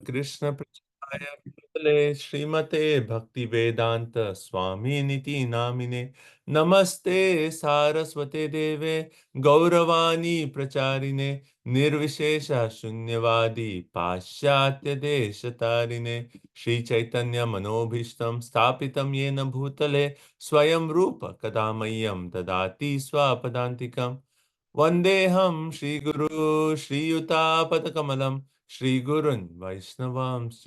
कृष्ण पृष्ठाय भूतले श्रीमते भक्ति वेदांत स्वामी निति नामिने नमस्ते सारस्वते देवे गौरवाणी प्रचारिणे निर्विशेष शून्यवादी पाश्चात्य देश तारिणे श्री चैतन्य मनोभीष्टं स्थापितं येन भूतले स्वयं रूप कदा मह्यं ददाति स्वपदान्तिकम् वन्देऽहं श्रीगुरु श्रीयुतापदकमलं श्रीगुरुन् वैष्णवांश्च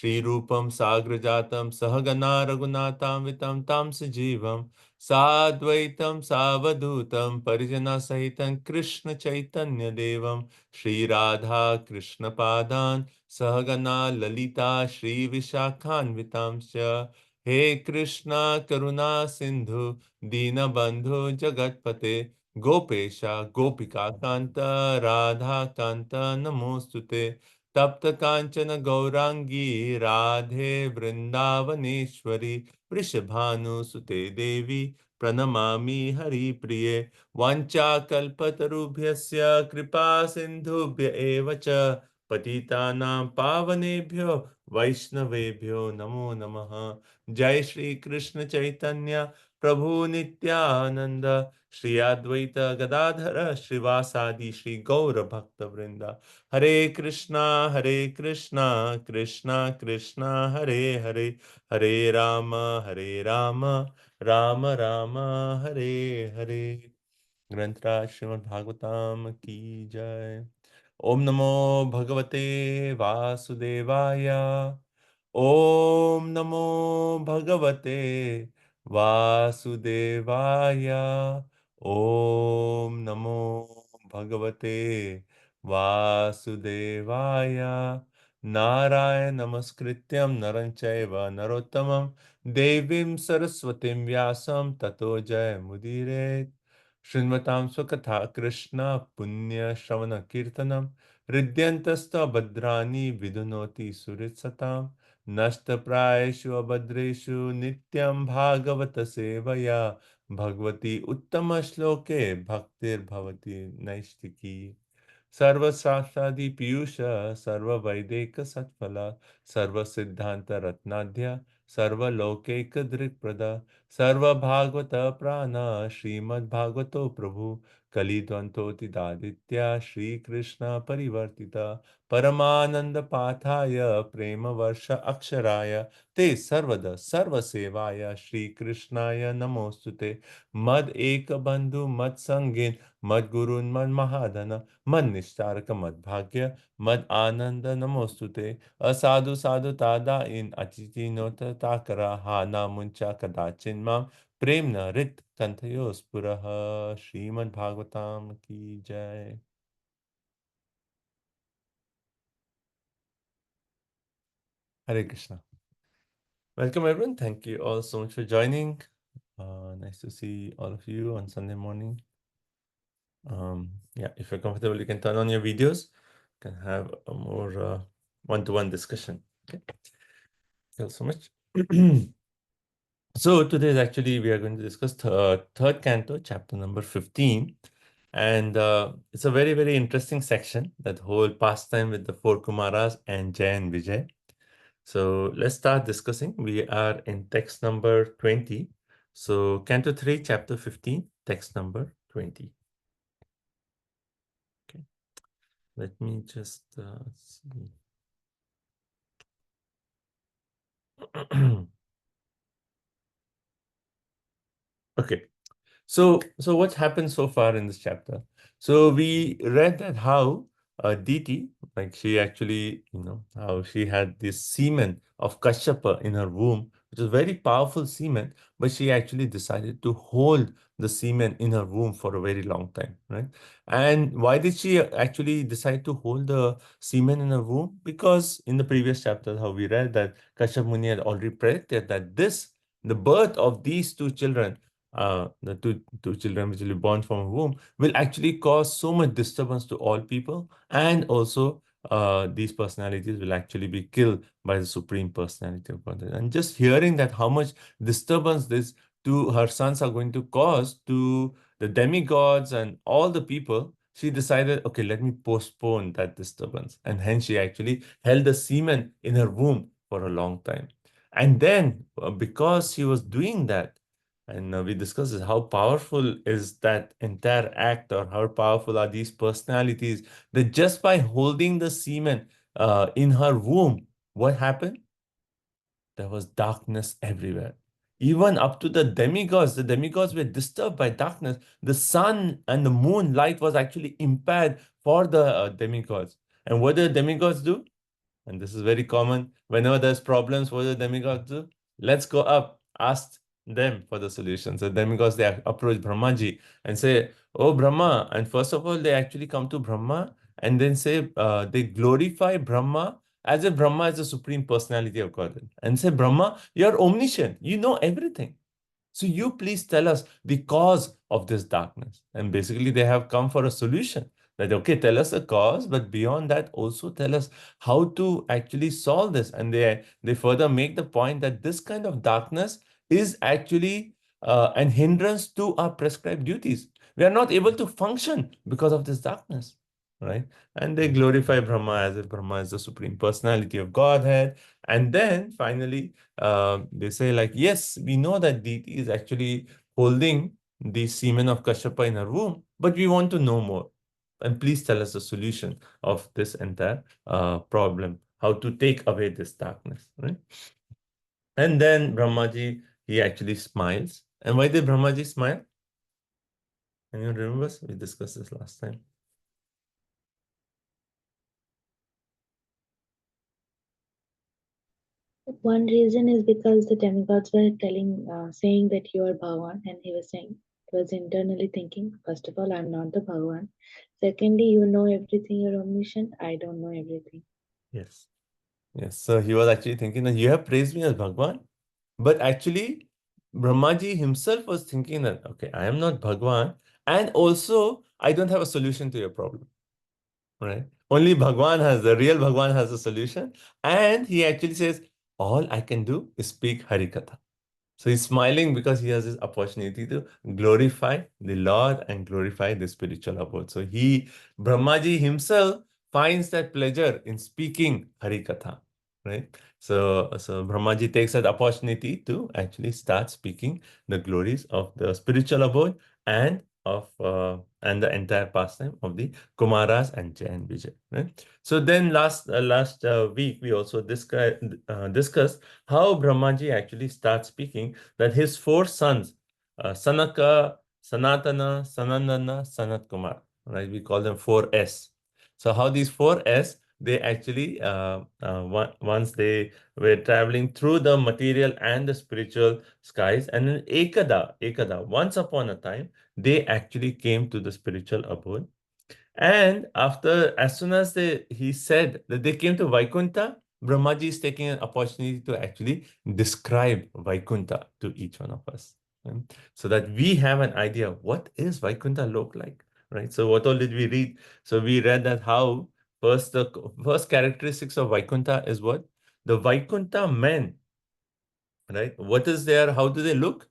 श्रीरूपं साग्रजातं सहगना रघुनाथान्वितं तं सजीवं साद्वैतं सावधूतं परिजनसहितं कृष्णचैतन्यदेवं श्रीराधा कृष्णपादान् सहगना ललिता श्रीविशाखान्वितांश्च हे कृष्णा करुणा सिन्धु दीनबन्धु जगत्पते गोपेशा गोपिका कांत राधा कांत नमोस्तुते तप्त कांचन गौरांगी राधे वृंदावनेश्वरी वृषभानुसुते देवी प्रणमामि हरिप्रिये वाञ्छाकल्पतरुभ्यस्य कृपा सिन्धुभ्य एव च पतितानां पावनेभ्यो वैष्णवेभ्यो नमो नमः। जय श्री कृष्ण चैतन्य प्रभु नित्यानंद श्री अद्वैत गदाधर श्रीवासादि श्री गौर भक्त वृंदा हरे कृष्णा कृष्णा कृष्णा हरे हरे हरे राम राम राम हरे हरे। ग्रंथराज श्रीमद् भागवतम की जय। ओम नमो भगवते वासुदेवाय। ओम नमो भगवते वासुदेवाय। ओम नमो भगवते वासुदेवाय। नारायण नमस्कृत्यं नरं चैव नरोत्तमं देवीं सरस्वतीं व्यासं ततो जयमुदीरयेत्। शृण्वतां स्वकथा कृष्ण पुण्य श्रवण कीर्तनम हृद्यन्तस्थ भद्राणि विधुनोति सुहृत्सताम् नष्टप्रायेषु अभद्रेषु नित्यं भागवत सेवया भगवती उत्तम श्लोके भक्तिर्भवति नैष्टिकी। सर्वशास्त्रादि पीयूष सर्ववैदिक सत्फल सर्वसिद्धांत रत्नाढ्य सर्वलौकिक दृक्प्रद सर्वभागवत प्राण श्रीमद्भागवतो प्रभु कलिद्वंतोतिदादित्य श्रीकृष्ण परिवर्तिता परमानंद पाठाय प्रेम वर्ष अक्षराय ते सर्वद सर्वसेवाय श्रीकृष्णाय नमोस्तुते मद एक बंधु मद संगीन मद गुरुन् मद महाधन मद निस्तारक मद भाग्य मद आनंद नमोस्तुते असाधु साधु तादा इन अचिति नोत ताकरा हाना मुंचा कदाचिन माम प्रेम न रित कंथयो स्पुरः। श्रीमद् भागवतम की जय। Hare Krishna. Welcome everyone. Thank you all so much for joining. Nice to see all of you on Sunday morning. Yeah, if you're comfortable, you can turn on your videos. Can have a more one-to-one discussion. Okay. Thank you so much. So today actually we are going to discuss third canto, chapter number 15. And it's a very, very interesting section, that whole pastime with the four Kumaras and Jay and Vijay. So let's start discussing. We are in text number 20. So Canto 3, Chapter 15, text number 20. Okay. Let me just see. Okay. So what's happened so far in this chapter? So we read that how Diti, like she actually, how she had this semen of Kashyapa in her womb, which is very powerful semen, but she actually decided to hold the semen in her womb for a very long time, right? And why did she actually decide to hold the semen in her womb? Because in the previous chapter, how we read that Kashyap Muni had already predicted that the birth of these two children, the two children which will be born from a womb, will actually cause so much disturbance to all people, and also these personalities will actually be killed by the supreme personality of Godhead. And just hearing that how much disturbance this to her sons are going to cause to the demigods and all the people, she decided, okay, let me postpone that disturbance. And hence she actually held the semen in her womb for a long time. And then because she was doing that, and we discussed this, how powerful is that entire act, or how powerful are these personalities, that just by holding the semen in her womb, what happened? There was darkness everywhere. Even up to the demigods were disturbed by darkness. The sun and the moon light was actually impaired for the demigods. And what did the demigods do? And this is very common. Whenever there's problems, what do the demigods do? Let's go up, ask them for the solution. So demigods, they approach Brahmaji and say, oh, Brahma. And first of all, they actually come to Brahma and then say, they glorify Brahma as if Brahma is the supreme personality of Godhead. And say, Brahma, you're omniscient. You know everything. So you please tell us the cause of this darkness. And basically they have come for a solution. That, okay, tell us the cause, but beyond that, also tell us how to actually solve this. And they further make the point that this kind of darkness is actually an hindrance to our prescribed duties. We are not able to function because of this darkness, right? And they glorify Brahma as if Brahma is the supreme personality of Godhead. And then finally, they say like, yes, we know that Deity is actually holding the semen of Kashyapa in her womb, but we want to know more. And please tell us the solution of this entire problem, how to take away this darkness, right? And then Brahmaji, he actually smiles. And why did Brahmaji smile? Can you remember? We discussed this last time. One reason is because the demigods were saying that you are Bhagavan, and he was internally thinking, first of all, I'm not the Bhagavan. Secondly, you know everything, you're omniscient. I don't know everything. Yes. Yes. So he was actually thinking that you have praised me as Bhagwan, but actually Brahmaji himself was thinking that, okay, I am not Bhagwan, and also I don't have a solution to your problem, right? Only Bhagwan has, the real Bhagwan has a solution. And he actually says, all I can do is speak Harikatha. So he's smiling because he has this opportunity to glorify the Lord and glorify the spiritual abode. So Brahmaji himself finds that pleasure in speaking Harikatha, right? So Brahmaji takes that opportunity to actually start speaking the glories of the spiritual abode and and the entire pastime of the Kumaras and Jai and Vijay, right? So then last week we also discussed how Brahmaji actually starts speaking that his four sons, Sanaka, Sanatana, Sanandana, Sanat Kumar, right? We call them 4S. So how these 4S, they actually, once they were traveling through the material and the spiritual skies, and then Ekada, once upon a time, they actually came to the spiritual abode. And as soon as he said that they came to Vaikuntha, Brahmaji is taking an opportunity to actually describe Vaikuntha to each one of us, right? So that we have an idea what is Vaikuntha look like, right? So what all did we read? So we read that how the first characteristics of Vaikuntha is what? The Vaikuntha men, right? How do they look?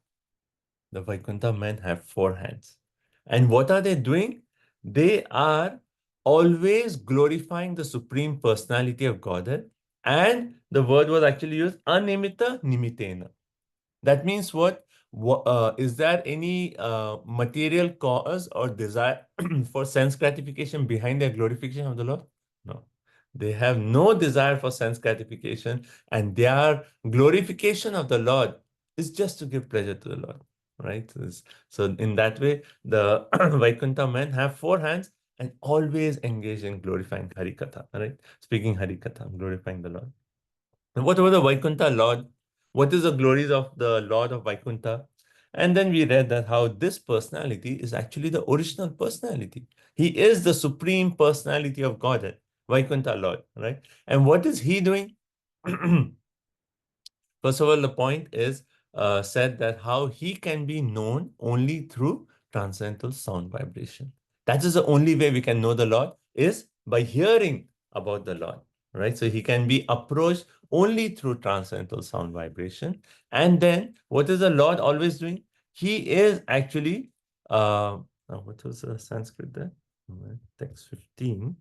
The Vaikuntha men have four hands. And what are they doing? They are always glorifying the Supreme Personality of Godhead. And the word was actually used, animita nimitena. That means what? Is there any material cause or desire for sense gratification behind their glorification of the Lord? No. They have no desire for sense gratification, and their glorification of the Lord is just to give pleasure to the Lord, right? So in that way, the Vaikuntha men have four hands and always engage in glorifying Harikatha, right? Speaking Harikatha, glorifying the Lord. And what about the Vaikuntha Lord? What is the glories of the Lord of Vaikuntha? And then we read that how this personality is actually the original personality. He is the supreme personality of Godhead, Vaikuntha Lord, right? And what is he doing? First of all, the point is said that how he can be known only through transcendental sound vibration. That is the only way we can know the Lord is by hearing about the Lord, right? So he can be approached only through transcendental sound vibration. And then what is the Lord always doing? He is actually, what was the Sanskrit there? Text 15.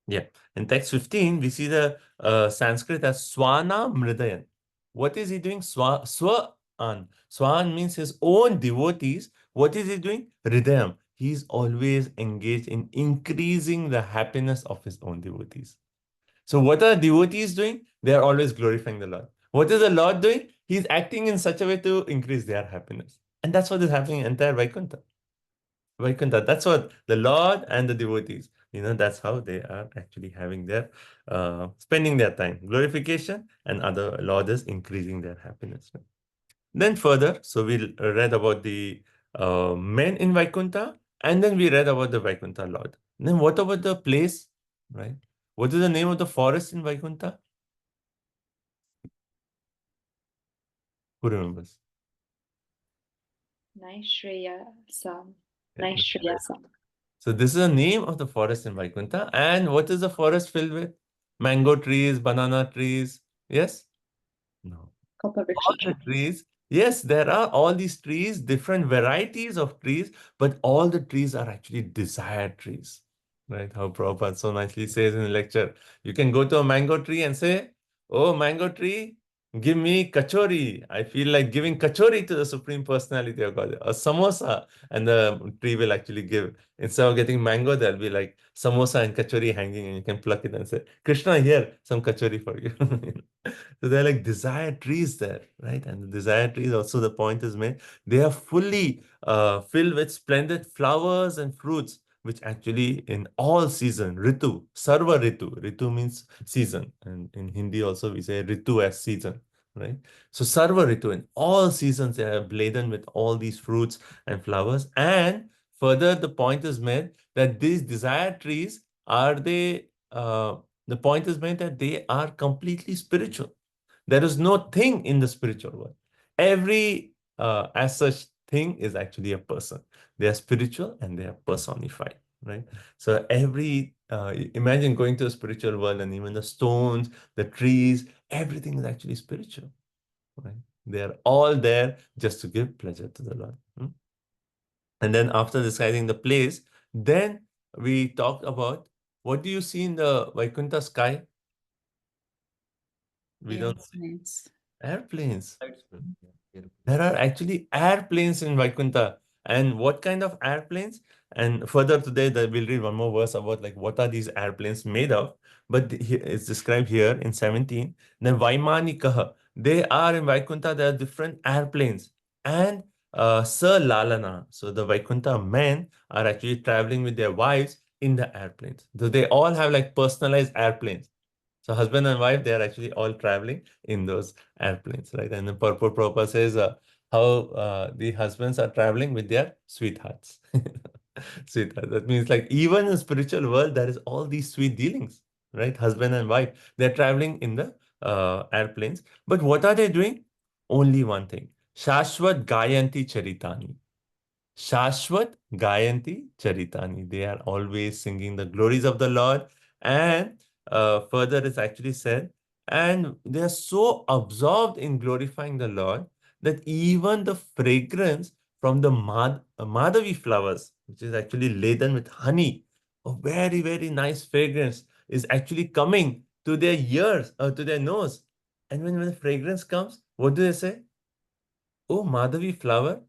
Yeah. In text 15, we see the Sanskrit as Swana Mridayan. What is he doing? Swan. Swan means his own devotees. What is he doing? Hridayam. He's always engaged in increasing the happiness of his own devotees. So what are devotees doing? They are always glorifying the Lord. What is the Lord doing? He's acting in such a way to increase their happiness. And that's what is happening in entire Vaikuntha. Vaikuntha. That's what the Lord and the devotees, that's how they are actually having their, spending their time. Glorification and other Lord is increasing their happiness. Then further, so we read about the men in Vaikuntha, and then we read about the Vaikuntha Lord. Then what about the place, right? What is the name of the forest in Vaikuntha? Who remembers? Naishreyasam. Yeah. Naishreyasam. So this is the name of the forest in Vaikuntha. And what is the forest filled with? Mango trees, banana trees. Yes? No. All Kalpavriksha the trees. trees. Yes, there are all these trees, different varieties of trees, but all the trees are actually desired trees. Right? How Prabhupada so nicely says in the lecture. You can go to a mango tree and say, "Oh, mango tree, give me kachori. I feel like giving kachori to the Supreme Personality of God, a samosa." And the tree will actually give. Instead of getting mango, there'll be like samosa and kachori hanging, and you can pluck it and say, "Krishna, here, some kachori for you." So they're like desired trees there, right? And the desired trees, also the point is made, they are fully filled with splendid flowers and fruits, which actually in all season, Ritu, Sarva Ritu. Ritu means season. And in Hindi also we say Ritu as season, right? So Sarva Ritu, in all seasons, they are laden with all these fruits and flowers. And further, the point is made that these desired trees, are they, the point is made that they are completely spiritual. There is no thing in the spiritual world. Every as such thing is actually a person. They are spiritual and they are personified, right? So every imagine going to a spiritual world, and even the stones, the trees, everything is actually spiritual, right? They are all there just to give pleasure to the Lord. And then after deciding the place, then we talked about, what do you see in the Vaikuntha sky? We don't see Airplanes. airplanes. There are actually airplanes in Vaikuntha. And what kind of airplanes? And further today, that we'll read one more verse about like what are these airplanes made of. But it's described here in 17. Then Vaimanikaha. They are in Vaikuntha, there are different airplanes. And Sir Lalana. So the Vaikuntha men are actually traveling with their wives in the airplanes. So they all have like personalized airplanes. So husband and wife, they are actually all traveling in those airplanes, right? And the purport proper says how the husbands are traveling with their sweethearts. Sweetheart. That means like even in spiritual world, there is all these sweet dealings, right? Husband and wife, they're traveling in the airplanes. But what are they doing? Only one thing. Shashwat Gayanti Charitani. Shashwat Gayanti Charitani. They are always singing the glories of the Lord. And further, it's actually said, and they are so absorbed in glorifying the Lord that even the fragrance from the Madhavi flowers, which is actually laden with honey, a very, very nice fragrance, is actually coming to their ears or to their nose. And when the fragrance comes, what do they say? Oh, Madhavi flower,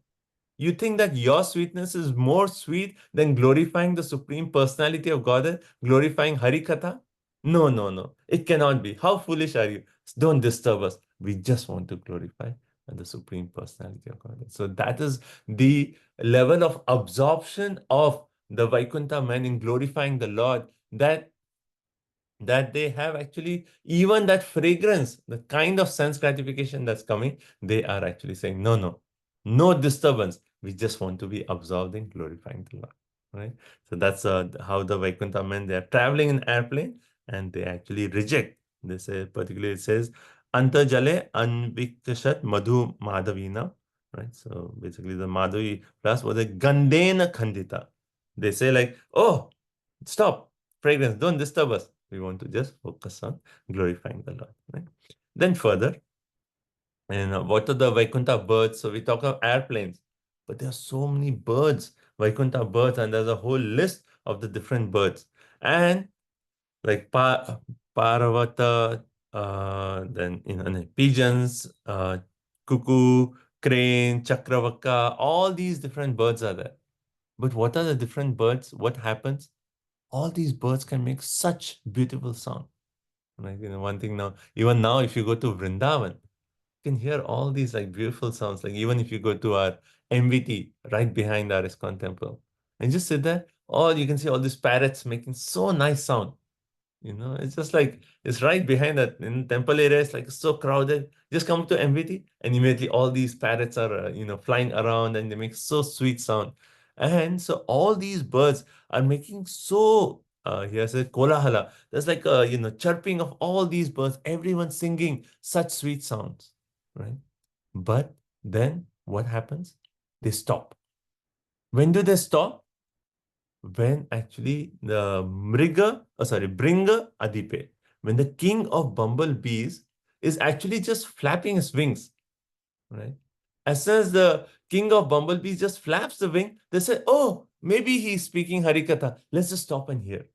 you think that your sweetness is more sweet than glorifying the Supreme Personality of Godhead, glorifying Harikatha? No, no, no. It cannot be. How foolish are you? Don't disturb us. We just want to glorify the Supreme Personality of Godhead. So that is the level of absorption of the Vaikuntha men in glorifying the Lord, that they have actually, even that fragrance, the kind of sense gratification that's coming, they are actually saying, no, no, no disturbance. We just want to be absorbed in glorifying the Lord, right? So that's how the Vaikuntha men, they are traveling in airplane, and they actually reject. They say, particularly it says, Antajale anviktashat madhu madhavina, right? So basically the Madhavi plus was a Gandena Khandita. They say like, oh, stop, fragrance, don't disturb us. We want to just focus on glorifying the Lord. Right? Then further, And what are the Vaikuntha birds? So we talk of airplanes, but there are so many birds, Vaikuntha birds, and there's a whole list of the different birds. And like Paravata, then pigeons, cuckoo, crane, chakravaka, all these different birds are there. But what are the different birds? What happens? All these birds can make such beautiful sound. Like, one thing now, even now, if you go to Vrindavan, you can hear all these like beautiful sounds. Like even if you go to our MVT right behind our ISKCON temple and just sit there, all you can see all these parrots making so nice sound. It's just like it's right behind that in temple area. It's like so crowded. Just come to MVT and immediately all these parrots are flying around and they make so sweet sound. And so all these birds are making so here's a kolahala. There's like a chirping of all these birds. Everyone singing such sweet sounds, right? But then what happens? They stop. When do they stop? When actually the Bringa Adipe, when the king of bumblebees is actually just flapping his wings, right? As soon as the king of bumblebees just flaps the wing, they say, oh, maybe he's speaking Harikatha. Let's just stop and hear.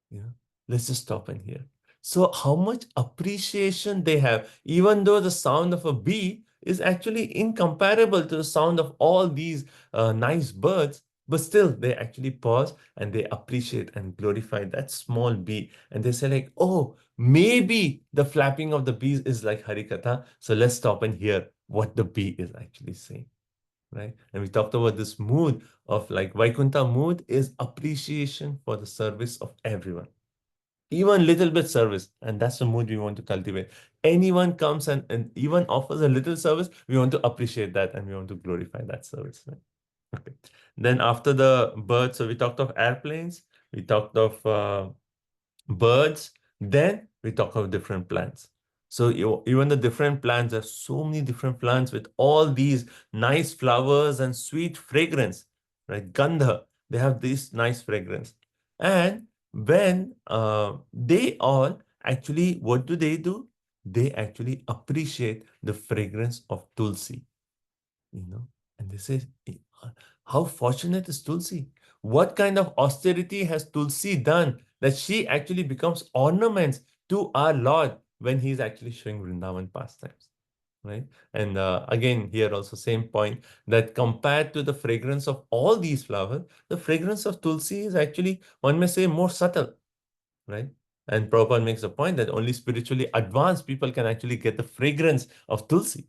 Yeah, let's just stop and hear. So how much appreciation they have, even though the sound of a bee is actually incomparable to the sound of all these nice birds, but still they actually pause and they appreciate and glorify that small bee. And they say like, oh, maybe the flapping of the bees is like Harikatha. So let's stop and hear what the bee is actually saying. Right. And we talked about this mood of like Vaikuntha mood is appreciation for the service of everyone, even little bit service. And that's the mood we want to cultivate. Anyone comes and even offers a little service, we want to appreciate that and we want to glorify that service. Right? Okay. Then after the birds, so we talked of airplanes, we talked of birds, then we talk of different plants. So even the different plants, there's so many different plants with all these nice flowers and sweet fragrance, right? Gandha, they have this nice fragrance. And when they all actually, what do? They actually appreciate the fragrance of Tulsi, you know. And they say, how fortunate is Tulsi? What kind of austerity has Tulsi done that she actually becomes ornaments to our Lord when he's actually showing Vrindavan pastimes, right? And again, here also same point that compared to the fragrance of all these flowers, the fragrance of Tulsi is actually, one may say, more subtle, right? And Prabhupada makes a point that only spiritually advanced people can actually get the fragrance of Tulsi.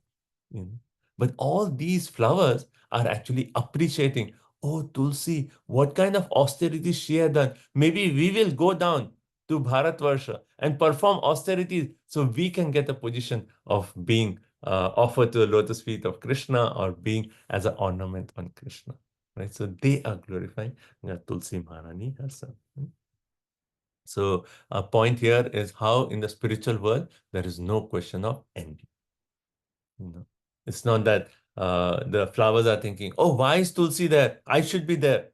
You know? But all these flowers are actually appreciating, oh, Tulsi, what kind of austerity she had done. Maybe we will go down to Bharatvarsha and perform austerities so we can get a position of being offered to the lotus feet of Krishna or being as an ornament on Krishna. Right? So they are glorifying Tulsi Maharani herself. So a point here is how in the spiritual world, there is no question of envy. It's not that the flowers are thinking, oh, why is Tulsi there? I should be there.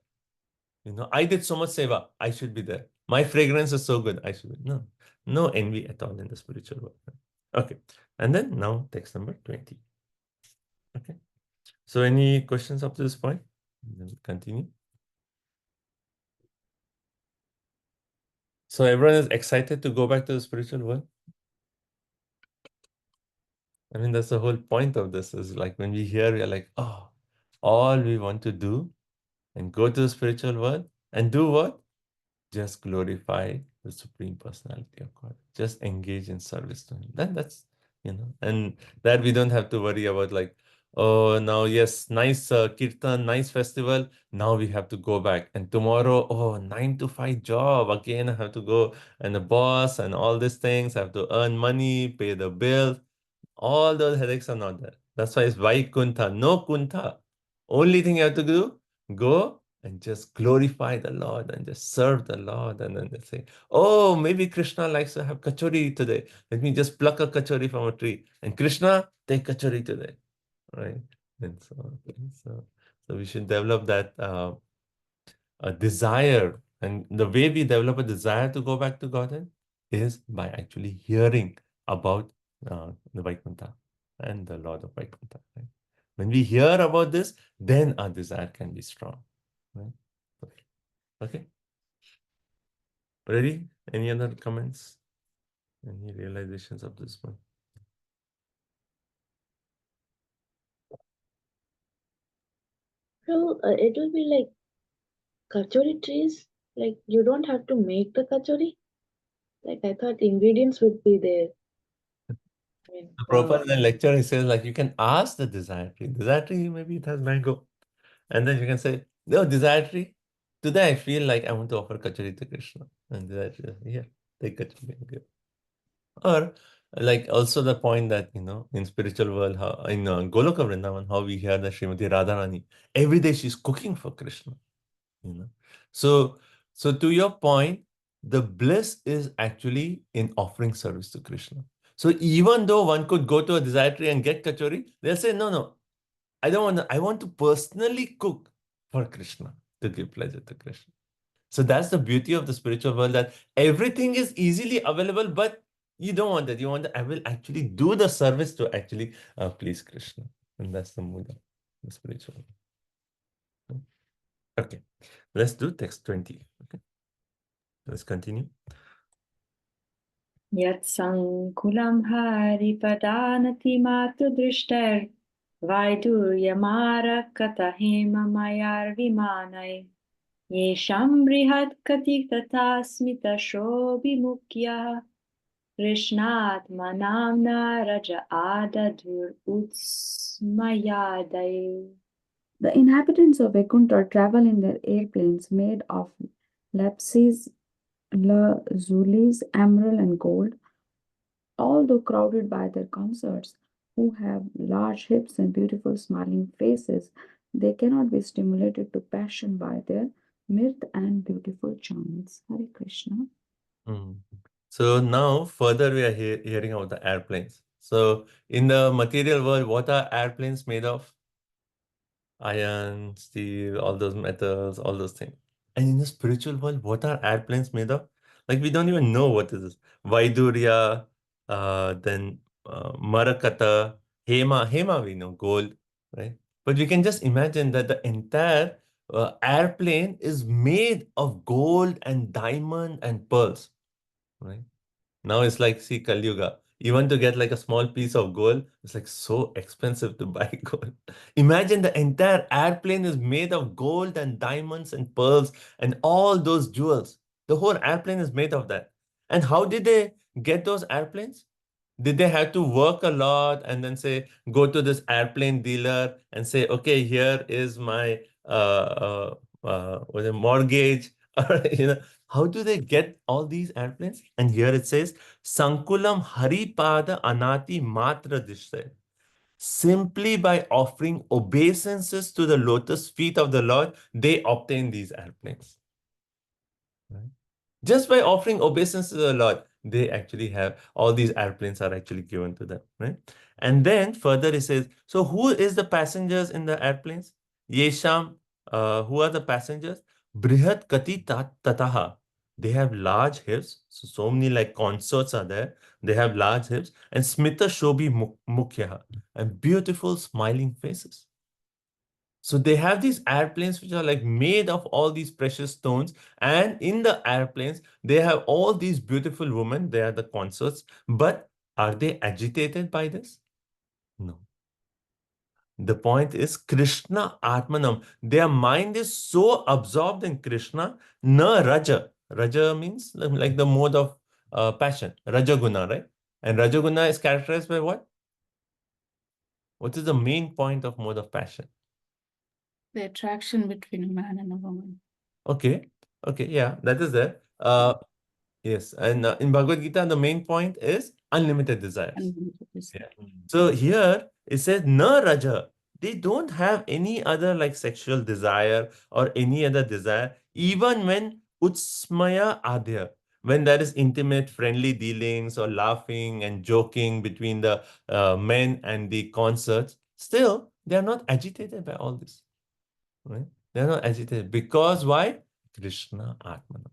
I did so much seva. I should be there. My fragrance is so good. I should be. No, no envy at all in the spiritual world. Okay. And then now text number 20. Okay. So any questions up to this point? Then we continue. So everyone is excited to go back to the spiritual world. I mean, that's the whole point of this is like when we hear, we're like, oh, all we want to do and go to the spiritual world and do what? Just glorify the Supreme Personality of God. Just engage in service to Him. Then that's, and that we don't have to worry about like, oh, now, yes, nice kirtan, nice festival. Now we have to go back. And tomorrow, oh, 9 to 5 job. Again, I have to go and the boss and all these things. I have to earn money, pay the bills. All those headaches are not there. That's why it's Vaikuntha, no Kuntha. Only thing you have to do, go and just glorify the Lord and just serve the Lord. And then they say, oh, maybe Krishna likes to have kachori today. Let me just pluck a kachori from a tree. And Krishna, take kachori today. Right? And so we should develop that a desire. And the way we develop a desire to go back to Godhead is by actually hearing about the Vaikuntha. and the Lord of Vaikuntha. Right? When we hear about this, then our desire can be strong. Right? Okay. Okay. Ready? Any other comments? Any realizations of this one? So it will be like kachori trees. Like you don't have to make the kachori. Like I thought ingredients would be there. I mean, The wow. Prabhupada in the lecture, he says, like, you can ask the desire tree. Desire tree, maybe it has mango. And then you can say, no, desire tree, today I feel like I want to offer kachori to Krishna. And desire tree, yeah, take kachori and give. Or like also the point that, in spiritual world, how, in Goloka Vrindavan, how we hear that Srimati Radharani, every day she's cooking for Krishna. So, so to your point, the bliss is actually in offering service to Krishna. So even though one could go to a desire tree and get kachori, they'll say, no, no, I don't want to, I want to personally cook for Krishna to give pleasure to Krishna. So that's the beauty of the spiritual world, that everything is easily available, but you don't want that. You want that I will actually do the service to actually please Krishna. And that's the mood of the spiritual world. Okay, let's do text 20. Okay, let's continue. Yatsankulam haripadanati matudrishter Vaidurya katahema mayar vimanai Yesham brihat katitata smita shobimukya Krishnat manamna raja adadur utsmayadai. The inhabitants of Vaikuntha travel in their airplanes made of lapses, lazulis, emerald, and gold, although crowded by their consorts, who have large hips and beautiful smiling faces. They cannot be stimulated to passion by their mirth and beautiful charms. Hare Krishna. Mm. So now further we are hearing about the airplanes. So in the material world, what are airplanes made of? Iron, steel, all those metals, all those things. And in the spiritual world, what are airplanes made of? Like we don't even know what is this. Vaidurya, then Marakata, Hema we know, gold, right? But we can just imagine that the entire airplane is made of gold and diamond and pearls, right? Now it's like, see, Kali Yuga. Even to get like a small piece of gold, it's like so expensive to buy gold. Imagine the entire airplane is made of gold and diamonds and pearls and all those jewels. The whole airplane is made of that. And how did they get those airplanes? Did they have to work a lot and then say, go to this airplane dealer and say, okay, here is my what is it, mortgage? Or, how do they get all these airplanes? And here it says, Sankulam Haripada Anati Matra Dishre. Simply by offering obeisances to the lotus feet of the Lord, they obtain these airplanes. Right? Just by offering obeisance to the Lord, they actually have all these airplanes are actually given to them, right? And then further it says, so who is the passengers in the airplanes? Yesham, who are the passengers? Brihat Kati Tataha. They have large hips. So many like consorts are there. They have large hips. And Smita Shobhi Mukhyaha. And beautiful smiling faces. So they have these airplanes which are like made of all these precious stones. And in the airplanes, they have all these beautiful women. They are the consorts. But are they agitated by this? No. The point is Krishna Atmanam. Their mind is so absorbed in Krishna. Na Raja. Raja means like the mode of passion. Rajaguna, right? And Rajaguna is characterized by what? What is the main point of mode of passion? The attraction between a man and a woman. Okay. Okay. Yeah, that is there. Yes. And in Bhagavad Gita, the main point is unlimited desires. Yeah. So here it says na raja. They don't have any other like sexual desire or any other desire, even when utsmaya adhya, when there is intimate, friendly dealings or laughing and joking between the men and the consorts, still they are not agitated by all this. Right? They are not agitated because why? Krishna Atmana.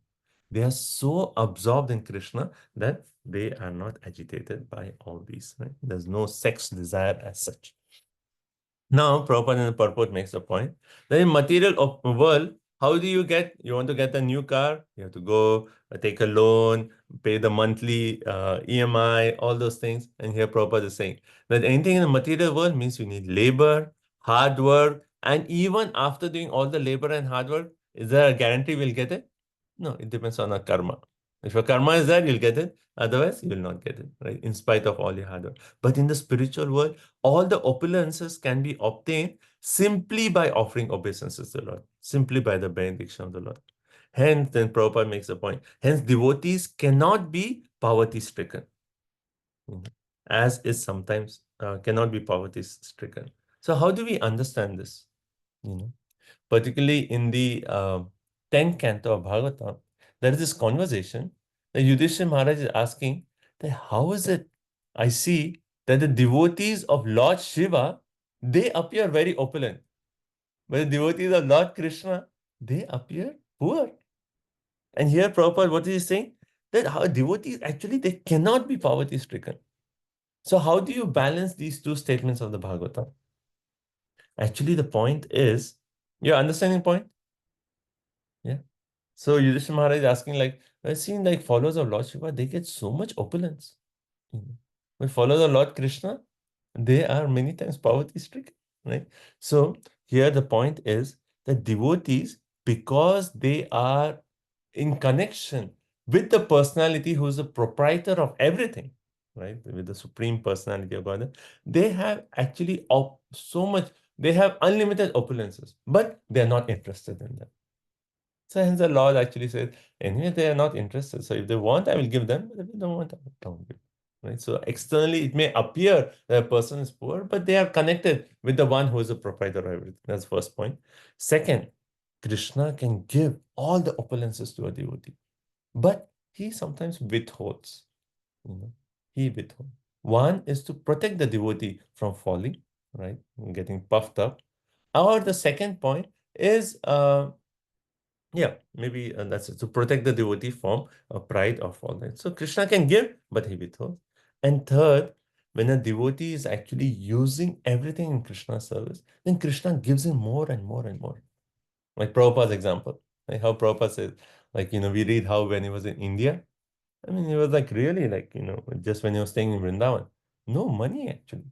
They are so absorbed in Krishna that They are not agitated by all these, right? There's no sex desire as such. Now, Prabhupada in the purport makes a point that in material of world, how do you want to get a new car? You have to go take a loan, pay the monthly EMI, all those things. And here Prabhupada is saying that anything in the material world means you need labor, hard work, and even after doing all the labor and hard work, is there a guarantee we'll get it? No, it depends on our karma. If your karma is there, you'll get it. Otherwise, you will not get it, right? In spite of all your hard work. But in the spiritual world, all the opulences can be obtained simply by offering obeisances to the Lord, simply by the benediction of the Lord. Hence, then Prabhupada makes a point. Hence, devotees cannot be poverty-stricken, as is sometimes cannot be poverty-stricken. So how do we understand this? Particularly in the 10th canto of Bhagavatam, there is this conversation that Yudhishthira Maharaj is asking that how is it I see that the devotees of Lord Shiva, they appear very opulent, but the devotees of Lord Krishna, they appear poor. And here Prabhupada, what is he saying? That how devotees actually, they cannot be poverty stricken. So how do you balance these two statements of the Bhagavatam? Actually, the point is, you're understanding the point? Yeah. So Yudhishthira Maharaj is asking, like, I've seen like followers of Lord Shiva, they get so much opulence. But followers of Lord Krishna, they are many times poverty stricken, right? So here the point is that devotees, because they are in connection with the personality who is the proprietor of everything, right? With the supreme personality of God, they have actually so much, they have unlimited opulences, but they are not interested in them. So hence the Lord actually says, anyway, they are not interested. So if they want, I will give them, but if they don't want, I don't give. Right? So externally, it may appear that a person is poor, but they are connected with the one who is the proprietor of everything. That's the first point. Second, Krishna can give all the opulences to a devotee, but he sometimes withholds. He withholds. One is to protect the devotee from falling, right, getting puffed up. Or the second point is yeah, maybe that's it, to protect the devotee from pride or fall. Right? So Krishna can give, but he withholds. And third, when a devotee is actually using everything in Krishna's service, then Krishna gives him more and more and more. Like Prabhupada's example, like how Prabhupada says, like, we read how when he was in India, I mean, he was like really like, just when he was staying in Vrindavan, no money actually.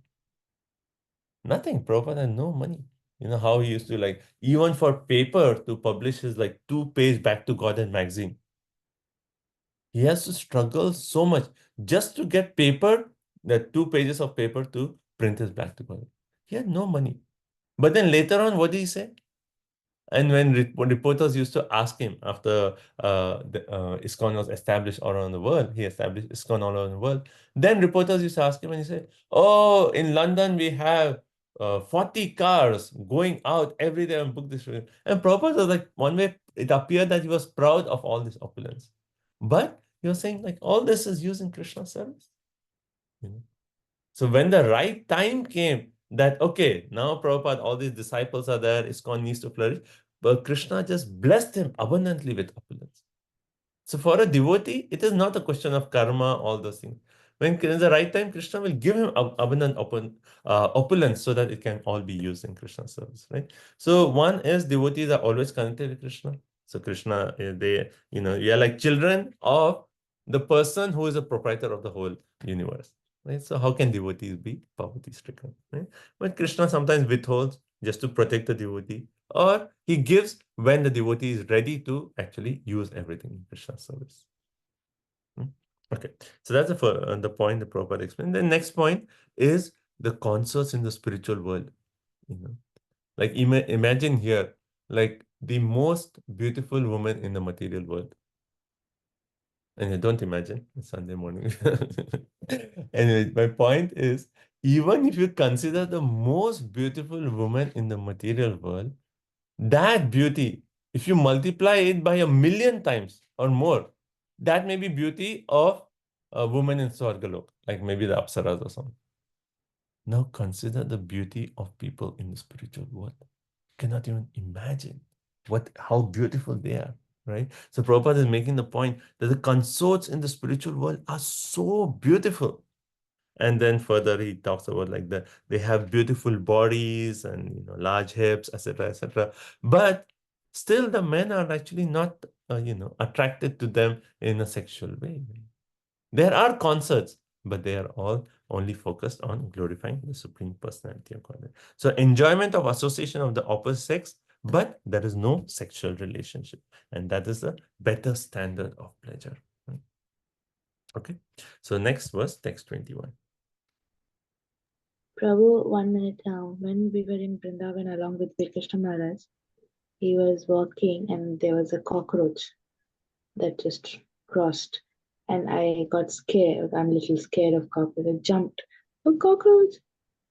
Nothing. Prabhupada had no money. You know how he used to like, even for paper to publish his like 2-page Back to Godhead magazine. He has to struggle so much just to get paper, that 2 pages of paper to print his Back to Godhead. He had no money. But then later on, what did he say? And when reporters used to ask him after ISKCON was established all around the world, he established ISKCON all around the world. Then reporters used to ask him and he said, oh, in London we have 40 cars going out every day and book this. And Prabhupada was like, one way it appeared that he was proud of all this opulence. But he was saying like, all this is used in Krishna's service. So when the right time came, that, okay, now Prabhupada, all these disciples are there, ISKCON needs to flourish, but Krishna just blessed him abundantly with opulence. So for a devotee, it is not a question of karma, all those things. When in the right time, Krishna will give him abundant opulence so that it can all be used in Krishna's service, right? So one is devotees are always connected with Krishna. So Krishna, you are like children of the person who is a proprietor of the whole universe. Right? So how can devotees be poverty stricken? Right? But Krishna sometimes withholds just to protect the devotee, or he gives when the devotee is ready to actually use everything in Krishna's service. Okay, so that's the point the Prabhupada explained. The next point is the consorts in the spiritual world. Like imagine here, like the most beautiful woman in the material world. And don't imagine it's Sunday morning. Anyway, my point is, even if you consider the most beautiful woman in the material world, that beauty, if you multiply it by 1,000,000 times or more, that may be beauty of a woman in Swargalok, like maybe the Apsaras or something. Now consider the beauty of people in the spiritual world. You cannot even imagine how beautiful they are. right? So Prabhupada is making the point that the consorts in the spiritual world are so beautiful. And then further he talks about like they have beautiful bodies and large hips, etc., etc. But still the men are actually not attracted to them in a sexual way. There are concerts, but they are all only focused on glorifying the Supreme Personality of Godhead. So enjoyment of association of the opposite sex, but there is no sexual relationship. And that is a better standard of pleasure. Okay. So next verse, text 21. Prabhu, 1 minute now. When we were in Vrindavan along with Krishna Maharaj, he was walking and there was a cockroach that just crossed. And I got scared. I'm a little scared of cockroach. I jumped. Oh, cockroach!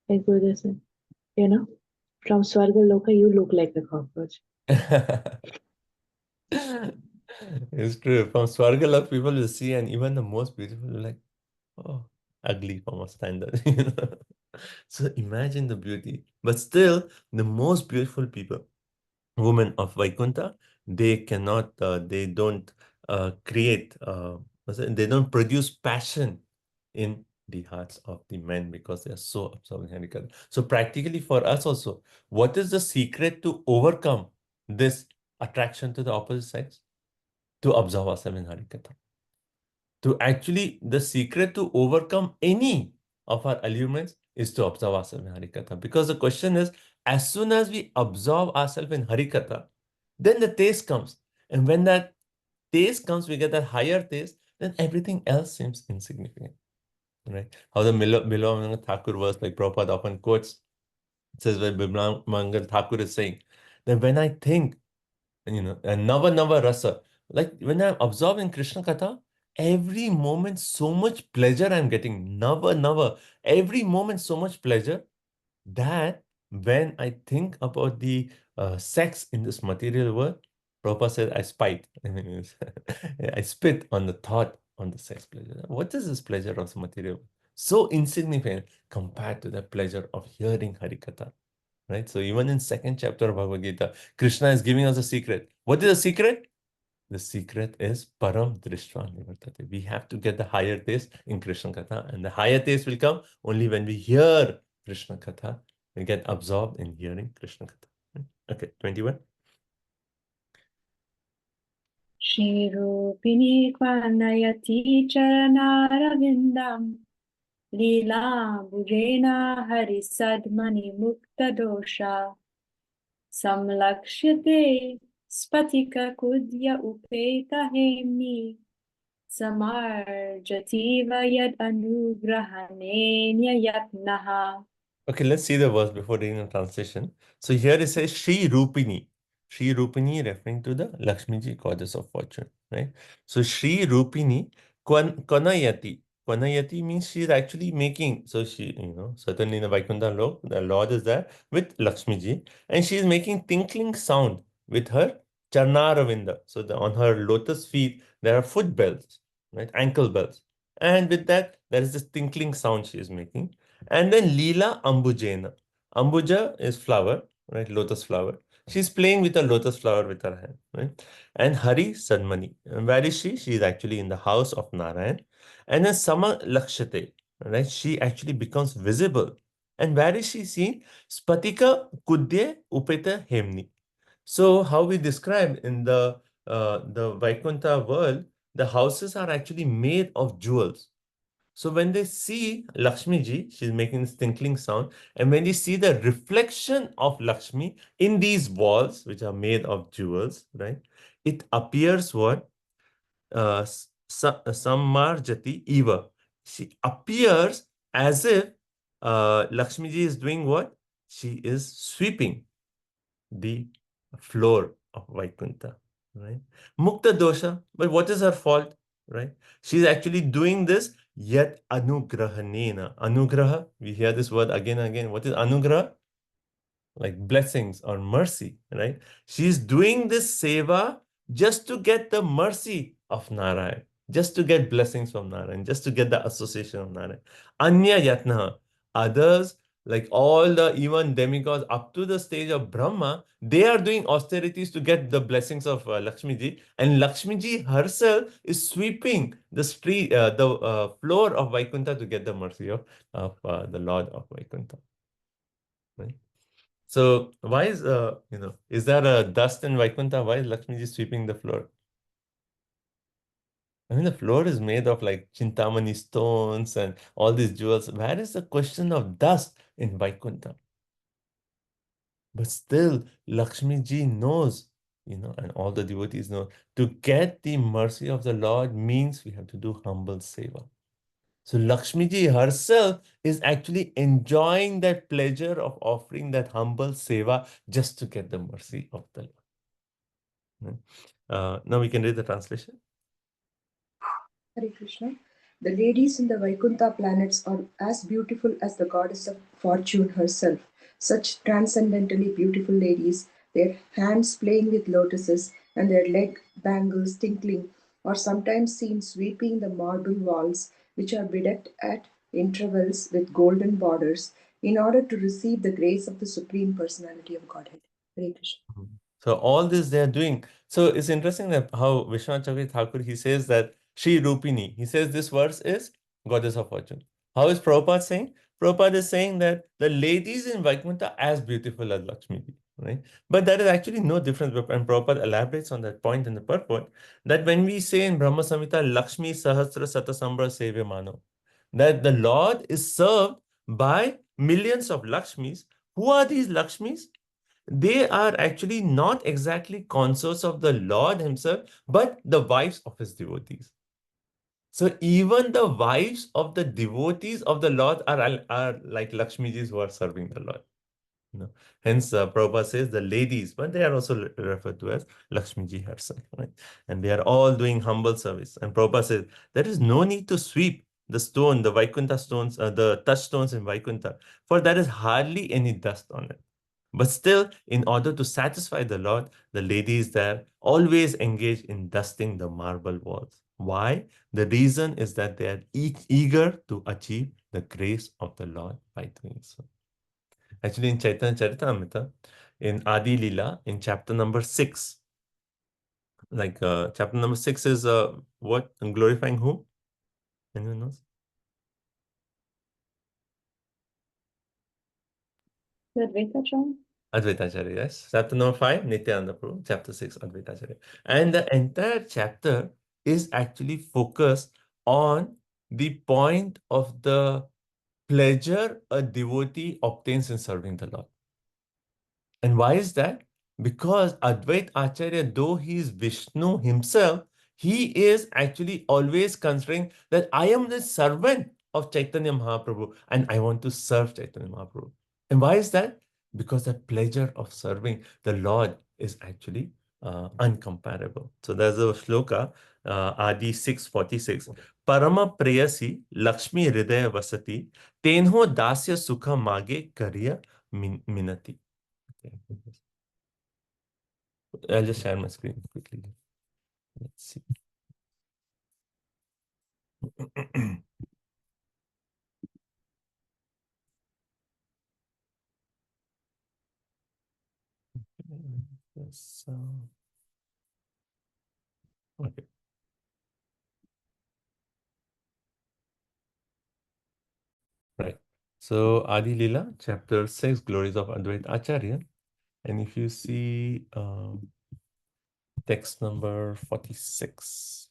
Like Gurudev said, from Swarga Loka, you look like a cockroach. It's true. From Swargalok, people will see, and even the most beautiful will like, oh, ugly from a standard. So imagine the beauty. But still, the most beautiful people, women of Vaikuntha, they cannot, they don't create, they don't produce passion in the hearts of the men because they are so absorbed in Harikatha. So practically for us also, what is the secret to overcome this attraction to the opposite sex? To observe ourselves in Harikatha. To actually, the secret to overcome any of our allurements is to observe ourselves in Harikatha. Because the question is, as soon as we observe ourselves in Harikatha, then the taste comes. And when that taste comes, we get that higher taste, then everything else seems insignificant. Right? How the Bilawa Thakur verse, like Prabhupada often quotes, it says when Bilawa Mangal Thakur is saying that when I think, Nava Nava Rasa, like when I'm absorbing Krishna Katha, every moment so much pleasure I'm getting. Nava Nava, every moment so much pleasure that when I think about the sex in this material world, Prabhupada said, I spite. I spit on the thought on the sex pleasure. What is this pleasure of material? So insignificant compared to the pleasure of hearing Harikatha. Right? So even in second chapter of Bhagavad Gita, Krishna is giving us a secret. What is the secret? The secret is Param Drishtva Nivartate. We have to get the higher taste in Krishna Katha, and the higher taste will come only when we hear Krishna Katha and get absorbed in hearing Krishna Katha. Okay, 21. Shirupini kvanayati charanaravindam Lila Bhujena Harisadmani Mukta Dosha Samlakshyate Spatika Kudya Upeta Hemni Samarjativa Yad Anugrahanenya Yatnaha. Okay, let's see the verse before reading the translation. So here it says Shri Rupini. Shri Rupini referring to the Lakshmiji, goddess of fortune, right? So Shri Rupini Kwanayati. Kwanayati means she's actually making, so she, certainly in the Vaikuntha Lok, the Lord is there with Lakshmiji, and she is making tinkling sound with her Charnaravinda. So on her lotus feet, there are foot bells, right? Ankle bells. And with that, there is this tinkling sound she is making. And then Leela Ambujena. Ambuja is flower, right? Lotus flower. She's playing with a lotus flower with her hand, right? And Hari Sadmani. And where is she? She is actually in the house of Narayan. And then Sama Lakshate, right? She actually becomes visible. And where is she seen? Spatika Kudye Upeta Hemni. So how we describe in the Vaikuntha world, the houses are actually made of jewels. So when they see Lakshmi ji, she's making this tinkling sound, and when they see the reflection of Lakshmi in these walls, which are made of jewels, right? It appears what? Sammarjati Eva. She appears as if Lakshmi ji is doing what? She is sweeping the floor of Vaikuntha, right? Mukta dosha, but what is her fault, right? She's actually doing this yet anugrahanena. Anugraha, we hear this word again and again. What is anugraha? Like blessings or mercy, right? She's doing this seva just to get the mercy of Narayan, just to get blessings from Narayan, just to get the association of Narayan. Anya yatna, others Like all the even demigods up to the stage of Brahma, they are doing austerities to get the blessings of Lakshmi ji, and Lakshmi ji herself is sweeping the street, the floor of Vaikuntha to get the mercy of the Lord of Vaikuntha. Right? So why is is there a dust in Vaikuntha? Why is Lakshmi ji sweeping the floor? I mean, the floor is made of like Chintamani stones and all these jewels. Where is the question of dust in Vaikuntha? But still, Lakshmi ji knows, and all the devotees know, to get the mercy of the Lord means we have to do humble seva. So Lakshmi ji herself is actually enjoying that pleasure of offering that humble seva just to get the mercy of the Lord. Now we can read the translation. Hare Krishna. The ladies in the Vaikuntha planets are as beautiful as the goddess of fortune herself. Such transcendently beautiful ladies, their hands playing with lotuses and their leg bangles tinkling, are sometimes seen sweeping the marble walls, which are bedecked at intervals with golden borders, in order to receive the grace of the Supreme Personality of Godhead. Hare Krishna. So all this they are doing. So it's interesting that how Vishwanath Chakravarti Thakur, he says that Shri Rupini, he says this verse is goddess of fortune. How is Prabhupada saying? Prabhupada is saying that the ladies in Vaikuntha are as beautiful as Lakshmi, right? But there is actually no difference. And Prabhupada elaborates on that point in the purport that when we say in Brahma Samhita, Lakshmi Sahasra Satasambra Sevya Mano, that the Lord is served by millions of Lakshmis. Who are these Lakshmis? They are actually not exactly consorts of the Lord himself, but the wives of his devotees. So even the wives of the devotees of the Lord are like Lakshmijis who are serving the Lord. Hence, Prabhupada says the ladies, but they are also referred to as Lakshmiji herself, right? And they are all doing humble service. And Prabhupada says there is no need to sweep the stone, the Vaikuntha stones, the touchstones in Vaikuntha, for there is hardly any dust on it. But still, in order to satisfy the Lord, the ladies there always engage in dusting the marble walls. Why? The reason is that they are eager to achieve the grace of the Lord by doing so. Actually, in Chaitanya Charitamrita, in Adi Lila, in chapter number 6, chapter number 6 is what? Glorifying whom? Anyone knows? Advaitacharya? Advaitacharya, yes. Chapter number 5, Nityananda Prabhu. Chapter 6, Advaitacharya. And the entire chapter is actually focused on the point of the pleasure a devotee obtains in serving the Lord. And why is that? Because Advait Acharya, though he is Vishnu himself, he is actually always considering that I am the servant of Chaitanya Mahaprabhu and I want to serve Chaitanya Mahaprabhu. And why is that? Because the pleasure of serving the Lord is actually uncomparable. So there's a shloka, Adi 646. Parama preyasi Lakshmi hridaya vasati tenho dasya sukha mage kariya minati. Okay. I'll just share my screen quickly. Let's see. Yes, okay. Right. So Adi Lila, chapter 6, Glories of Advait Acharya. And if you see text number 46.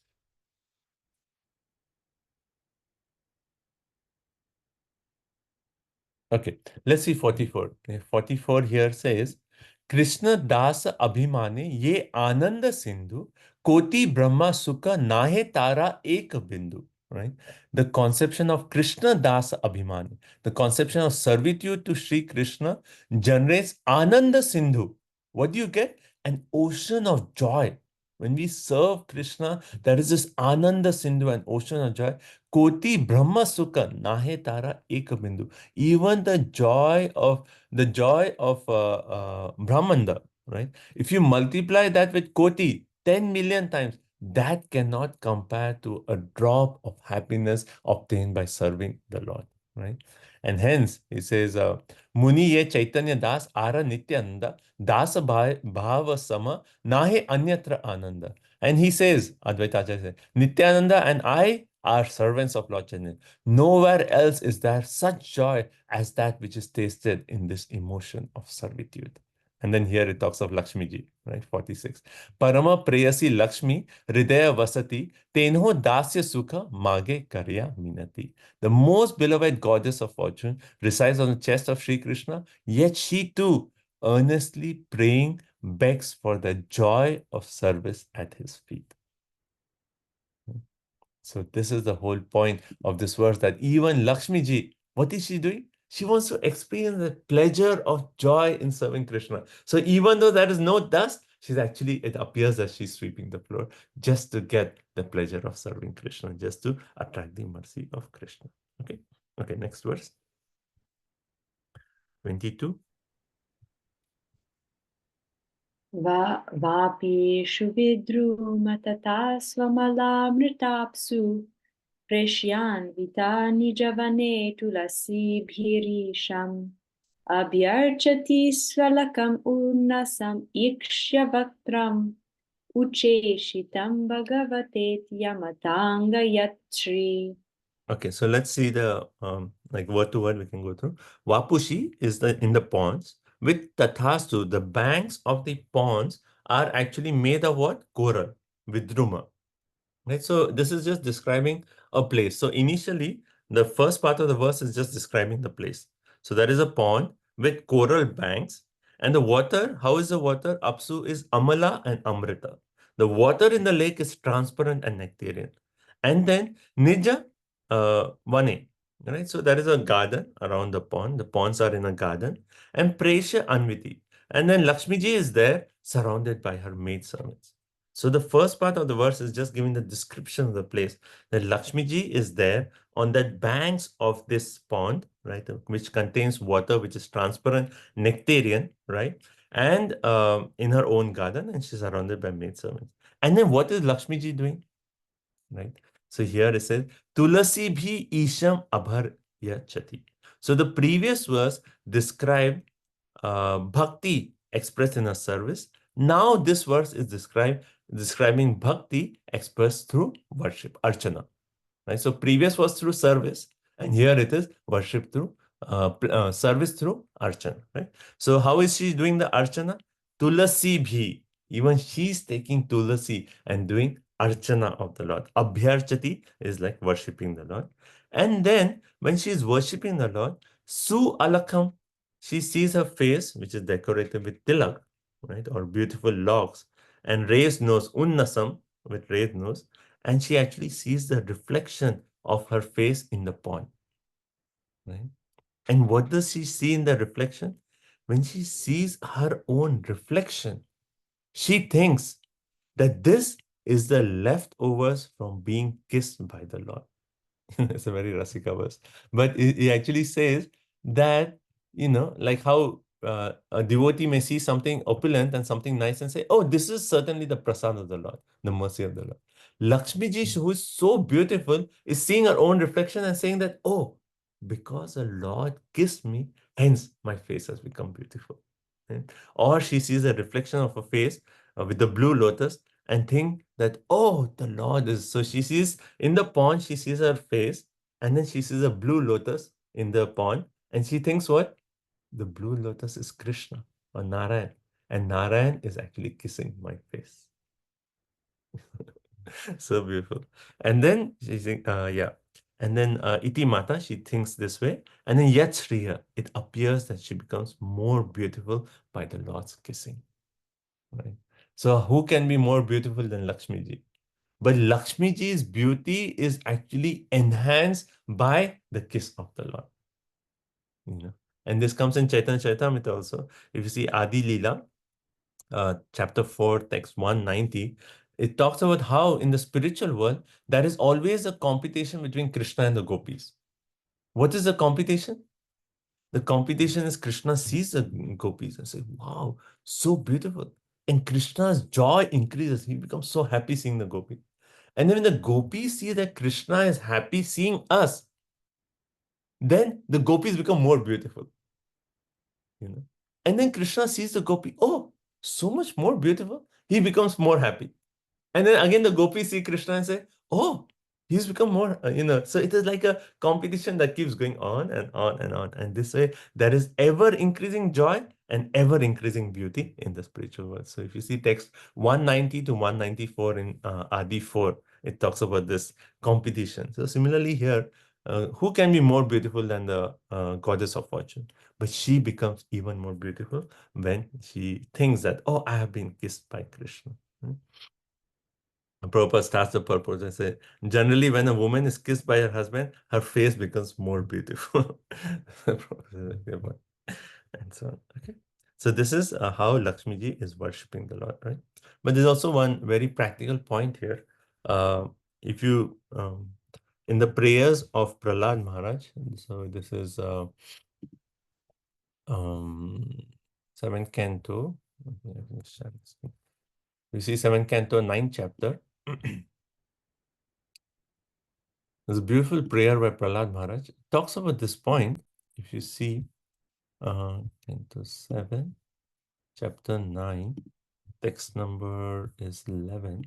Okay, let's see 44. 44 here says, Krishna Das Abhimane ye Ananda Sindhu Koti Brahma Sukha Nahe Tara Ek Bindu. Right? The conception of Krishna Das Abhimane, the conception of servitude to Sri Krishna generates Ananda Sindhu. What do you get? An ocean of joy. When we serve Krishna, there is this Ananda Sindhu, an ocean of joy. Koti Brahma Sukha Nahe Tara Ek Bindu. Even the joy of Brahmanda, right? If you multiply that with Koti 10 million times, that cannot compare to a drop of happiness obtained by serving the Lord, right? And hence, he says, Muni ye Chaitanya Das Ara Nityananda Dasa Bhava Sama Nahe Anyatra Ananda. And he says, Advaita Acharya says, Nityananda and I are servants of Lord Chaitanya. Nowhere else is there such joy as that which is tasted in this emotion of servitude. And then here it talks of Lakshmi ji, right? 46. Parama Preyasi Lakshmi Hridaya Vasati Tenho Dasya Sukha Mage Karya Minati. The most beloved goddess of fortune resides on the chest of Sri Krishna, yet she too, earnestly praying, begs for the joy of service at his feet. So this is the whole point of this verse, that even Lakshmi ji, what is she doing? She wants to experience the pleasure of joy in serving Krishna. So even though there is no dust, it appears that she's sweeping the floor just to get the pleasure of serving Krishna, just to attract the mercy of Krishna. Okay, next verse. 22. Vapishu vidrumatata swamalamritapsu preshyan vita nijavane tulasi bhirisham abhyarchati swalakam unnasam ikshyavaktram ucheshitam bhagavatet yamatanga yatri. Okay, so let's see the like word to word we can go through. Vapushi is in the ponds. With Tathastu, the banks of the ponds are actually made of what? Coral, vidruma. Right, so this is just describing a place. So initially, the first part of the verse is just describing the place. So there is a pond with coral banks, and the water, how is the water? Apsu is Amala and Amrita. The water in the lake is transparent and nectarian. And then Nija Vane, right? So there is a garden around the pond. The ponds are in a garden. And Presha Anviti. And then Lakshmiji is there, surrounded by her maid servants. So the first part of the verse is just giving the description of the place. That Lakshmi ji is there on the banks of this pond, right, which contains water, which is transparent, nectarian, right, and in her own garden, and she's surrounded by maidservants. And then what is Lakshmi ji doing, right? So here it says, Tulasi bhi isham abhar yachati. So the previous verse described bhakti expressed in a service. Now this verse is describing bhakti expressed through worship, archana. Right? So previous was through service, and here it is worship through service through archana. Right? So how is she doing the archana? Tulasi bhi. Even she's taking tulasi and doing archana of the Lord. Abhyarchati is like worshipping the Lord. And then when she's worshipping the Lord, su alakam, she sees her face, which is decorated with tilak, right, or beautiful locks, and raised nose, unnasam, with raised nose, and she actually sees the reflection of her face in the pond, right? And what does she see in the reflection? When she sees her own reflection, she thinks that this is the leftovers from being kissed by the Lord. It's a very Rasika verse. But it actually says that, like how a devotee may see something opulent and something nice and say, oh, this is certainly the prasad of the Lord, the mercy of the Lord. Lakshmi ji, who is so beautiful, is seeing her own reflection and saying that, oh, because the Lord kissed me, hence my face has become beautiful. Right? Or she sees a reflection of a face with the blue lotus and think that, oh, the Lord is, so she sees in the pond, she sees her face, and then she sees a blue lotus in the pond, and she thinks what? The blue lotus is Krishna or Narayan, and Narayan is actually kissing my face. So beautiful. And then she thinks, and then Iti Mata, she thinks this way, and then yet Shriya, it appears that she becomes more beautiful by the Lord's kissing. Right? So who can be more beautiful than Lakshmi ji? But Lakshmi ji's beauty is actually enhanced by the kiss of the Lord. And this comes in Chaitanya Charitamrita also. If you see Adi Leela, chapter 4, text 190, it talks about how in the spiritual world, there is always a competition between Krishna and the gopis. What is the competition? The competition is Krishna sees the gopis and says, wow, so beautiful. And Krishna's joy increases. He becomes so happy seeing the gopis. And then when the gopis see that Krishna is happy seeing us, then the gopis become more beautiful. And then Krishna sees the gopi, oh, so much more beautiful. He becomes more happy. And then again, the gopis see Krishna and say, oh, he's become more, So it is like a competition that keeps going on and on and on. And this way, there is ever increasing joy and ever increasing beauty in the spiritual world. So if you see text 190 to 194 in Adi 4, it talks about this competition. So similarly here, who can be more beautiful than the goddess of fortune? But she becomes even more beautiful when she thinks that, oh, I have been kissed by Krishna. Prabhupada starts the purpose and say, generally when a woman is kissed by her husband, her face becomes more beautiful. And so on. Okay. So this is how Lakshmi ji is worshipping the Lord, right? But there's also one very practical point here. If you, in the prayers of Prahlad Maharaj, so this is 7th canto. You see 7th canto, 9th chapter. There's a beautiful prayer by Prahlad Maharaj. It talks about this point. If you see canto 7, chapter 9, text number is 11.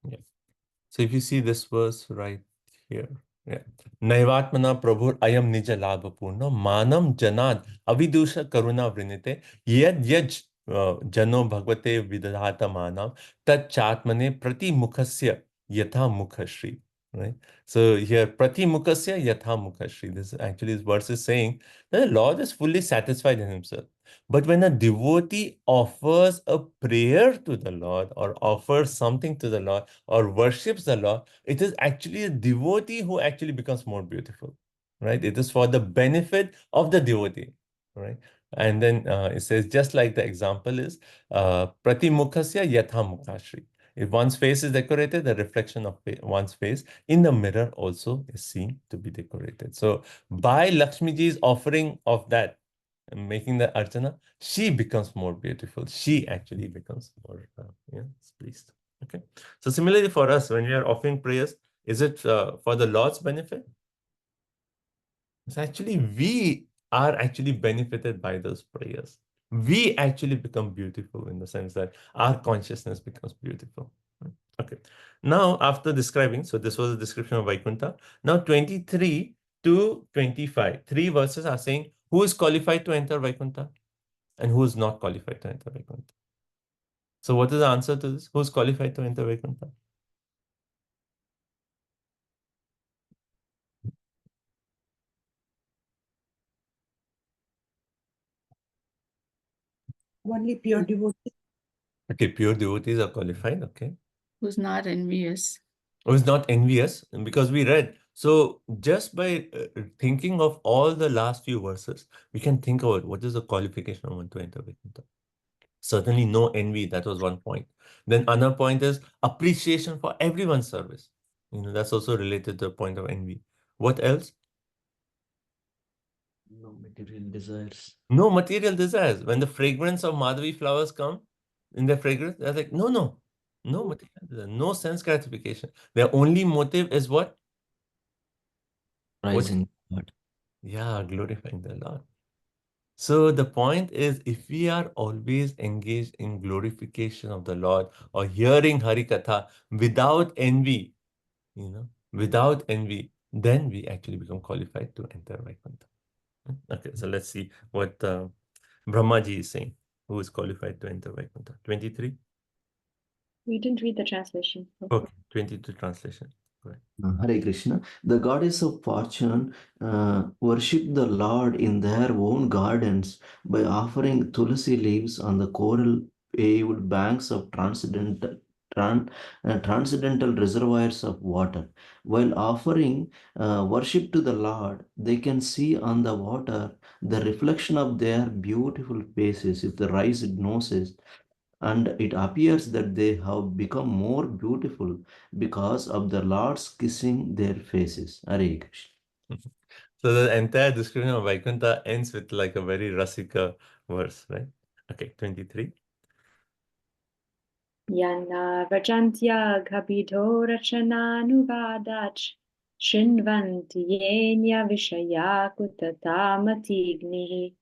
Yeah. So if you see this verse right here, yeah. Naivatmana Prabhur ayam nija labha purna manam janad avidusha karuna vrinite yad yaj jano bhagvate vidhata manam tat chatmane prati mukhasya yatha mukhashri. Right? So here, prati mukhasya yatha mukhashri. This verse is saying that the Lord is fully satisfied in himself. But when a devotee offers a prayer to the Lord or offers something to the Lord or worships the Lord, it is actually a devotee who actually becomes more beautiful, right? It is for the benefit of the devotee, right? And then it says, just like the example is, prati mukhasya yatha mukhashri. If one's face is decorated, the reflection of one's face in the mirror also is seen to be decorated. So by Lakshmi ji's offering of that, making the archana, she becomes more beautiful. She actually becomes more pleased. Okay. So similarly for us, when we are offering prayers, is it for the Lord's benefit? It's actually we are actually benefited by those prayers. We actually become beautiful in the sense that our consciousness becomes beautiful. Okay. Now, after describing, so this was a description of Vaikuntha. Now, 23 to 25, 3 verses are saying who is qualified to enter Vaikuntha and who is not qualified to enter Vaikuntha. So, what is the answer to this? Who is qualified to enter Vaikuntha? Only pure devotees. Okay, pure devotees are qualified. Okay. Who's not envious. Who is not envious, because we read. So just by thinking of all the last few verses, we can think about what is the qualification of one to enter Vaikuntha. Certainly no envy. That was one point. Then another point is appreciation for everyone's service. That's also related to the point of envy. What else? No material desires. No material desires. When the fragrance of Madhavi flowers come in their fragrance, they're like, no material desire, no sense gratification. Their only motive is what? Rising God. Yeah, glorifying the Lord. So the point is, if we are always engaged in glorification of the Lord or hearing Hari Katha without envy, without envy, then we actually become qualified to enter Vaikuntha. Okay, so let's see what Brahmaji is saying. Who is qualified to enter Vaikuntha? 23? We didn't read the translation. Okay, 22 translation. Correct. Hare Krishna. The goddess of fortune worship the Lord in their own gardens by offering tulsi leaves on the coral paved banks of transcendental reservoirs of water. While offering worship to the Lord, they can see on the water the reflection of their beautiful faces if the rise noses, and it appears that they have become more beautiful because of the Lord's kissing their faces. Hare Krishna. So the entire description of Vaikuntha ends with like a very Rasika verse, right? Okay, 23. Yana Vajantya Gabidho Rachananuvadach Shinvanti Yenya Vishaya Kutata Matignihi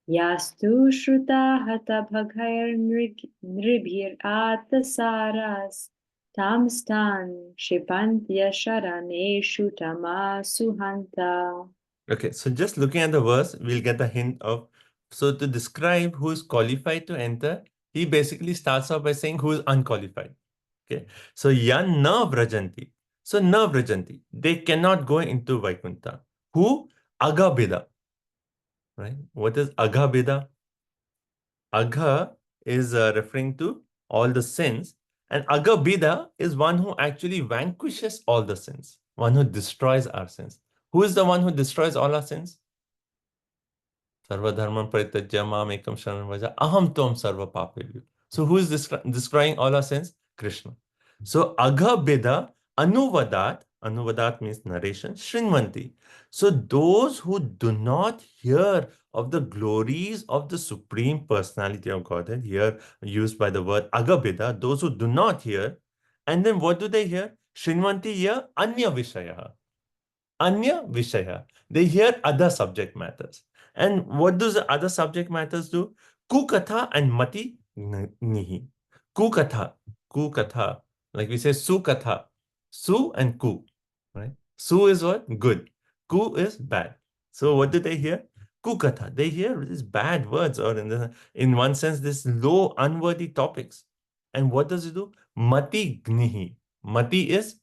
Yastu Shruta Hata Bhagair Nribhir Atasaras Tamstan Shipantya Sharaneshu Tama Suhanta. Okay, so just looking at the verse, we'll get the hint of. So to describe who is qualified to enter, he basically starts off by saying who is unqualified. Okay, so yan na vrajanti. So na vrajanti, they cannot go into Vaikuntha. Who? Agabeda. Right? What is Agabeda? Agha is referring to all the sins, and Agabida is one who actually vanquishes all the sins, one who destroys our sins. Who is the one who destroys all our sins? Sarvadharman parityajya mam ekam sharanam vraja aham tvam sarva papebhyo. So who is destroying all our sins? Krishna. So Agabida anuvadat means narration, shrinvanti. So those who do not hear of the glories of the Supreme Personality of Godhead, here used by the word agabeda, those who do not hear, and then what do they hear? Shrinvanti here, anya vishaya. Anya vishaya. They hear other subject matters. And what do the other subject matters do? Kukatha and mati nihi. Kukatha. Kukatha. Like we say sukatha. Su and ku. Right? Su is what? Good. Ku is bad. So what do they hear? Kukatha. They hear these bad words, or in one sense, this low, unworthy topics. And what does it do? Mati gnihi. Mati is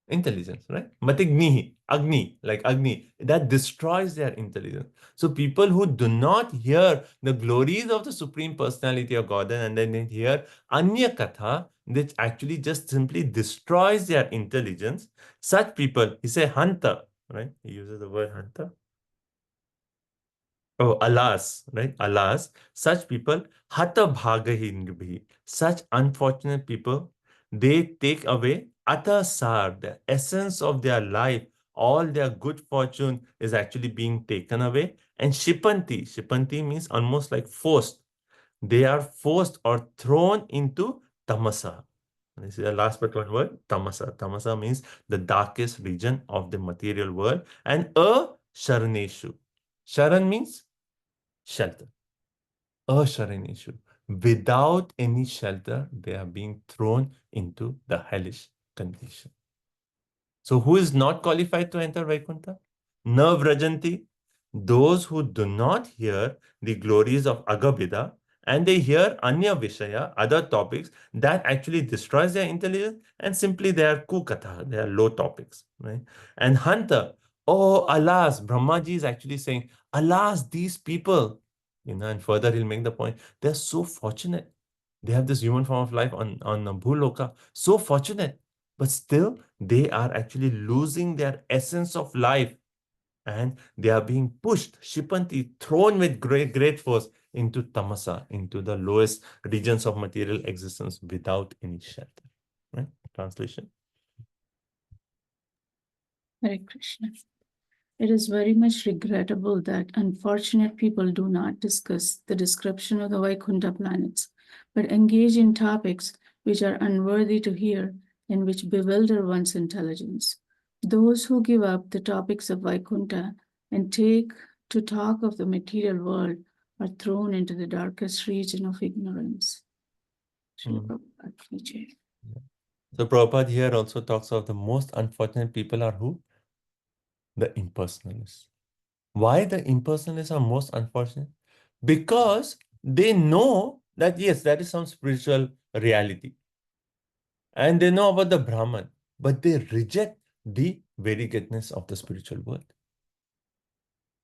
intelligence, right? Matignihi, Agni, like Agni, that destroys their intelligence. So people who do not hear the glories of the Supreme Personality of Godhead and then they hear Anya Katha, which actually just simply destroys their intelligence, such people, he say Hanta, right? He uses the word Hanta. Oh, alas, right? Alas, such people, hata bhagahi nibhi, such unfortunate people, they take away atasar, the essence of their life, all their good fortune is actually being taken away. And shipanti means almost like forced. They are forced or thrown into tamasa. This is the last but one word, tamasa. Tamasa means the darkest region of the material world. And sharaneshu. Sharan means shelter. Asharaneshu. Without any shelter, they are being thrown into the hellish condition. So who is not qualified to enter Vaikuntha? Na vrajanti. Those who do not hear the glories of Agabida and they hear Anya Vishaya, other topics that actually destroys their intelligence and simply they are kukatha, they are low topics. Right? And Hanta, oh alas, Brahmaji is actually saying, alas, these people, and further he'll make the point, they're so fortunate. They have this human form of life on Bhuloka, so fortunate. But still, they are actually losing their essence of life and they are being pushed, Shipanti, thrown with great force into tamasa, into the lowest regions of material existence without any shelter. Right? Translation. Hare Krishna. It is very much regrettable that unfortunate people do not discuss the description of the Vaikuntha planets, but engage in topics which are unworthy to hear and which bewilder one's intelligence. Those who give up the topics of Vaikuntha and take to talk of the material world are thrown into the darkest region of ignorance. Srila Prabhupada ki jai. So Prabhupada here also talks of the most unfortunate people are who? The impersonalists. Why the impersonalists are most unfortunate? Because they know that yes, that is some spiritual reality. And they know about the Brahman, but they reject the variegatedness of the spiritual world.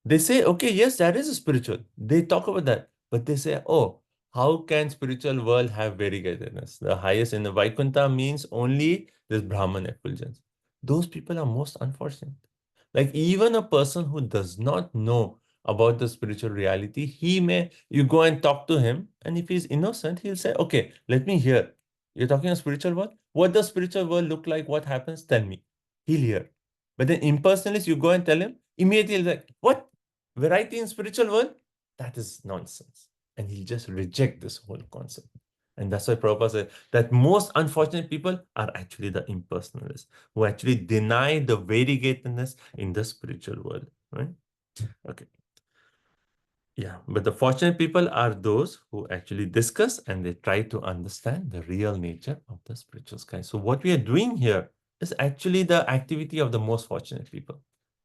They say, okay, yes, that is a spiritual. They talk about that, but they say, oh, how can spiritual world have variegatedness? The highest in the Vaikuntha means only this Brahman effulgence. Those people are most unfortunate. Like even a person who does not know about the spiritual reality, you go and talk to him, and if he's innocent, he'll say, okay, let me hear. You're talking a spiritual world? What does spiritual world look like? What happens? Tell me. He'll hear. But then impersonalist, you go and tell him, immediately he'll like, what? Variety in spiritual world? That is nonsense. and he'll just reject this whole concept. And that's why Prabhupada said that most unfortunate people are actually the impersonalists who actually deny the variegatedness in the spiritual world, right? Okay. Yeah, but the fortunate people are those who actually discuss and they try to understand the real nature of the spiritual sky. So what we are doing here is actually the activity of the most fortunate people.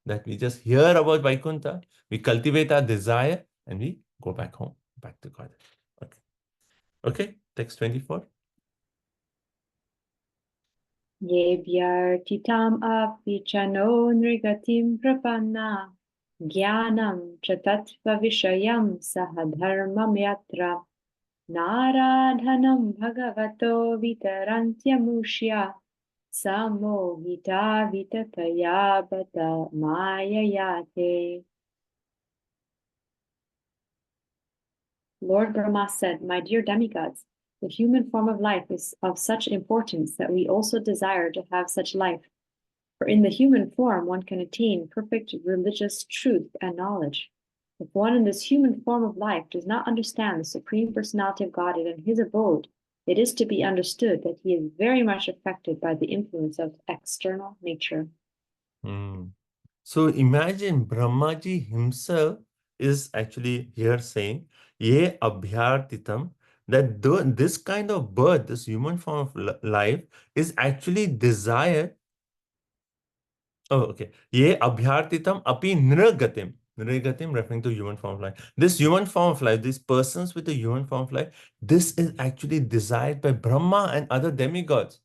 That we just hear about Vaikuntha, we cultivate our desire, and we go back home, back to God. Okay. Okay, text 24. Yebyartitam api chano nrigatim prapanna jnanam chatatva vishayam sahadharmam yatra naradhanam bhagavato vitarantyamushya samohita vitataya bata mayayate. Lord Brahma said, "My dear demigods, the human form of life is of such importance that we also desire to have such life. For in the human form, one can attain perfect religious truth and knowledge. If one in this human form of life does not understand the Supreme Personality of Godhead and his abode, it is to be understood that he is very much affected by the influence of external nature." So imagine Brahmaji himself is actually here saying, Ye abhyartitam, that this kind of birth, this human form of life, is actually desired. Oh, okay. Ye abhyartitam api niragatim. Niragatim referring to human form of life. This human form of life, these persons with the human form of life, this is actually desired by Brahma and other demigods.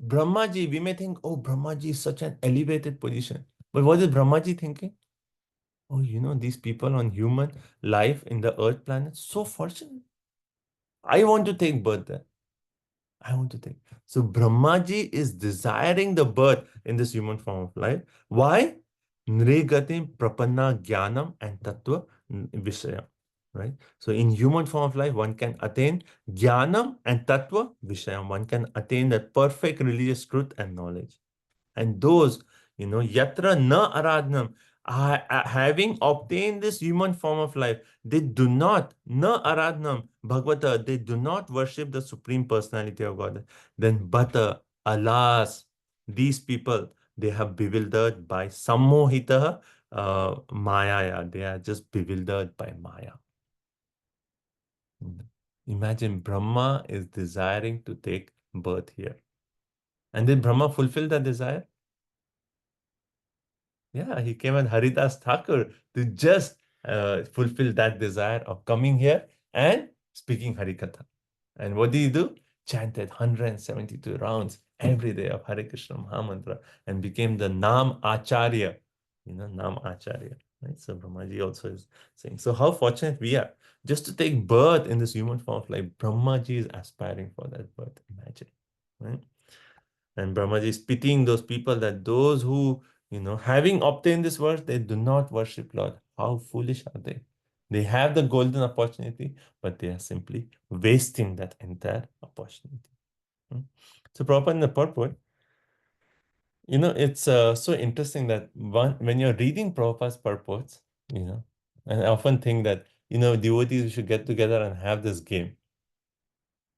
Brahmaji, we may think, oh, Brahmaji is such an elevated position. But what is Brahmaji thinking? Oh, these people on human life in the earth planet, so fortunate. I want to take birth there. I want to take. So Brahmaji is desiring the birth in this human form of life. Why? Nrigatim prapanna jnanam and tattva vishaya. Right? So in human form of life, one can attain jnanam and tattva vishaya. One can attain that perfect religious truth and knowledge. And those, yatra na aradhanam, having obtained this human form of life, they do not, na aradhanam, Bhagavata, they do not worship the Supreme Personality of God. Then, but alas, these people, they have bewildered by sammohita maya. They are just bewildered by Maya. Imagine Brahma is desiring to take birth here. And did Brahma fulfill that desire? Yeah, he came as Haridas Thakur to just fulfill that desire of coming here and speaking Harikatha. And what did he do? Chanted 172 rounds every day of Hare Krishna Mahamantra and became the Nam Acharya. Nam Acharya. Right? So Brahmaji also is saying. So how fortunate we are just to take birth in this human form of life. Brahmaji is aspiring for that birth. Imagine. Right? And Brahmaji is pitying those people that those who, having obtained this worth, they do not worship Lord. How foolish are they? They have the golden opportunity, but they are simply wasting that entire opportunity. So Prabhupada in the purport, it's so interesting that when you're reading Prabhupada's purports, and I often think that, devotees should get together and have this game.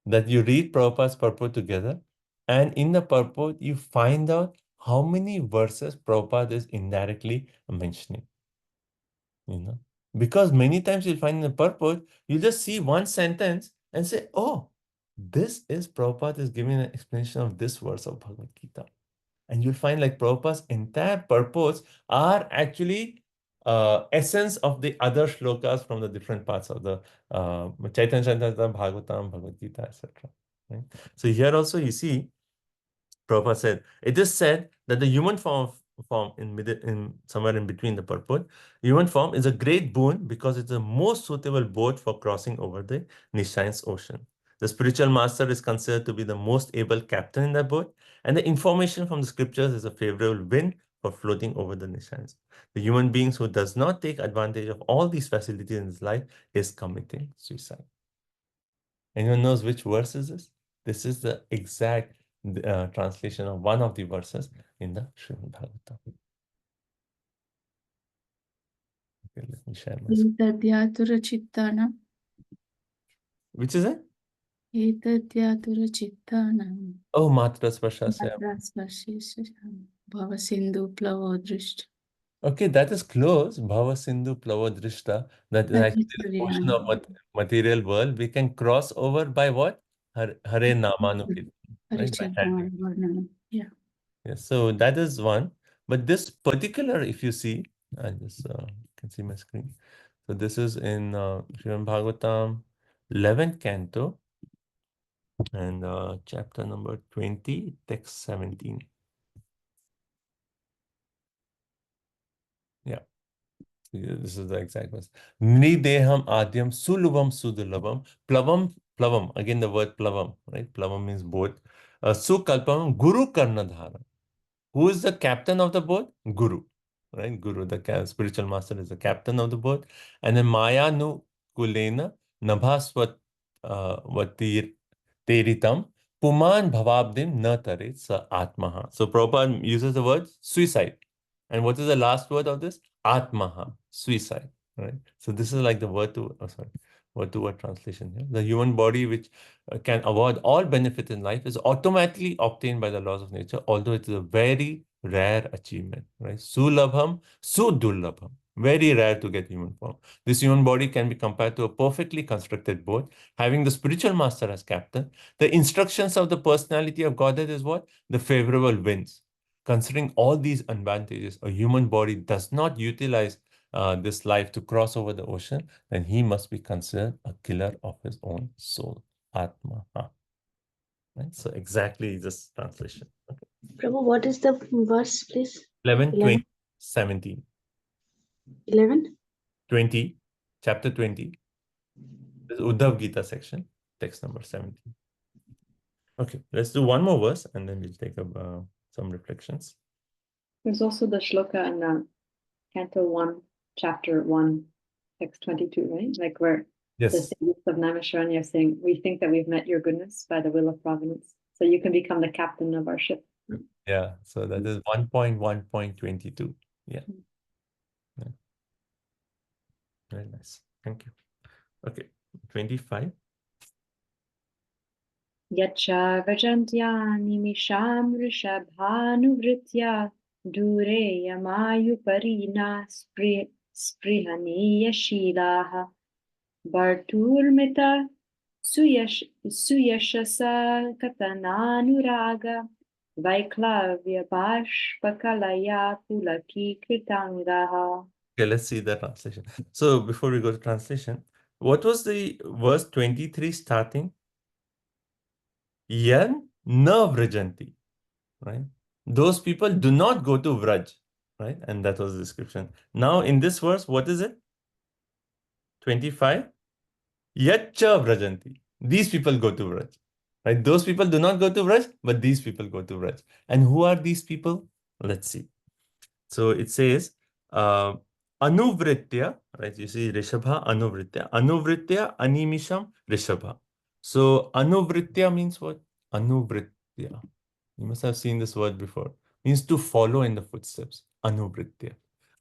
That you read Prabhupada's purport together, and in the purport, you find out how many verses Prabhupada is indirectly mentioning. Because many times you'll find in the purport, you just see one sentence and say, oh, this is Prabhupada is giving an explanation of this verse of Bhagavad Gita. And you'll find like Prabhupada's entire purports are actually essence of the other shlokas from the different parts of the Chaitanya Charitamrita, Bhagavatam, Bhagavad Gita, etc. Right? So here also you see, Prabhupada said, it is said that the human form in somewhere in between the purport, human form is a great boon because it's the most suitable boat for crossing over the Nishayan's ocean. The spiritual master is considered to be the most able captain in that boat, and the information from the scriptures is a favorable wind for floating over the Nishayans. The human beings who does not take advantage of all these facilities in his life is committing suicide. Anyone knows which verse is this? This is the exact translation of one of the verses in the Srimad Bhagavatam. Okay, let me share my screen. Tadyatura chittana Which is it? Etadyatura chittanam Oh, Matra Spashasya. matraspashisham bhavasindhu plavo-drishta. Okay, that is close. Bhava Sindhu Plava Drishta. That is That actually is the very portion of material world. We can cross over by what? Hare Namanukirtan, right? By chanting. Varnam. Yeah. Yes, so that is one. But this particular, if you see, I just can see my screen. So this is in Srimad Bhagavatam, 11th canto, and chapter number 20, text 17. Yeah. This is the exact verse. Nideham adyam sulubam sudulabam plavam. Again, the word plavam, right? Plavam means boat. Sukalpam guru karnadhara. Who is the captain of the boat? Guru, right? Guru, the spiritual master, is the captain of the boat. And then Maya nu kulena nabhasvat vatir teritam puman bhavabdim na tare sa atmaha. So Prabhupada uses the word suicide. And what is the last word of this? Atmaha, suicide, right? So this is like the word to word translation here. The human body, which can avoid all benefit in life, is automatically obtained by the laws of nature, although it is a very rare achievement, right? Sulabham, sudurlabham. Very rare to get human form. This human body can be compared to a perfectly constructed boat, having the spiritual master as captain. The instructions of the personality of Godhead is what? The favorable winds. Considering all these advantages, a human body does not utilize this life to cross over the ocean, then he must be considered a killer of his own soul. Atma. Right? So exactly this translation. Okay. Prabhu, what is the verse, please? 11, 11? 20, 17. 11? 20, chapter 20. This is Uddhav Gita section, text number 17. Okay, let's do one more verse and then we'll take up some reflections. There's also the shloka in Canto 1, Chapter 1, text 22, right? Like where the Yes. sages of Naimisharanya are saying, we think that we've met your goodness by the will of providence. So you can become the captain of our ship. Yeah, so that is 1.1.22. Yeah. Yeah. Very nice. Thank you. Okay, 25. Yacha vajantyani rishabhanuvritya dure yamayu parina sprihaniya shilaha Barturmita Suyashasa Katananuraga Vaiklavya Bashpakalaya Pulaki Kritangaha. Okay, let's see the translation. So before we go to translation, what was the verse 23 starting? Yan na vrajanti, right? Those people do not go to Vraj, right? And that was the description. Now in this verse, what is it? 25. Yacha vrajanti. These people go to Vraj, right? Those people do not go to Vraj, but these people go to Vraj. And who are these people? Let's see. So it says, Anuvritya, right? You see Rishabha, Anuvritya. Anuvritya, Animisham, Rishabha. So Anuvritya means what? Anuvritya. You must have seen this word before. Means to follow in the footsteps. Anuvritya.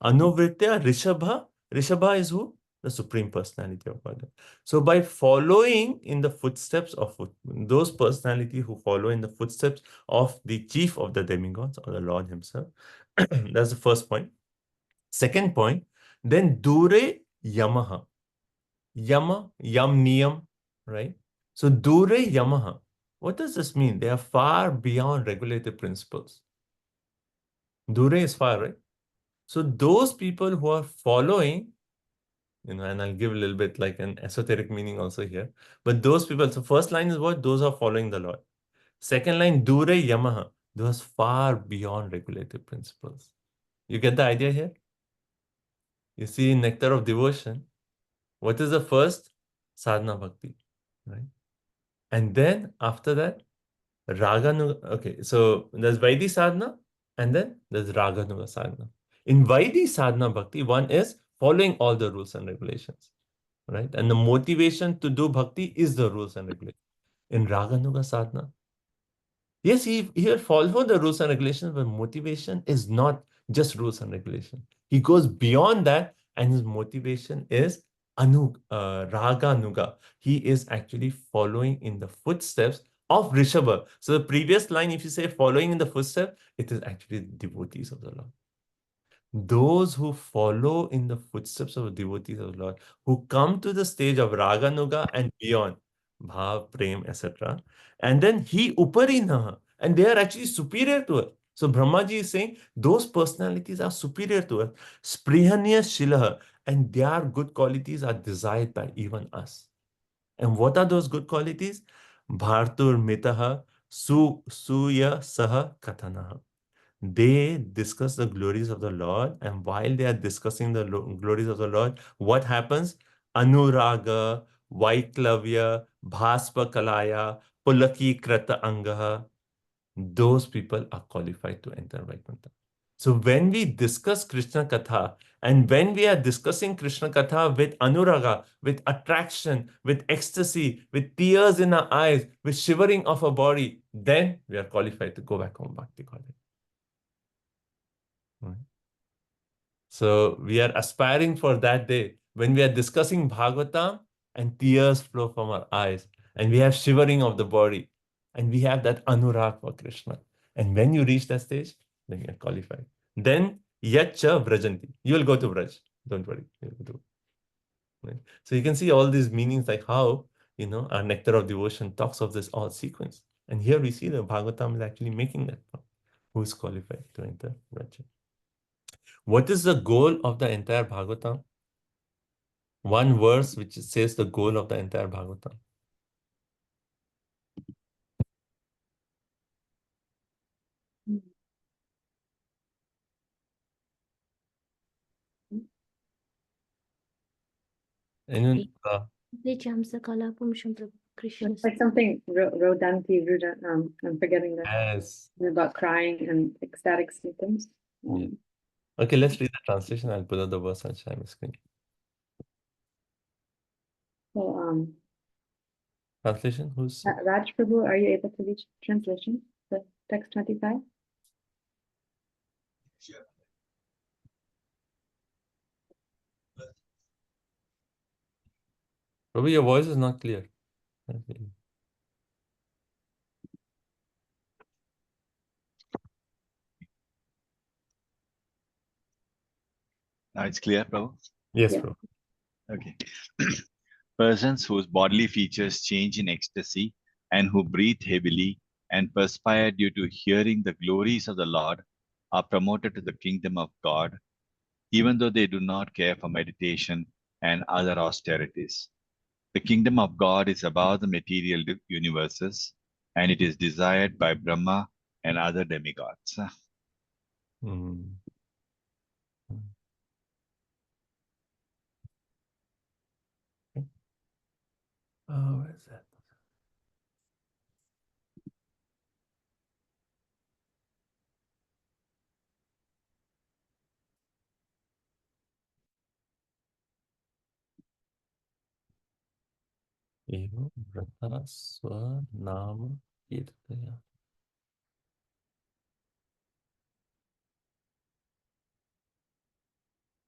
Anuvritya, Rishabha. Rishabha is who? The Supreme Personality of God. So by following in the footsteps of those personality who follow in the footsteps of the chief of the demigods or the Lord himself, that's the first point. Second point, then Dure Yamaha. Yama, Yam Niyam, right? So Dure Yamaha. What does this mean? They are far beyond regulated principles. Dure is far, right? So those people who are following, and I'll give a little bit like an esoteric meaning also here. But those people, so first line is what? Those are following the Lord. Second line, Dure Yamaha. Those far beyond regulated principles. You get the idea here? You see, in Nectar of Devotion, what is the first? Sadhana Bhakti, right? And then after that, Raganuga. Okay, so there's Vaidhi Sadhana and then there's Raganuga Sadhana. In Vaidhi Sadhana Bhakti, one is following all the rules and regulations, right? And the motivation to do bhakti is the rules and regulations. In Raganuga Sadhana, yes, he will follow the rules and regulations, but motivation is not just rules and regulations. He goes beyond that, and his motivation is Raganuga. He is actually following in the footsteps of Rishabha. So the previous line, if you say following in the footsteps, it is actually devotees of the Lord. Those who follow in the footsteps of the devotees of the Lord, who come to the stage of Raganuga and beyond, Bhav, Prem, etc. And then he Uparinaha, and they are actually superior to us. So Brahmaji is saying those personalities are superior to us. Sprihanya Shilaha, and their good qualities are desired by even us. And what are those good qualities? Bhartur Mitaha Suya Saha Katanaha. They discuss the glories of the Lord, and while they are discussing the glories of the Lord, what happens? Anuraga, Vaiklavya, Bhaspa Kalaya, Pulaki Krata Angaha, those people are qualified to enter Vaikuntha. So when we discuss Krishna Katha, and when we are discussing Krishna Katha with Anuraga, with attraction, with ecstasy, with tears in our eyes, with shivering of our body, then we are qualified to go back home Bhakti College. Right. So we are aspiring for that day when we are discussing Bhagavatam and tears flow from our eyes and we have shivering of the body and we have that anurag for Krishna. And when you reach that stage, then you are qualified. Then yacha vrajanti. You will go to Vraj. Don't worry. You will go. Right? So you can see all these meanings like how, our nectar of devotion talks of this all sequence. And here we see that Bhagavatam is actually making that point. Who is qualified to enter Vraja? What is the goal of the entire Bhagavatam? One verse which says the goal of the entire Bhagavatam. Anyone? It's like something I'm forgetting that. Yes. About crying and ecstatic symptoms. Yeah. Okay, let's read the translation. I'll put up the verse and share my screen. So, Translation? Who's? Raj Prabhu, are you able to reach translation? The text 25? Prabhu, your voice is not clear. Okay. Now it's clear, Prabhu? Yes, Yeah. Prabhu. Okay. Persons whose bodily features change in ecstasy and who breathe heavily and perspire due to hearing the glories of the Lord are promoted to the kingdom of God, even though they do not care for meditation and other austerities. The kingdom of God is above the material universes, and it is desired by Brahma and other demigods. Mm. Okay. Oh, where is that? Evam Vrata Swanama Kirtaya.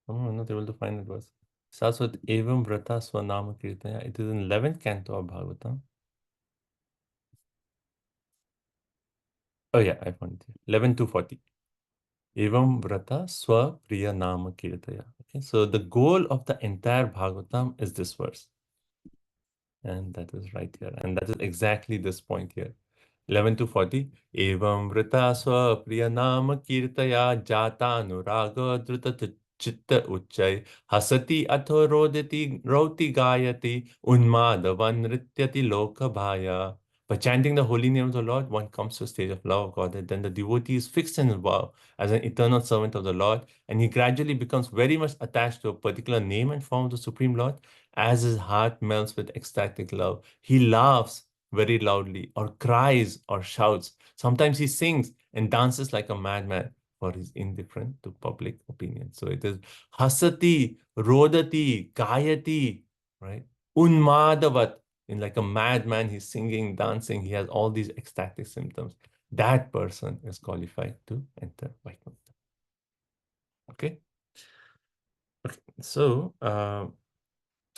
Oh, I'm not able to find it verse. Starts with Evam Vrata Swanama Kirtaya. It is in 11th canto of Bhagavatam. Oh yeah, I found it here. 11 to 40. Evam Vrata Swa Priya Nama Kirtaya. Okay, so the goal of the entire Bhagavatam is this verse. And that is right here. And that is exactly this point here. 11 to 40. Evam Vrita Swa Priya Nama Kirtaya Jata Anuraga Druta Chitta Uchay Hasati Atho Roti Gayati Unmadavan Nrityati Loka Bhaya. By chanting the holy name of the Lord, one comes to a stage of love of God. And then the devotee is fixed in his vow as an eternal servant of the Lord, and he gradually becomes very much attached to a particular name and form of the Supreme Lord. As his heart melts with ecstatic love, he laughs very loudly, or cries, or shouts. Sometimes he sings and dances like a madman, for he's indifferent to public opinion. So it is hasati, rodati, gayati, right? Unmadavat. In like a madman, he's singing, dancing, he has all these ecstatic symptoms. That person is qualified to enter Vaikuntha. Okay? Okay, so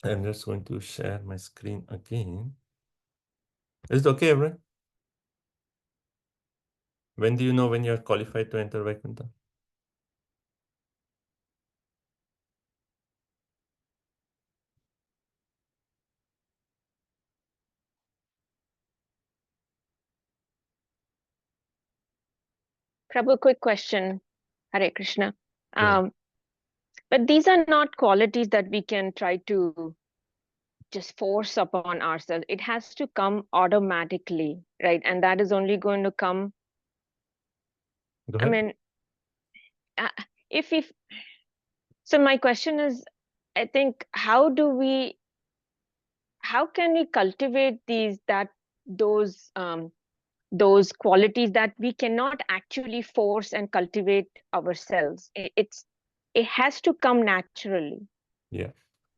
I'm just going to share my screen again. Is it okay, everyone? When do you know when you're qualified to enter Vaikuntha? Prabhu, quick question. Hare Krishna. Yeah. But these are not qualities that we can try to just force upon ourselves. It has to come automatically, right? And that is only going to come. Go I ahead. mean, uh, if so, my question is, I think, how can we cultivate those qualities that we cannot actually force and cultivate ourselves? It has to come naturally. Yeah.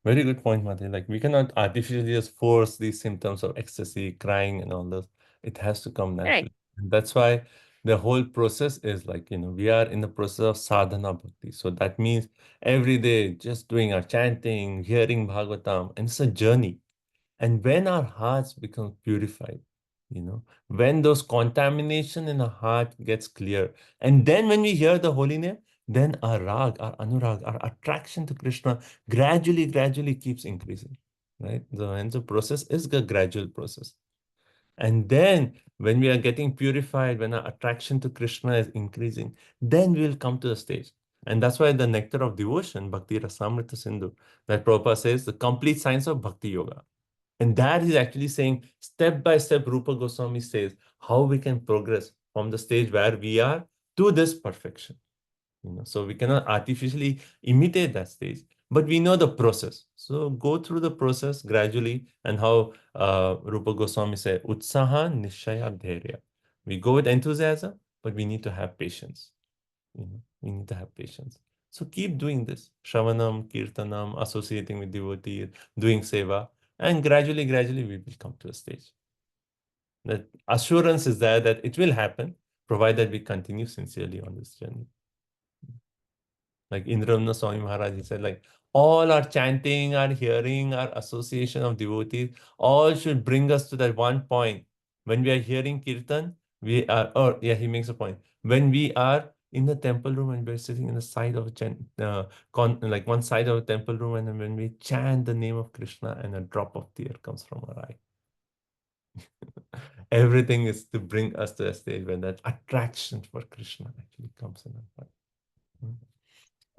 Very good point, Mati. Like we cannot artificially just force these symptoms of ecstasy, crying, and all those. It has to come Right. naturally. And that's why the whole process is like, we are in the process of sadhana bhakti. So that means every day just doing our chanting, hearing Bhagavatam, and it's a journey. And when our hearts become purified, when those contamination in our heart gets clear, and then when we hear the holy name, then our rag, our anurag, our attraction to Krishna gradually keeps increasing, right? And the process is a gradual process. And then when we are getting purified, when our attraction to Krishna is increasing, then we'll come to the stage. And that's why the nectar of devotion, Bhakti Rasamrita Sindhu, that Prabhupada says, the complete science of Bhakti Yoga. And that is actually saying step by step, Rupa Goswami says how we can progress from the stage where we are to this perfection. So we cannot artificially imitate that stage, but we know the process. So go through the process gradually, and how Rupa Goswami said, Utsaha Nishaya Dharya. We go with enthusiasm, but we need to have patience. We need to have patience. So keep doing this. Shravanam, Kirtanam, associating with devotees, doing seva, and gradually, we will come to a stage. That assurance is there that it will happen, provided we continue sincerely on this journey. Like Indramna Swami Maharaj, he said, like, all our chanting, our hearing, our association of devotees, all should bring us to that one point. When we are hearing Kirtan, he makes a point. When we are in the temple room and we're sitting in the side of like one side of a temple room, and then when we chant the name of Krishna and a drop of tear comes from our eye. Everything is to bring us to a stage where that attraction for Krishna actually comes in our heart.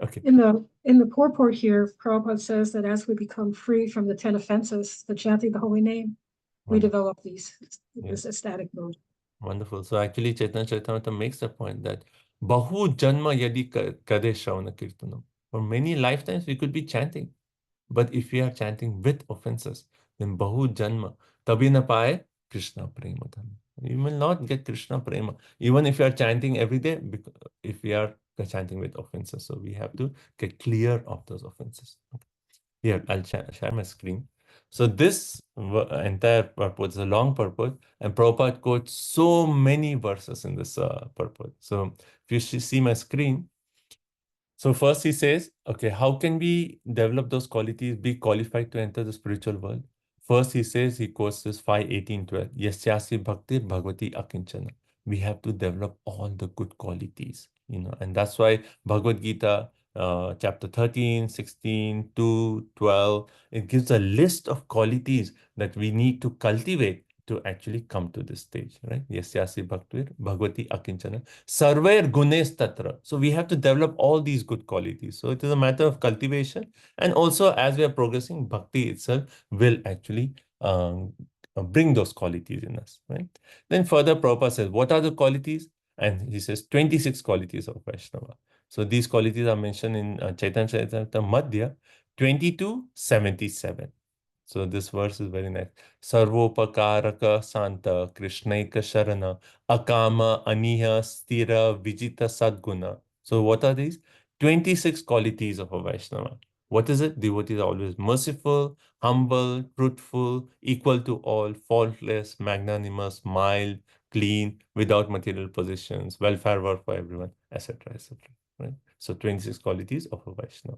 Okay. In the purport here, Prabhupada says that as we become free from the 10 offenses, the chanting the holy name, we Wonderful. develop this Yes. ecstatic mode. Wonderful. So actually, Chaitanya Charitamrita makes the point that Bahu Janma Yadi Kade Shravana Kirtanam. For many lifetimes, we could be chanting. But if we are chanting with offenses, then Bahu Janma Tabi na paye Krishna Prema Dhamma. You will not get Krishna Prema. Even if you are chanting every day, if we are chanting with offenses. So we have to get clear of those offenses. Okay. Here, I'll share my screen. So this entire purport is a long purport, and Prabhupada quotes so many verses in this purport. So if you see my screen, so first he says, okay, how can we develop those qualities, be qualified to enter the spiritual world? First he says, he quotes this 5:18-12, Yasyasi Bhakti Bhagavati Akinchana. We have to develop all the good qualities, and that's why Bhagavad Gita, chapter 13, 16, 2, 12, it gives a list of qualities that we need to cultivate to actually come to this stage, right? Yasyasi Bhakti Bhagavati Akinchana. Sarvair gunes tatra. So we have to develop all these good qualities. So it is a matter of cultivation. And also, as we are progressing, bhakti itself will actually bring those qualities in us, right? Then further, Prabhupada says, what are the qualities? And he says 26 qualities of Vaishnava. So these qualities are mentioned in Chaitanya Charitamrita Madhya 22:77. So this verse is very nice. Sarvopakaraka Santa Krishnaika Sharana Akama Aniha Stira Vijita Sadguna. So what are these? 26 qualities of a Vaishnava. What is it? Devotee is always merciful, humble, truthful, equal to all, faultless, magnanimous, mild, clean, without material possessions, welfare work for everyone, etc., etc. Right? So 26 qualities of a Vaishnava.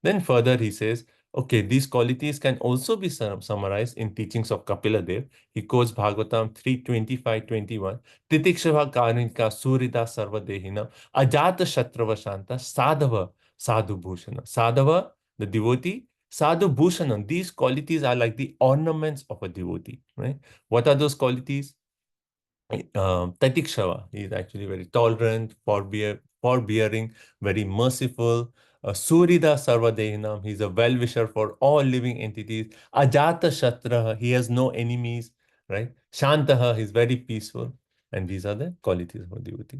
Then further he says, Okay, these qualities can also be summarized in teachings of Kapila Dev. He quotes Bhagavatam 3:25-21. Titikshava karnika surida sarvadehina ajata shatrava shanta sadhava sadhu bhushana. Sadhava, the devotee, sadhu bhushana. These qualities are like the ornaments of a devotee, right? What are those qualities? Tatikshava, he is actually very tolerant, forbearing, very merciful. Surida Sarvadehinam, he is a well-wisher for all living entities. Ajata Shatraha, he has no enemies, right? Shantaha, he is very peaceful. And these are the qualities of a devotee.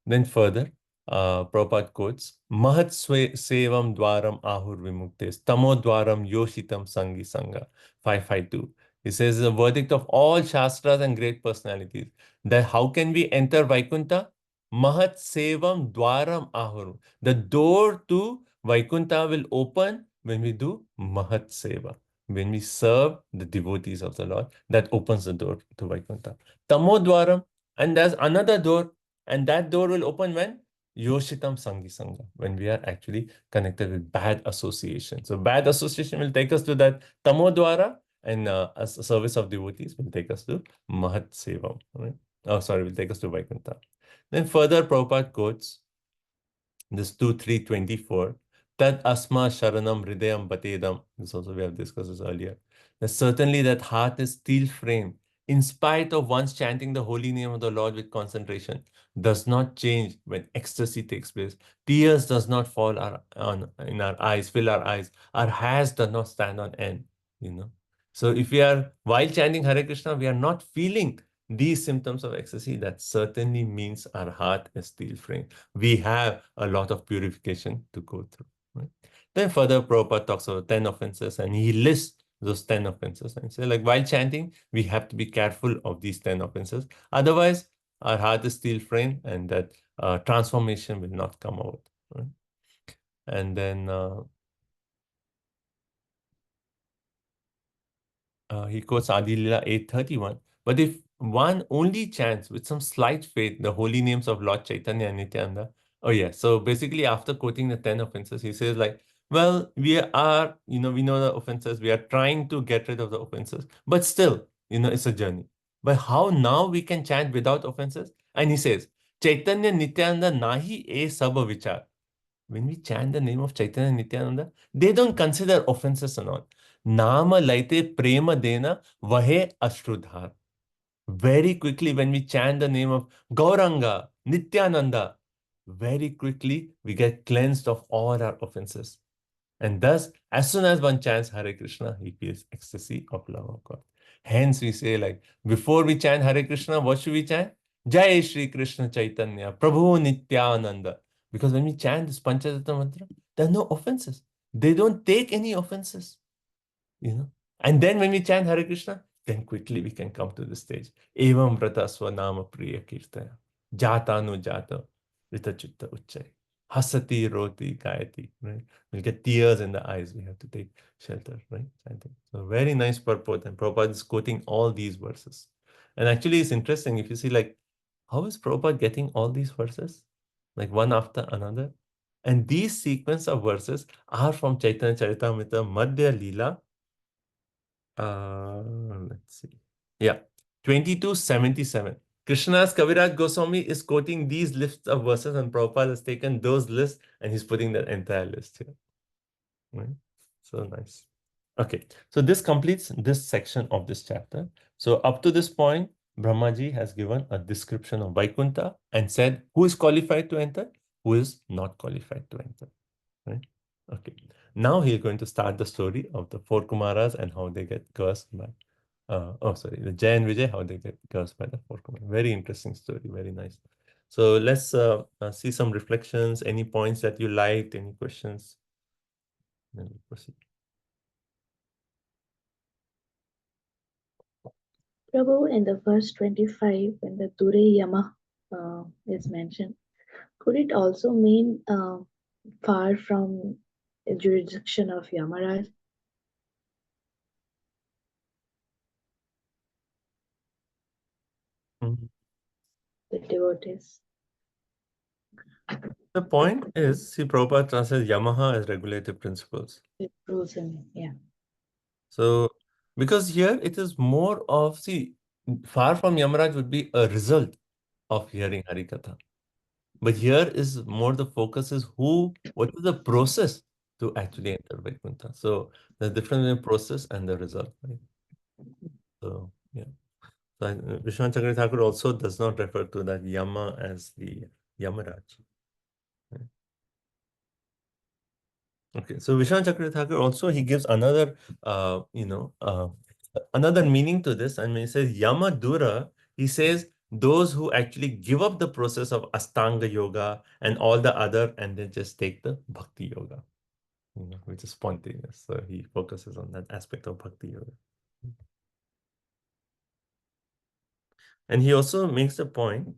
Then further, Prabhupada quotes, Mahat Sevam Dwaram Ahur Vimuktes, Tamo Dwaram Yoshitam Sangi Sangha, 552. He says the verdict of all Shastras and great personalities that how can we enter Vaikuntha? Mahat Sevam Dwaram Ahur. The door to Vaikuntha will open when we do Mahat Seva. When we serve the devotees of the Lord, that opens the door to Vaikuntha. Tamo Dwaram, and there's another door, and that door will open when? Yoshitam Sangi Sangha, when we are actually connected with bad association. So bad association will take us to that Tamo Dwara, and as a service of devotees will take us to Mahat Sevam. Right? Oh, sorry, will take us to Vaikuntha. Then further, Prabhupada quotes this 2:324. Tat asma sharanam hridayam batedam. This also we have discussed this earlier. That certainly that heart is steel frame. In spite of once chanting the holy name of the Lord with concentration, does not change when ecstasy takes place. Tears does not fall in our eyes, fill our eyes. Our hairs does not stand on end. You know. So if we are while chanting Hare Krishna, we are not feeling these symptoms of ecstasy, that certainly means our heart is steel frame. We have a lot of purification to go through. Right? Then further, Prabhupada talks about 10 offenses, and he lists those 10 offenses and say, like, while chanting, we have to be careful of these 10 offenses. Otherwise, our heart is steel frame, and that transformation will not come out. Right? And then he quotes Adi Lila 8:31. But if one only chants with some slight faith the holy names of Lord Chaitanya and Nityananda, oh yeah, so basically after quoting the 10 offenses, he says like, well, we are, we know the offenses, we are trying to get rid of the offenses, but still, it's a journey. But how now we can chant without offenses? And he says, Chaitanya Nityananda nahi e sabha vichar. When we chant the name of Chaitanya Nityananda, they don't consider offenses and all. Nama laite prema dena vahe ashrudhar. Very quickly, when we chant the name of Gauranga, Nityananda, very quickly we get cleansed of all our offenses. And thus, as soon as one chants Hare Krishna, he feels ecstasy of love of God. Hence, we say like, before we chant Hare Krishna, what should we chant? Jai Shri Krishna Chaitanya, Prabhu Nityananda. Because when we chant this Panchatattva mantra, there are no offenses. They don't take any offenses. And then when we chant Hare Krishna, then quickly we can come to the stage. Evam vrata swanama priya kirtaya. Jata no jata. Rita chitta uchay. Hasati roti gayati. Right? We'll get tears in the eyes. We have to take shelter, right? Chanting. So very nice purport. And Prabhupada is quoting all these verses. And actually it's interesting if you see like, how is Prabhupada getting all these verses? Like one after another. And these sequence of verses are from Chaitanya Charitamrita Madhya Leela. Let's see. Yeah, 2277. Krishna's Kaviraj Goswami is quoting these lists of verses, and Prabhupada has taken those lists and he's putting that entire list here. Right? So nice. Okay, so this completes this section of this chapter. So up to this point, Brahmaji has given a description of Vaikuntha and said who is qualified to enter, who is not qualified to enter. Right? Okay. Now he's going to start the story of the four Kumaras and how they get cursed by, the Jay and Vijay, how they get cursed by the four Kumaras. Very interesting story. Very nice. So let's see some reflections. Any points that you liked? Any questions? Then we'll proceed. Prabhu, in the verse 25, when the Ture Yama is mentioned, could it also mean far from the jurisdiction of Yamaraj? Mhm. The devotees. The point is, see, Prabhupada translates Yamaha as regulative principles. It proves him, yeah. So, because here it is more of, see, far from Yamaraj would be a result of hearing Harikatha. But here is more the focus is what is the process to actually enter Vaikuntha. So, the difference in process and the result. Right? So, yeah. So, Vishwanath Chakravarti Thakur also does not refer to that Yama as the Yamaraj. Right? Okay, so Vishwanath Chakravarti Thakur also he gives another, another meaning to this, and when he says Yama Dura, he says those who actually give up the process of Astanga Yoga and all the other, and they just take the Bhakti Yoga, which is spontaneous. So he focuses on that aspect of Bhakti Yoga. And he also makes a point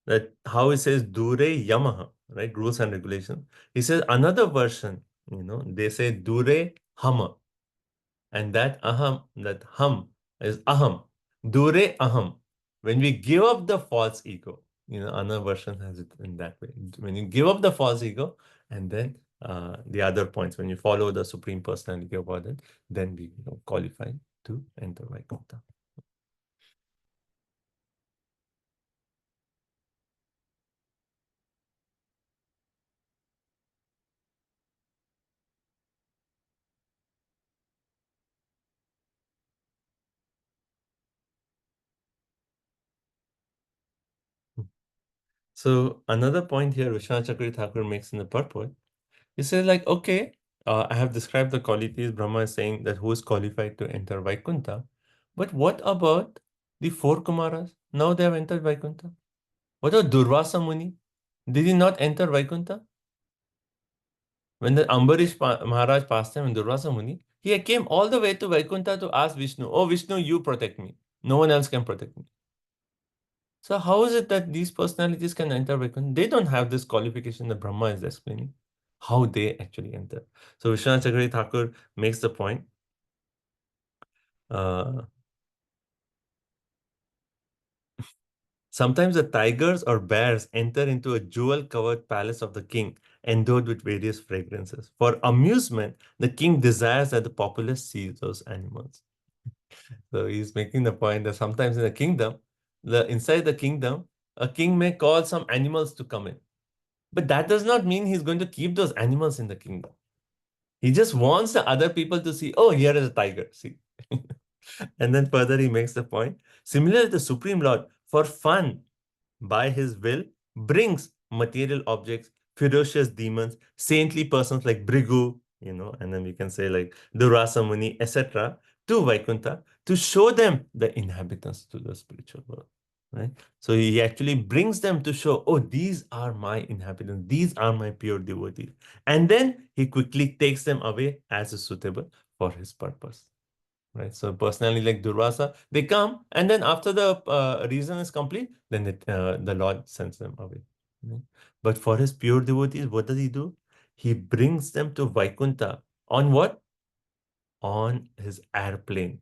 that how he says Dure Yamaha, right? Rules and regulations. He says another version, they say Dure Hama. And that aham, that hum is aham. Dure aham. When we give up the false ego, another version has it in that way. When you give up the false ego, and then the other points, when you follow the Supreme Personality of Godhead, then we qualify to enter Vaikuntha. So another point here, Vishwanath Chakravarti Thakur makes in the purport, he says like, okay, I have described the qualities. Brahma is saying that who is qualified to enter Vaikuntha. But what about the four Kumaras? Now they have entered Vaikuntha. What about Durvasa Muni? Did he not enter Vaikuntha? When the Ambarish Maharaj passed him in Durvasa Muni, he came all the way to Vaikuntha to ask Vishnu, oh Vishnu, you protect me. No one else can protect me. So how is it that these personalities can enter Vaikuntha? They don't have this qualification that Brahma is explaining, how they actually enter. So Vishwanath Chakravarti Thakur makes the point. Sometimes the tigers or bears enter into a jewel-covered palace of the king, endowed with various fragrances. For amusement, the king desires that the populace see those animals. So he's making the point that sometimes in the kingdom, inside the kingdom, a king may call some animals to come in. But that does not mean he's going to keep those animals in the kingdom. He just wants the other people to see, oh, here is a tiger, see. And then further he makes the point. Similarly, the Supreme Lord, for fun, by his will, brings material objects, ferocious demons, saintly persons like Brigu, and then we can say like Durvasa Muni, etc., to Vaikuntha to show them the inhabitants to the spiritual world. Right? So he actually brings them to show, oh, these are my inhabitants, these are my pure devotees. And then he quickly takes them away as is suitable for his purpose. Right? So personally, like Durvasa, they come, and then after the reason is complete, then the Lord sends them away. Right? But for his pure devotees, what does he do? He brings them to Vaikuntha on what? On his airplane.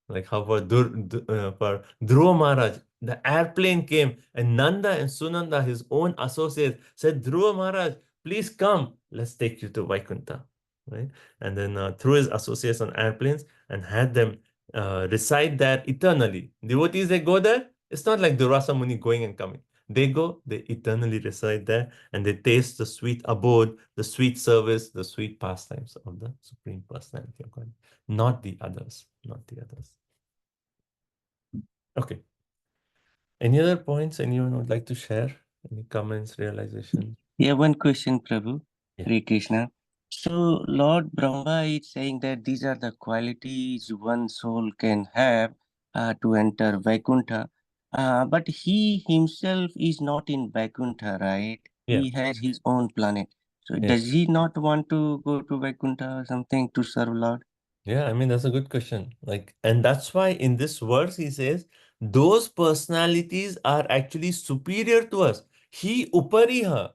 Like how for Dhruva Maharaj, the airplane came and Nanda and Sunanda, his own associates, said, Dhruva Maharaj, please come. Let's take you to Vaikuntha. Right? And then through his associates on airplanes and had them reside there eternally. Devotees, they go there. It's not like Durvasa Muni going and coming. They go, they eternally reside there, and they taste the sweet abode, the sweet service, the sweet pastimes of the Supreme Personality of God. Not the others, not the others. Okay. Any other points anyone would like to share? Any comments, realization? Yeah, one question, Prabhu. Yeah. Hare Krishna. So Lord Brahma is saying that these are the qualities one soul can have to enter Vaikuntha. But he himself is not in Vaikuntha, right? Yeah. He has his own planet. So Yeah. does he not want to go to Vaikuntha or something to serve Lord? Yeah, I mean, that's a good question. And that's why in this verse he says, those personalities are actually superior to us. He upariha.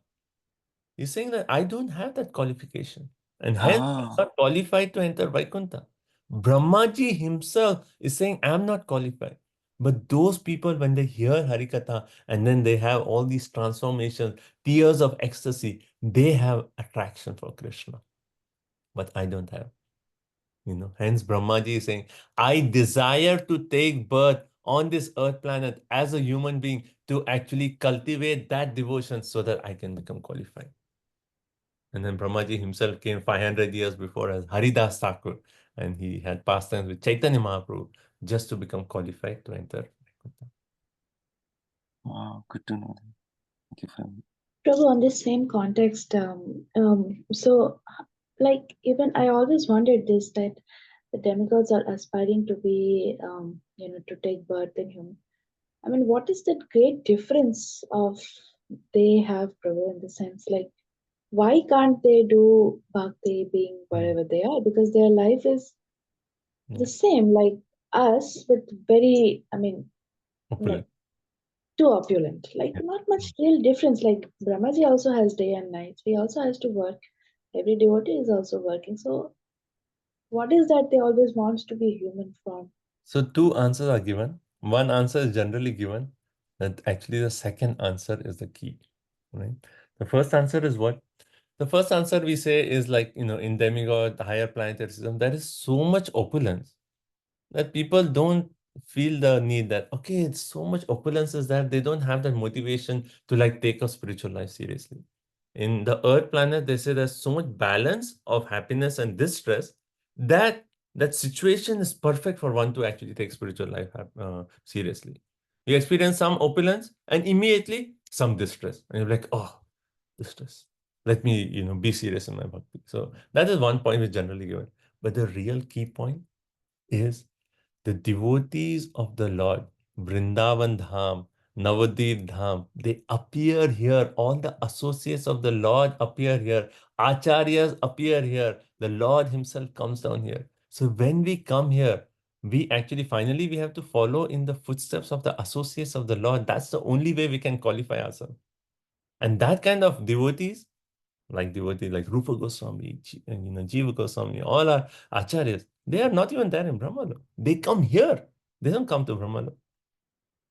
He's saying that I don't have that qualification. And hence I'm not qualified to enter Vaikuntha. Brahmaji himself is saying, I'm not qualified. But those people, when they hear Harikatha and then they have all these transformations, tears of ecstasy, they have attraction for Krishna. But I don't have. Hence Brahmaji is saying, I desire to take birth on this earth planet as a human being to actually cultivate that devotion so that I can become qualified. And then Brahmaji himself came 500 years before as Haridas Thakur, and he had pastimes with Chaitanya Mahaprabhu just to become qualified to enter. Wow, good to know. Thank you for Prabhu, on this same context, so like even I always wondered this, that the demigods are aspiring to be, to take birth in human. I mean, what is that great difference of they have, Prabhu, in the sense like, why can't they do bhakti being wherever they are? Because their life is the same like us, but very, like too opulent. Like not much real difference. Like Brahmaji also has day and night. He also has to work. Every devotee is also working. So what is that they always wants to be human form? So two answers are given. One answer is generally given, and actually the second answer is the key, right? The first answer is what? The first answer we say is like, in demigod, the higher planetary system, there is so much opulence that people don't feel the need that, okay, it's so much opulence is that they don't have that motivation to like take a spiritual life seriously. In the earth planet, they say there's so much balance of happiness and distress that that situation is perfect for one to actually take spiritual life seriously. You experience some opulence and immediately some distress. And you're like, oh, distress. Let me, be serious in my bhakti. So that is one point which generally given. But the real key point is the devotees of the Lord, Vrindavan Dham, Navadip Dham, they appear here. All the associates of the Lord appear here. Acharyas appear here. The Lord himself comes down here. So when we come here, we actually finally we have to follow in the footsteps of the associates of the Lord. That's the only way we can qualify ourselves. And that kind of devotees, like Rupa Goswami, Jiva Goswami, all our acharyas, they are not even there in Brahmalok. They come here. They don't come to Brahmalok.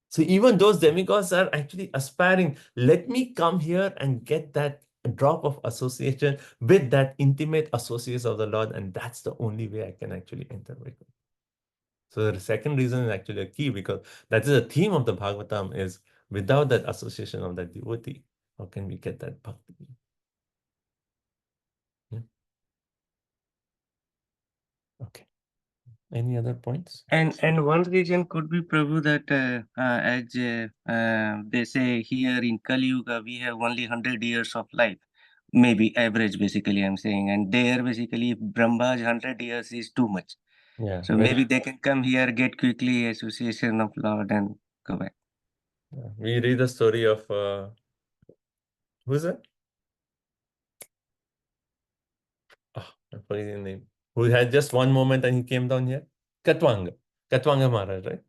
So even those demigods are actually aspiring, let me come here and get that drop of association with that intimate associates of the Lord, and that's the only way I can actually enter Vaikuntha. So the second reason is actually a key, because that is the theme of the Bhagavatam is without that association of that devotee, how can we get that bhakti? Yeah. Okay. Any other points? And one reason could be, Prabhu, that as they say here in Kali Yuga, we have only 100 years of life, maybe average, basically, I'm saying. And there, basically, if Brahma's 100 years is too much. Yeah. So maybe they can come here, get quickly association of Lord and go back. We read the story of, who's that? Oh, I forget his name. Who had just one moment and he came down here? Katwanga Maharaj, right?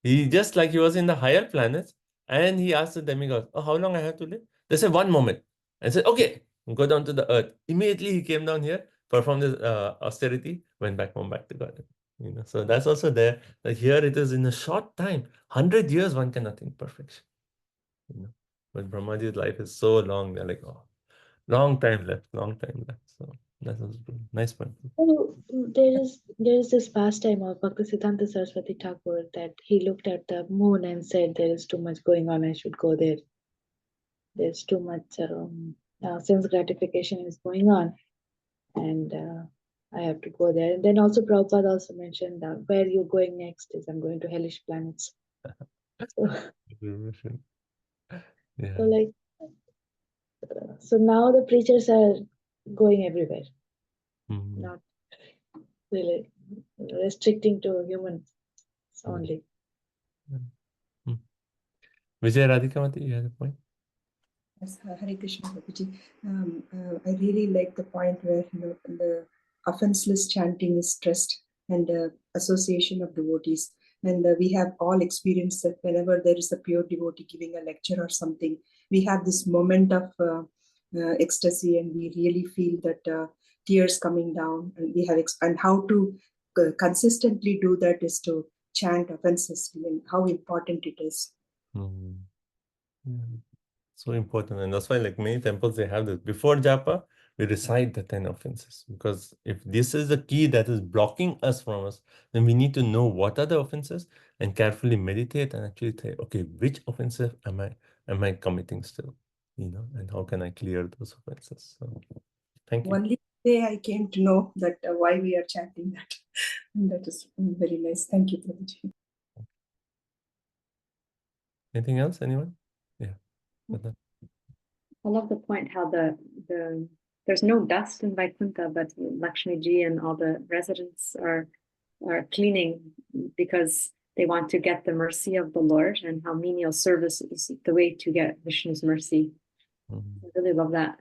He just like he was in the higher planets and he asked the demigods, oh, how long I have to live? They said 1 moment. And said, okay, go down to the earth. Immediately he came down here, performed his austerity, went back home, back to God. So that's also there. Like here it is in a short time, 100 years, one cannot think perfection. But Brahmaji's life is so long. They're like, oh, long time left. So that's also nice point. So there is this pastime of Bhaktisiddhanta Saraswati Thakur that he looked at the moon and said, there is too much going on, I should go there. There's too much sense gratification is going on, and I have to go there. And then also Prabhupada also mentioned that where you're going next is I'm going to hellish planets. Yeah. So like, so now the preachers are going everywhere, not really restricting to humans only. Vijay Radhikamati, you had a point? Yes, Hare Krishna, Babuji. I really like the point where the offenseless chanting is stressed and association of devotees. And we have all experienced that whenever there is a pure devotee giving a lecture or something, we have this moment of ecstasy, and we really feel that tears coming down. And we have and how to consistently do that is to chant offensively and how important it is. Mm. Yeah. So important. And that's why, like many temples, they have this. Before japa, we recite the 10 offenses. Because if this is the key that is blocking us from us, then we need to know what are the offenses and carefully meditate and actually say, okay, which offenses am I committing still? And how can I clear those offenses? So thank you. Only today I came to know that why we are chanting that. And that is very nice. Thank you, Prabhuji. Anything else, anyone? Yeah. I love the point how there's no dust in Vaikuntha, but Lakshmi ji and all the residents are cleaning because they want to get the mercy of the Lord, and how menial service is the way to get Vishnu's mercy. I really love that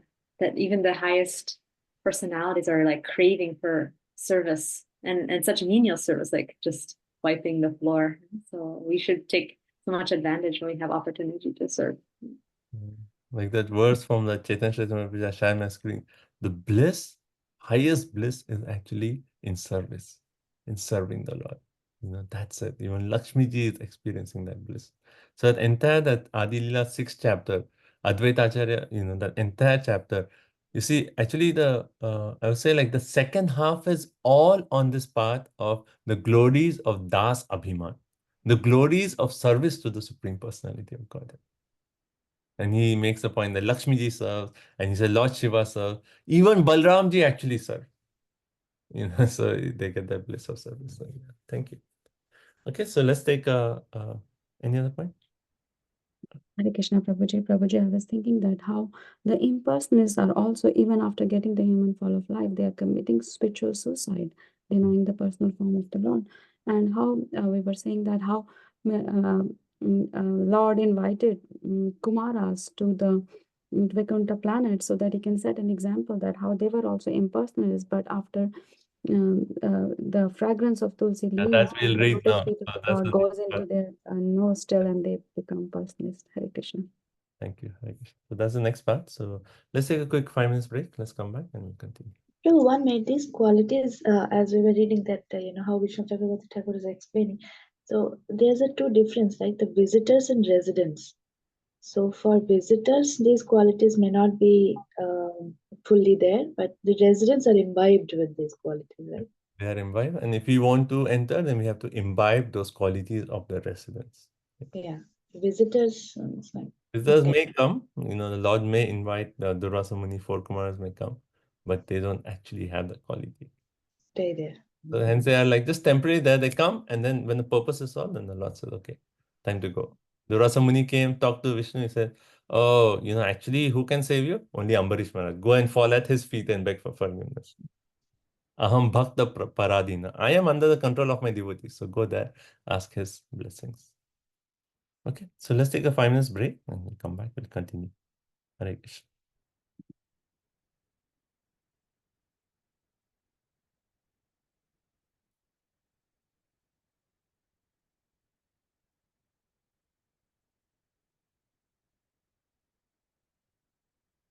even the highest personalities are like craving for service and such menial service, like just wiping the floor. So we should take so much advantage when we have opportunity to serve. Like that verse from the Chaitanya Charitamrita which I share my screen. The bliss, highest bliss is actually in service, in serving the Lord. That's it. Even Lakshmi ji is experiencing that bliss. So that Adi Lila 6th chapter, Advaita Acharya, that entire chapter, you see, actually I would say like the second half is all on this path of the glories of Das Abhiman, the glories of service to the Supreme Personality of Godhead. And he makes a point that Lakshmi ji serves, and he said Lord Shiva serves. Even Balram ji actually served. So they get that bliss of service. So, yeah. Thank you. Okay, so let's take any other point? Hare Krishna, Prabhuji. Prabhuji, I was thinking that how the impersonalists are also, even after getting the human fall of life, they are committing spiritual suicide, denying the personal form of the Lord. And how we were saying that how Lord invited Kumaras to the Vaikuntha planet so that he can set an example that how they were also impersonalists, but after the fragrance of Tulsi leaves, That we'll read the now. Spirit So of that's God the goes next into part. their nose still and they become personalists. Hare Krishna. Thank you. Hare Krishna. So that's the next part. So let's take a quick 5 minutes break. Let's come back and we'll continue. So one made these qualities as we were reading that how Vishnu Chakravarti Thakur is explaining. So there's a two difference, like the visitors and residents. So for visitors, these qualities may not be fully there, but the residents are imbibed with these qualities, right? They are imbibed, and if we want to enter, then we have to imbibe those qualities of the residents. Yeah, visitors. It's like, Visitors okay. may come, the Lord may invite the Durvasa Muni, 4 Kumaras may come, but they don't actually have the quality. Stay there. So hence they are like just temporary there, they come, and then when the purpose is solved, then the Lord says, okay, time to go. Durvasa Muni came, talked to Vishnu, he said, oh, actually, who can save you? Only Ambarish Maharaj. Go and fall at his feet and beg for forgiveness. Aham bhakta paradina. I am under the control of my devotees. So go there, ask his blessings. Okay, so let's take a 5 minutes break and we'll come back, we'll continue. Hare Krishna.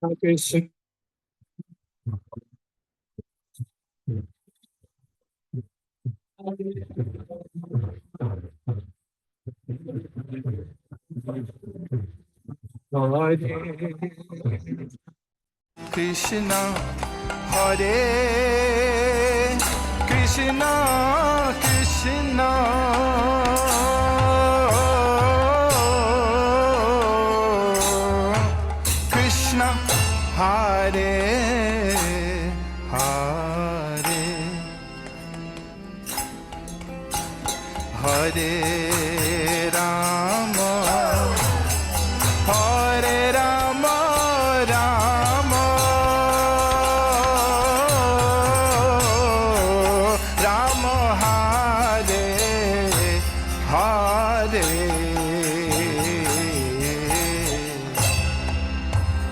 Okay, so Krishna Hare Krishna Krishna Krishna Hare Hare Hare Rama Hare Rama Rama Rama Hare Hare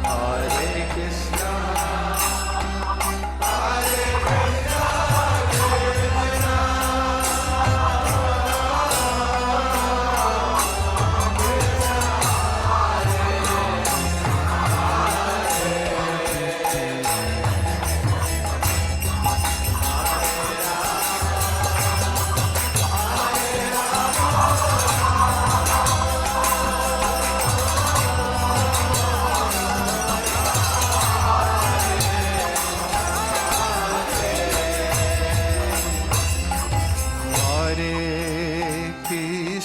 Hare Krishna Hare Krishna Hare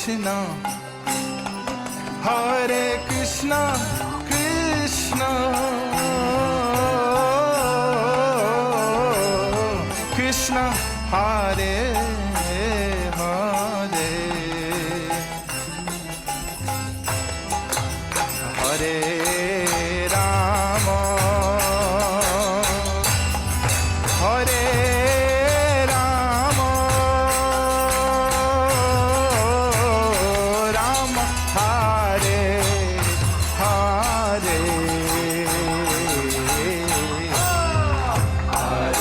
Krishna, Hare Krishna, Krishna Krishna, Hare Hare, Hare Rama, Hare Rama, Rama Hare Hare,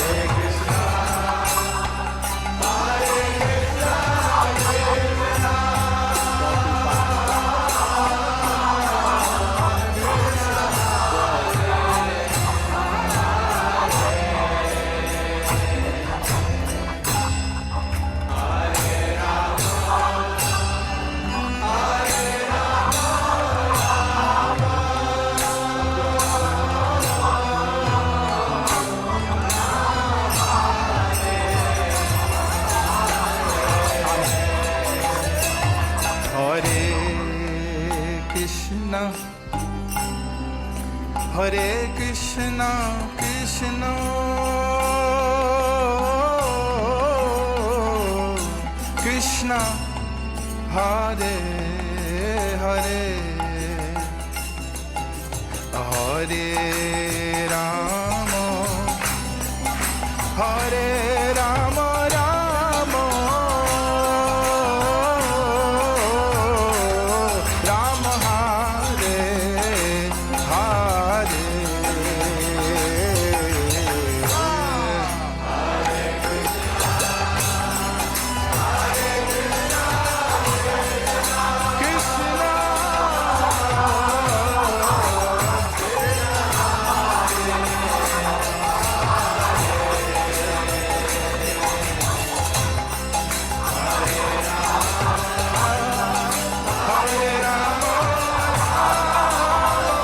Hare Krishna, Hare Krishna, Hare Krishna, Krishna Krishna, Hare Hare, Hare Rama, Hare Rama, Rama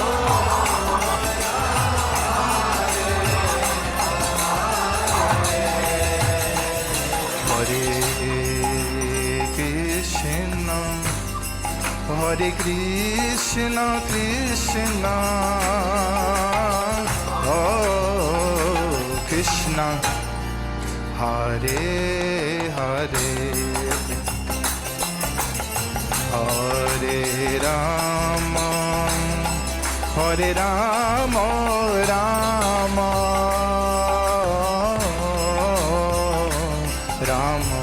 Rama, Hare Hare, Hare Krishna, Krishna, oh Krishna, Hare Hare, Hare Rama, Hare Rama, Rama Rama,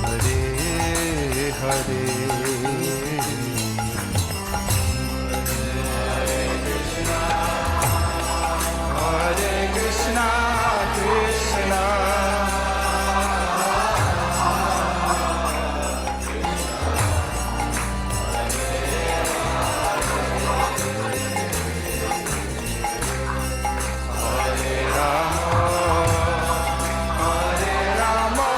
Hare Hare. Hare Krishna, Krishna, Hare Rama,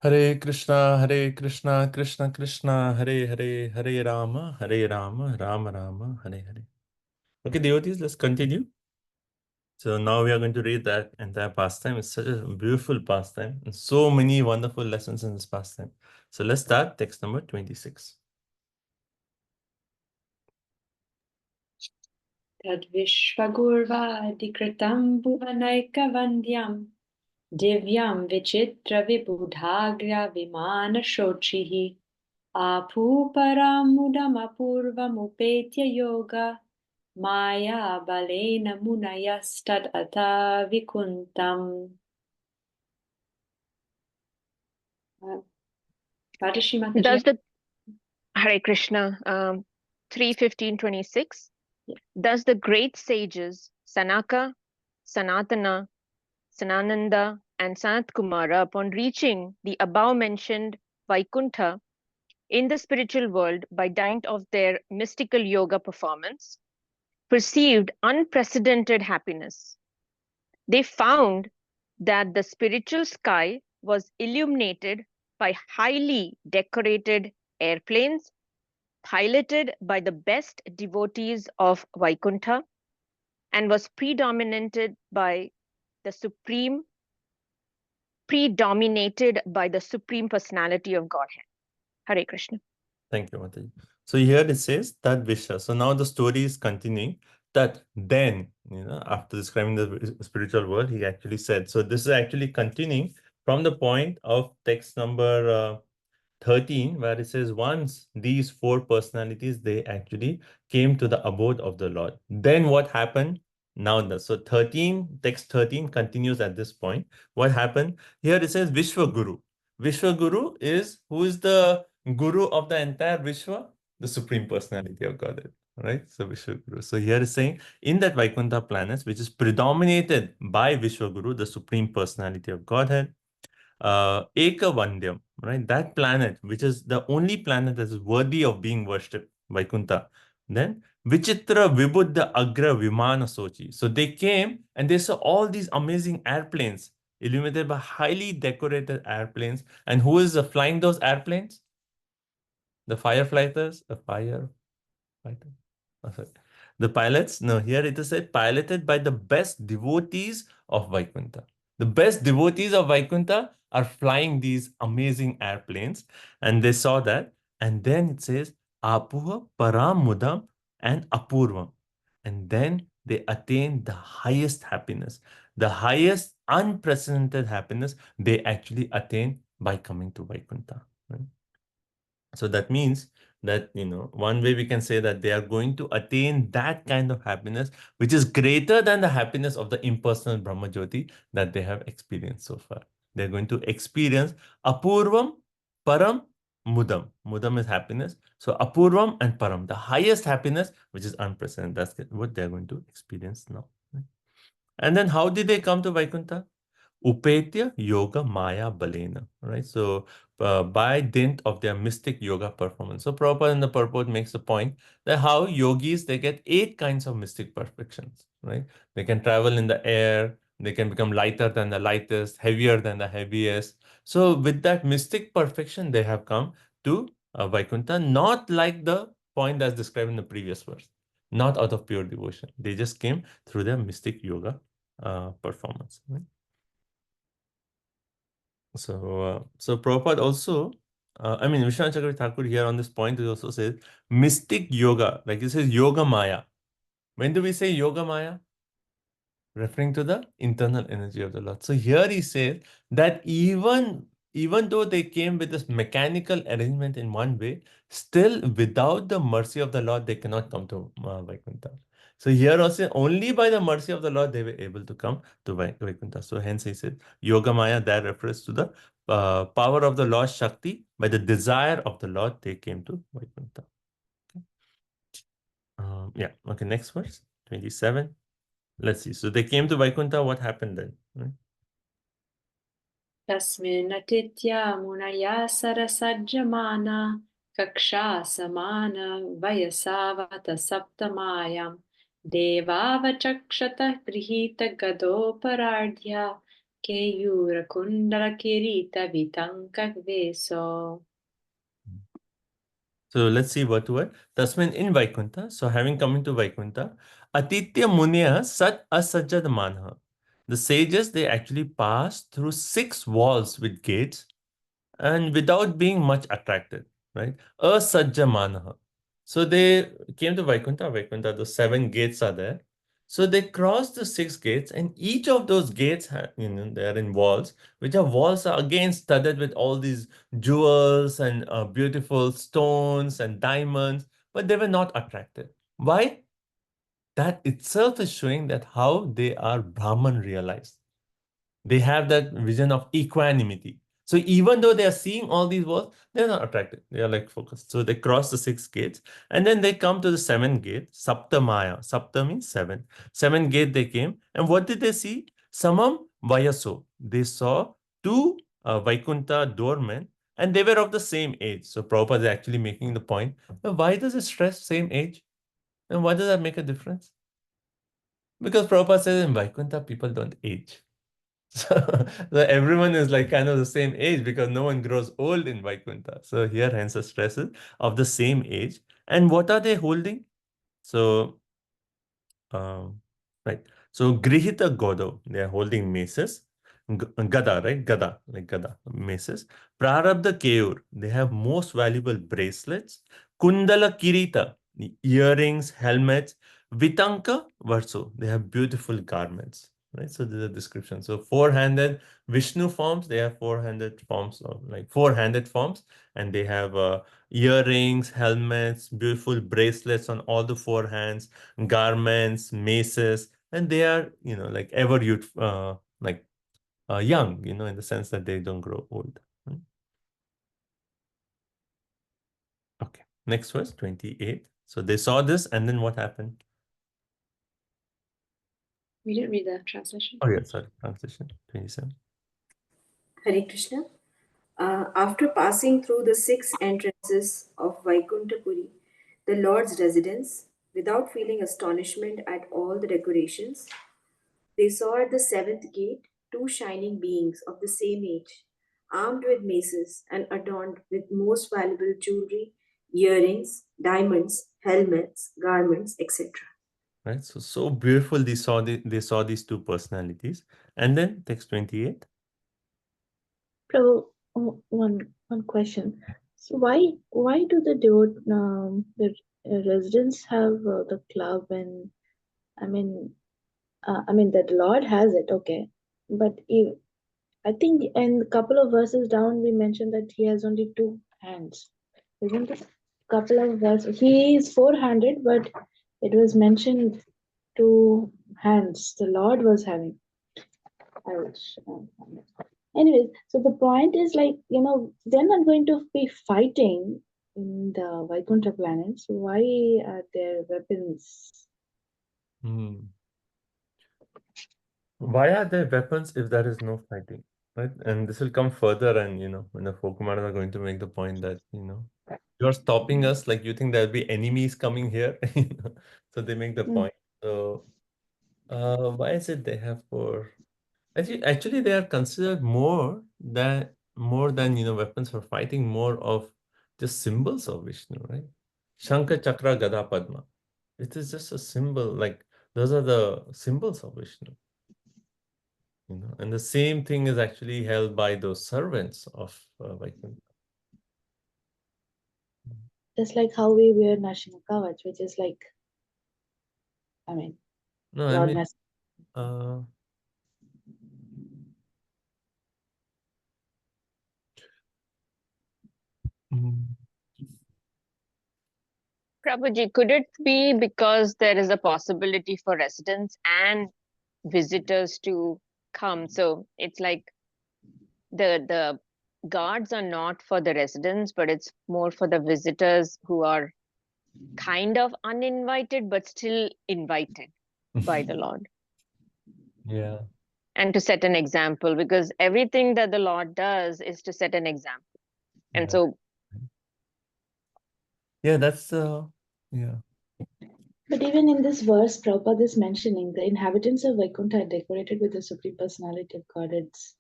Hare Rama, Hare Krishna, Krishna Krishna, Hare Hare, Hare Rama, Rama Rama, Hare Hare. Okay, devotees, let's continue. So now we are going to read that entire pastime. It's such a beautiful pastime and so many wonderful lessons in this pastime. So let's start text number 26. Tad Vishvagurvadikritam Bhuvanaikavandyam Divyam Vichitra Vibudhagra Vimana Shochihi Apuparamudam Apurvamupetya Yoga Maya Balena Munayastad Ata Vikuntam. Radhashi Mataji. Does the Hare Krishna 3:15:26? Thus the great sages Sanaka, Sanatana, Sanananda, and Sanat Kumara, upon reaching the above mentioned Vaikuntha in the spiritual world by dint of their mystical yoga performance, perceived unprecedented happiness. They found that the spiritual sky was illuminated by highly decorated airplanes piloted by the best devotees of Vaikuntha and was predominated by the supreme personality of Godhead. Hare Krishna. Thank you, Mataji. So here it says that Vishwa. So now the story is continuing that then, after describing the spiritual world, he actually said, so this is actually continuing from the point of text number 13, where it says, once these four personalities, they actually came to the abode of the Lord. Then what happened? Now, so 13, text 13 continues at this point. What happened? Here it says Vishwaguru. Vishwaguru is, who is the guru of the entire Vishwa? The Supreme Personality of Godhead. Right? So Vishwaguru. So here is saying, in that Vaikuntha planets, which is predominated by Vishwaguru, the Supreme Personality of Godhead, Ekavandyam, right? That planet, which is the only planet that is worthy of being worshipped, Vaikuntha. Then Vichitra Vibuddha Agra Vimana Sochi. So they came and they saw all these amazing airplanes illuminated by highly decorated airplanes. And who is flying those airplanes? The firefighters, a firefighter. Oh, sorry. The pilots, no, here it is said piloted by the best devotees of Vaikuntha. The best devotees of Vaikuntha are flying these amazing airplanes, and they saw that. And then it says Apuha Param Mudam and Apurvam. And then they attain the highest happiness, the highest unprecedented happiness they actually attain by coming to Vaikuntha. Right? So that means that, one way we can say that they are going to attain that kind of happiness, which is greater than the happiness of the impersonal Brahmajyoti that they have experienced so far. They're going to experience Apurvam, Param, Mudam. Mudam is happiness. So Apurvam and Param, the highest happiness, which is unprecedented. That's what they're going to experience now. And then how did they come to Vaikuntha? Upetya Yoga Maya Balena, right? So by dint of their mystic yoga performance. So Prabhupada in the purport makes the point that how yogis, they get 8 kinds of mystic perfections, right? They can travel in the air, they can become lighter than the lightest, heavier than the heaviest. So with that mystic perfection, they have come to Vaikuntha, not like the point that's described in the previous verse, not out of pure devotion. They just came through their mystic yoga performance, right? So Prabhupada also, Vishwanath Chakravarti Thakur here on this point, he also says mystic yoga, like he says yoga maya. When do we say yoga maya? Referring to the internal energy of the Lord. So here he says that even though they came with this mechanical arrangement in one way, still without the mercy of the Lord, they cannot come to Vaikuntha. So here also, only by the mercy of the Lord, they were able to come to Vaikuntha. So hence he said, Yoga Maya, that refers to the power of the Lord Shakti. By the desire of the Lord, they came to Vaikuntha. Okay, next verse, 27. Let's see. So they came to Vaikuntha. What happened then? Tasmin atitya munaya sarasajamana kaksha samana vayasavata saptamayam devavachakshata grihita gadoparardhya keyura kundala kirita vitanka veso. So let's see word to word. Tasmin in Vaikuntha. So having come into Vaikuntha, Atitya Munya Sat Asajjad Manha. The sages, they actually passed through 6 walls with gates and without being much attracted, right? Asajja Manha. So they came to Vaikuntha. Vaikuntha, the 7 gates are there. So they crossed the 6 gates, and each of those gates, they're in walls, which are walls are again studded with all these jewels and beautiful stones and diamonds, but they were not attracted. Why? That itself is showing that how they are Brahman realized. They have that vision of equanimity. So even though they are seeing all these walls, they're not attracted. They are like focused. So they cross the 6 gates and then they come to the 7th gate, Saptamaya. Sapta means 7. 7th gate they came. And what did they see? Samam Vayaso. They saw 2 Vaikuntha doormen and they were of the same age. So Prabhupada is actually making the point, why does it stress same age? And why does that make a difference? Because Prabhupada says in Vaikuntha, people don't age. So everyone is like kind of the same age because no one grows old in Vaikuntha. So here, hence the stresses of the same age. And what are they holding? So, um, right. So Grihita Godo, they are holding maces. Gada, right? Gada, like Gada, maces. Prarabdha Keur, they have most valuable bracelets. Kundala Kirita, earrings, helmets. Vitanka Varso, they have beautiful garments. Right, so this is a description. So four-handed Vishnu forms, they have four-handed forms of like four-handed forms, and they have earrings, helmets, beautiful bracelets on all the four hands, garments, maces, and they are, like ever youth, like young, in the sense that they don't grow old. Right? Okay, next verse, 28. So they saw this, and then what happened? We didn't read the translation. Oh, yeah, sorry, translation, 27. Hare Krishna. After passing through the 6 entrances of Vaikuntha Puri, the Lord's residence, without feeling astonishment at all the decorations, they saw at the 7th gate 2 shining beings of the same age, armed with maces and adorned with most valuable jewelry, earrings, diamonds, helmets, garments, etc. Right, so beautiful. They saw these two personalities, and then text 28. Prabhu, one question. So why do the residents have the club and I mean that Lord has it, okay, but I think in a couple of verses down we mentioned that he has only 2 hands, isn't it? Couple of verses he is 4-handed, but it was mentioned 2 hands the Lord was having. I will Anyways, so the point is like, they're not going to be fighting in the Vaikuntha planet. So why are their weapons? Why are there weapons if there is no fighting? Right? And this will come further, and when the Folkumaras are going to make the point that, you're stopping us, like you think there'll be enemies coming here. So they make the point. So why is it they have four? Actually, they are considered more than weapons for fighting, more of just symbols of Vishnu, right? Shankha, Chakra, Gada, Padma. It is just a symbol, like those are the symbols of Vishnu. And the same thing is actually held by those servants of Vaikuntha. Just like how we wear Nashima Kavach, which is like, No, I Lord mean, Narasimha. Prabhuji, could it be because there is a possibility for residents and visitors to come? So it's like the guards are not for the residents, but it's more for the visitors who are kind of uninvited, but still invited by the Lord. Yeah. And to set an example, because everything that the Lord does is to set an example. And so, yeah, that's yeah. But even in this verse, Prabhupada is mentioning the inhabitants of Vaikuntha are decorated with the supreme personality of God. It's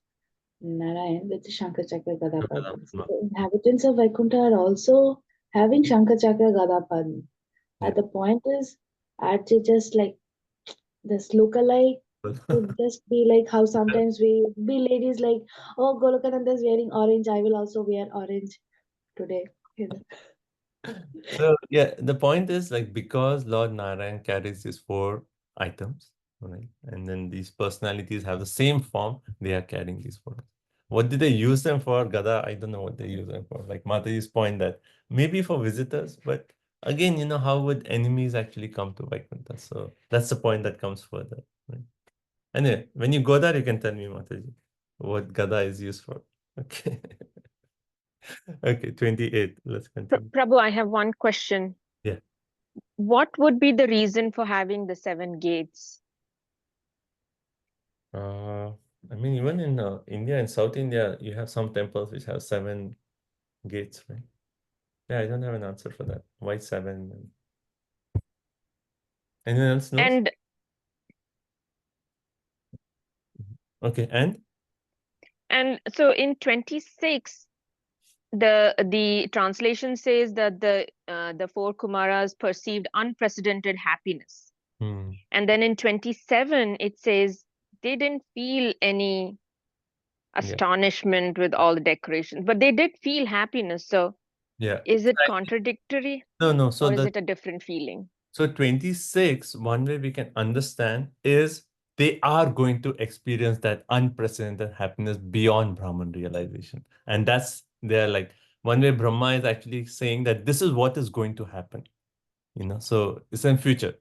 Narayan with Shankar Chakra Gada Padma. So the inhabitants of Vaikuntha are also having Shankar Chakra Gada Padma. At the point is, aren't you just like this lookalike to just be like how sometimes we be ladies like, oh, Golokananda is wearing orange, I will also wear orange today. So yeah, the point is like because Lord Narayan carries these 4 items, right? And then these personalities have the same form, they are carrying these 4. What did they use them for? Gada, I don't know what they use them for. Like Mataji's point that maybe for visitors, but again, how would enemies actually come to Vaikuntha? So that's the point that comes further, right? Anyway, when you go there, you can tell me, Mataji, what Gada is used for. Okay. Okay, 28. Let's continue. Prabhu, I have one question. Yeah. What would be the reason for having the 7 gates? I mean, even in India and South India, you have some temples which have 7 gates, right? Yeah, I don't have an answer for that. Why 7? Anyone else knows? And Okay, and so in 26, the translation says that the four Kumaras perceived unprecedented happiness. hmm, And then in 27, it says they didn't feel any yeah, astonishment with all the decorations, but they did feel happiness. So yeah. is So it contradictory no. So or is it a different feeling? So 26, one way we can understand is they are going to experience that unprecedented happiness beyond Brahman realization. And that's they're like one way Brahma is actually saying that this is what is going to happen. So it's in future.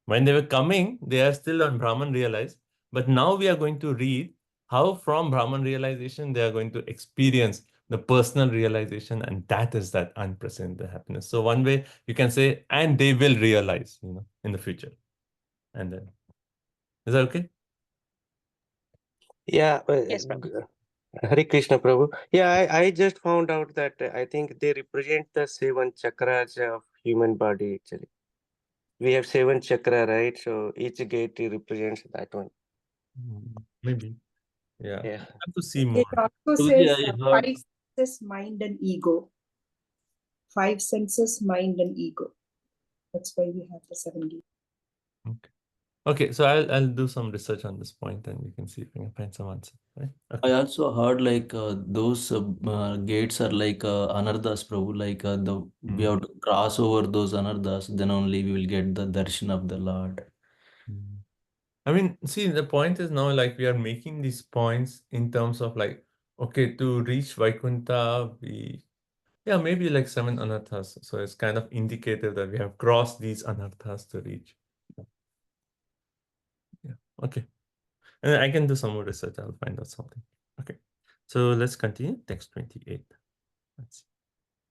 When they were coming, they are still on Brahman realized, but now we are going to read how from Brahman realization they are going to experience the personal realization, and that is that unprecedented happiness. So one way you can say, and they will realize, in the future. And then, is that okay? Yeah, Yes, Prabhu. Hare Krishna Prabhu. Yeah, I just found out that I think they represent the 7 chakras of human body actually. We have 7 chakra, right? So each gate represents that one. Maybe. Yeah. Yeah. I have to see more. It also Prabhuji, says I heard. five senses, mind, and ego. 5 senses, mind, and ego. That's why we have the 7 gates. Okay. Okay, so I'll do some research on this point, and we can see if we can find some answer. Right? I Okay. also heard like those gates are like anarthas, Prabhu. Like we have to cross over those anarthas, then only we will get the darshan of the Lord. Mm. I mean, see, the point is now like we are making these points in terms of like, okay, to reach Vaikuntha, maybe like 7 anarthas. So it's kind of indicative that we have crossed these anarthas to reach. Yeah, okay. And I can do some more research. I'll find out something. Okay. So let's continue. Text 28. Let's see.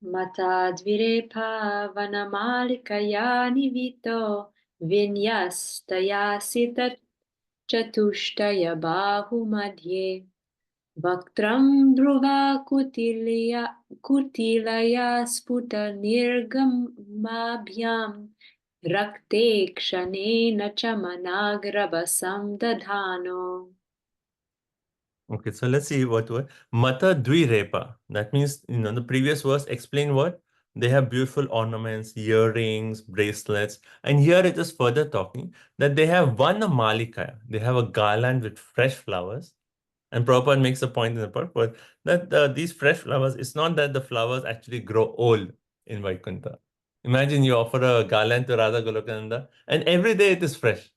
Matadvirepa vanamalikaya nivito vinyastaya sita chatushtaya bahu madhye Vaktram dhruva kutilaya sputa nirgamabhyam rakte kshanena chamanagrabasam dadhano. Okay, so let's see what word. Mata Dvirepa. That means, the previous verse explained what? They have beautiful ornaments, earrings, bracelets. And here it is further talking that they have one Malikaya. They have a garland with fresh flowers. And Prabhupada makes a point in the purport that these fresh flowers, it's not that the flowers actually grow old in Vaikuntha. Imagine you offer a garland to Radha Golokananda and every day it is fresh.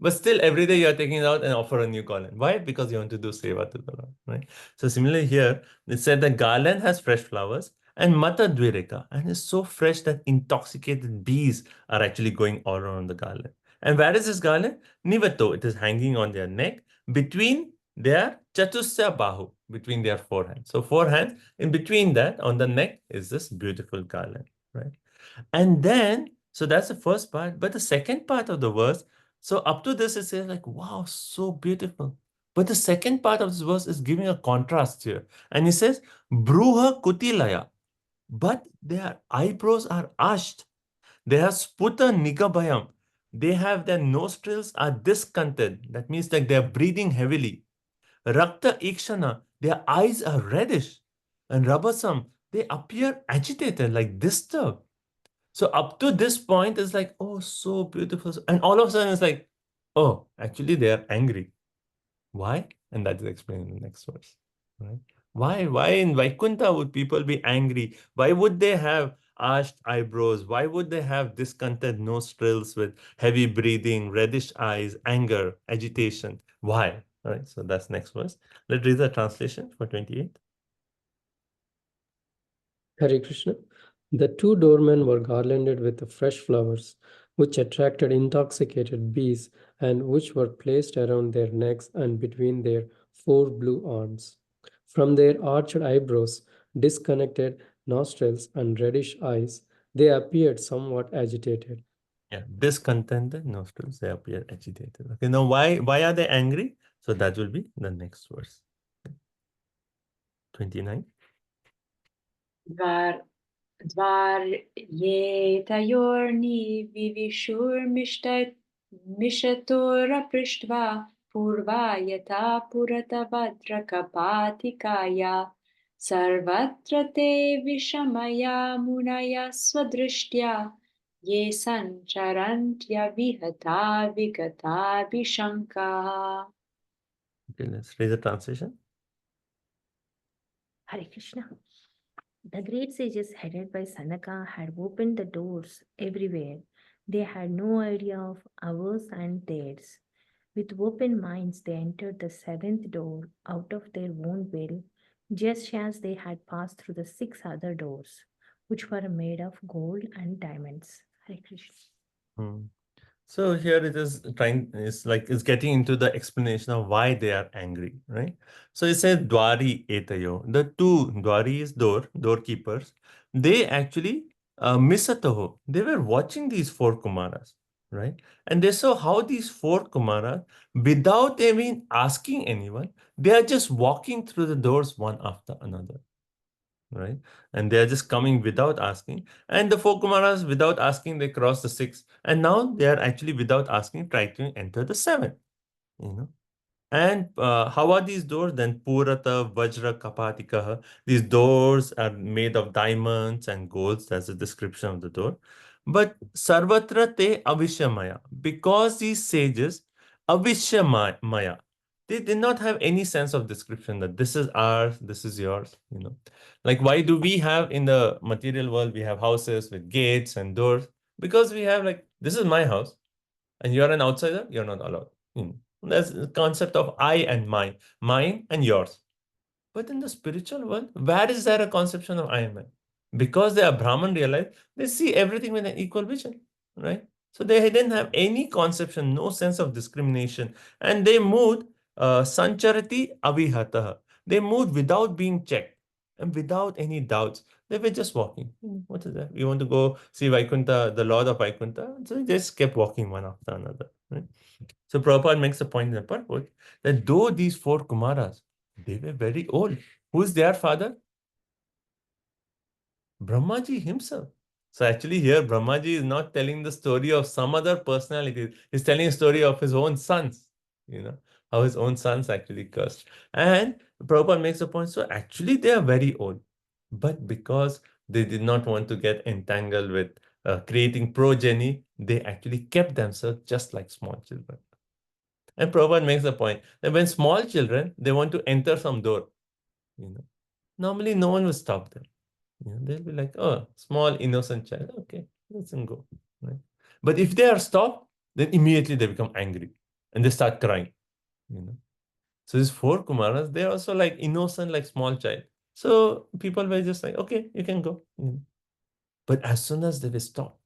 But still, every day you are taking it out and offer a new garland. Why? Because you want to do seva to the Lord, right? So similarly here, it said the garland has fresh flowers and mata dvireka, and it's so fresh that intoxicated bees are actually going all around the garland. And where is this garland? Nivato, it is hanging on their neck between their chatusya bahu, between their forehands. So forehand, in between that, on the neck, is this beautiful garland, right? And then, so that's the first part. But the second part of the verse, so up to this, it says like, wow, so beautiful. But the second part of this verse is giving a contrast here. And it says, Bruha Kutilaya. But their eyebrows are arched. They have sputa nigabhayam. They have their nostrils are discontented. That means like they're breathing heavily. Rakta ikshana. Their eyes are reddish. And rabasam. They appear agitated, like disturbed. So up to this point, it's like, oh, so beautiful. And all of a sudden, it's like, oh, actually, they are angry. Why? And that is explained in the next verse. Right? Why in Vaikuntha would people be angry? Why would they have arched eyebrows? Why would they have discontented nostrils with heavy breathing, reddish eyes, anger, agitation? Why? All right, so that's next verse. Let's read the translation for 28. Hare Krishna. The 2 doormen were garlanded with the fresh flowers, which attracted intoxicated bees and which were placed around their necks and between their 4 blue arms. From their arched eyebrows, disconnected nostrils, and reddish eyes, they appeared somewhat agitated. Yeah, discontented nostrils, they appear agitated. Okay, now why are they angry? So that will be the next verse. 29. Dvaryetayorni vivishur mishatora prishtva Purva yata purata vadra kapatikaya sarvatra te vishamaya munaya swadrishtya ye sancharantya vihata vigata vishanka. Okay, let's read the translation. Hare Krishna. The great sages headed by Sanaka had opened the doors everywhere. They had no idea of ours and theirs. With open minds, they entered the seventh door out of their own will, just as they had passed through the six other doors, which were made of gold and diamonds. Hare Krishna. Hmm. So here it is it's getting into the explanation of why they are angry, right? So it says Dwari etayo. The two Dwari is doorkeepers. They actually misataho. They were watching these four Kumaras, right? And they saw how these four Kumaras, without even asking anyone, they are just walking through the doors one after another, right? And they are just coming without asking. And the four Kumaras, without asking, they cross the six. And now they are actually, without asking, trying to enter the seven, you know. And how are these doors? Then Purata, Vajra, Kapatikaha. These doors are made of diamonds and golds. That's the description of the door. But Sarvatra te Avishamaya. Because these sages, Avishamaya, they did not have any sense of description that this is ours, this is yours, you know. Like, why do we have in the material world, we have houses with gates and doors? Because we have, like, this is my house, and you're an outsider, you're not allowed. That's the concept of I and mine and yours. But in the spiritual world, where is there a conception of I and mine? Because they are Brahman realized, they see everything with an equal vision, right? So they didn't have any conception, no sense of discrimination. And they moved sancharati avihataha. They moved without being checked and without any doubts. They were just walking. What is that? We want to go see Vaikuntha, the Lord of Vaikuntha. So they just kept walking one after another, right? So Prabhupada makes a point in the purport that though these four Kumaras, they were very old. Who is their father? Brahmaji himself. So actually here Brahmaji is not telling the story of some other personality. He's telling a story of his own sons, how his own sons actually cursed. And Prabhupada makes a point, so actually they are very old. But because they did not want to get entangled with creating progeny, they actually kept themselves just like small children. And Prabhupada makes the point that when small children, they want to enter some door, normally no one will stop them. They'll be like, oh, small innocent child, okay, let him go. Right? But if they are stopped, then immediately they become angry and they start crying. So these four Kumaras, they're also like innocent, like small child. So people were just like, okay, you can go. But as soon as they were stopped,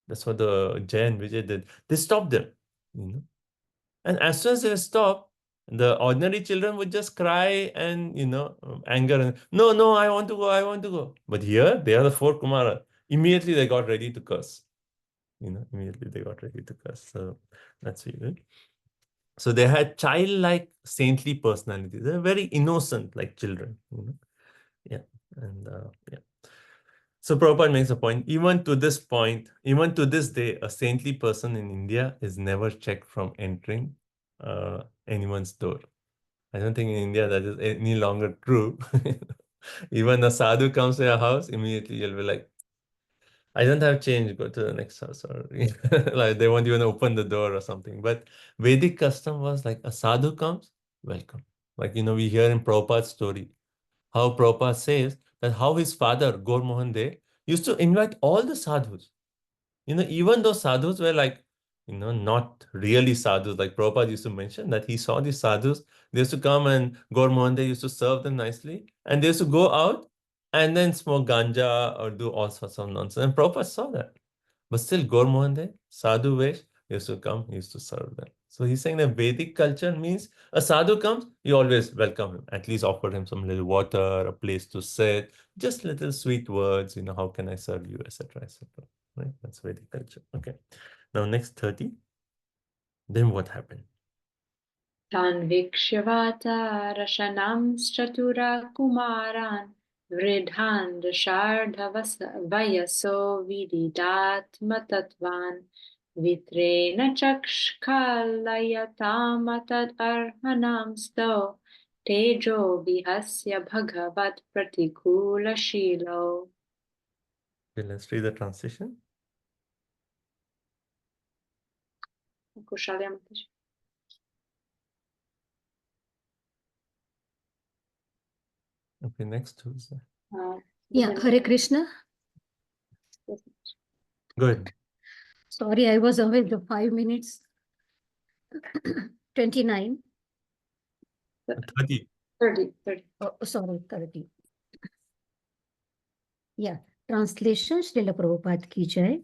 that's what the Jay and Vijay did. They stopped them. And as soon as they stop, the ordinary children would just cry and, anger. And, no, I want to go, I want to go. But here, they are the four Kumara. Immediately, they got ready to curse. Immediately they got ready to curse. So that's weird. So they had childlike, saintly personality. They're very innocent, like children. Yeah. And yeah. So Prabhupada makes a point, even to this point, even to this day, a saintly person in India is never checked from entering anyone's door. I don't think in India that is any longer true. Even a sadhu comes to your house, immediately you'll be like, I don't have change, go to the next house. Or like they won't even open the door or something. But Vedic custom was like a sadhu comes, welcome. Like, we hear in Prabhupada's story, how Prabhupada says that how his father, Gaur Mohan De, used to invite all the sadhus. Even though sadhus were like, not really sadhus, like Prabhupada used to mention that he saw these sadhus, they used to come and Gaur Mohan De used to serve them nicely, and they used to go out and then smoke ganja or do all sorts of nonsense. And Prabhupada saw that. But still, Gaur Mohan De, sadhu Vesh, used to come, he used to serve them. So he's saying that Vedic culture means a sadhu comes, you always welcome him. At least offer him some little water, a place to sit, just little sweet words, how can I serve you, etc., etc. Right? That's Vedic culture. Okay. Now next 30. Then what happened? Tan vikshvata rashanam chatura kumaran vridhan dashardha vayaso vididat matatvan Vitrena chakshkalayatam arhanam sto tejo vihasya bhagavat pratikula shilo. Okay, let's read the translation. Kushalya Mataji. Okay, next who is that? Yeah, Hare Krishna. Go ahead. Sorry, I was away the 5 minutes. 29. 30. 30. Oh, sorry, 30. Yeah. Translation, Srila Prabhupada ki jai.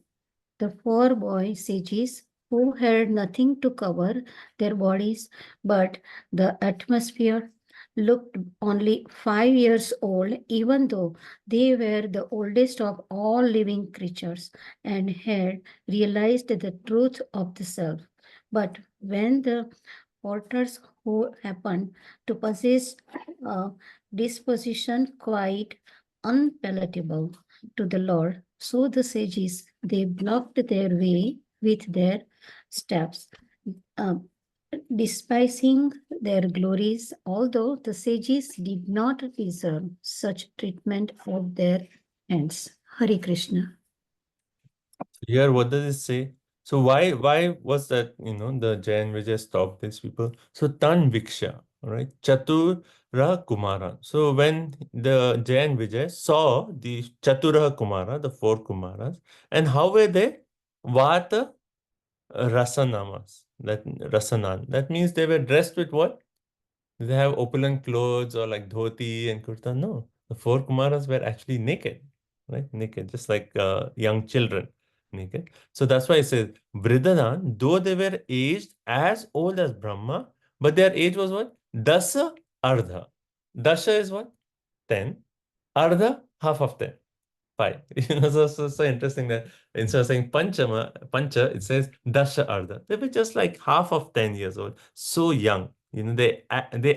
The 4 boy sages who had nothing to cover their bodies but the atmosphere looked only 5 years old, even though they were the oldest of all living creatures and had realized the truth of the self. But when the porters who happened to possess a disposition quite unpalatable to the Lord, so the sages, they blocked their way with their steps, despising their glories, although the sages did not deserve such treatment of their hands. Hare Krishna. Here, what does it say? So why was that, the Jain Vijay stopped these people? So Tan Viksha, right? Chatura Kumara. So when the Jain Vijay saw the Chatura Kumara, the 4 Kumaras, and how were they? Vata Rasanamas. Rasanan. That means they were dressed with what? They have opulent clothes or like dhoti and kurta. No, the 4 Kumaras were actually naked, right? Naked, just like young children, naked. So that's why it says, Vridadan, though they were aged as old as Brahma, but their age was what? Dasa Ardha. Dasha is what? 10. Ardha, half of 10. 5. So interesting that instead of saying pancha, it says dasha ardha. They were just like half of 10 years old, so young. They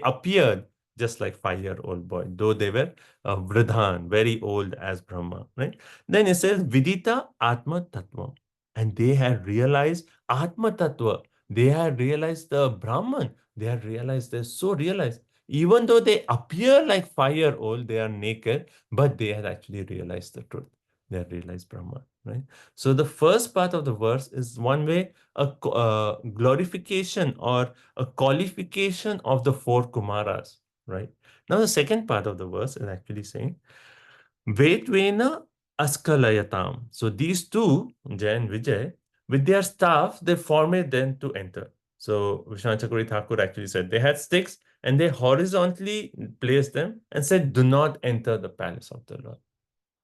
appeared just like 5-year-old boy, though they were vridhan, very old as Brahma, right? Then it says vidita atma tattva, and they had realized atma tattva. They had realized the Brahman. They had realized they're so realized. Even though they appear like 5-year-old, they are naked, but they had actually realized the truth. They had realized Brahman, right? So the first part of the verse is one way a glorification or a qualification of the 4 Kumaras, right? Now the second part of the verse is actually saying, Vetvena Askalayatam. So these two, Jay and Vijay, with their staff, they forbade them to enter. So Vishwanath Chakravarti Thakur actually said they had sticks and they horizontally placed them and said, do not enter the palace of the Lord.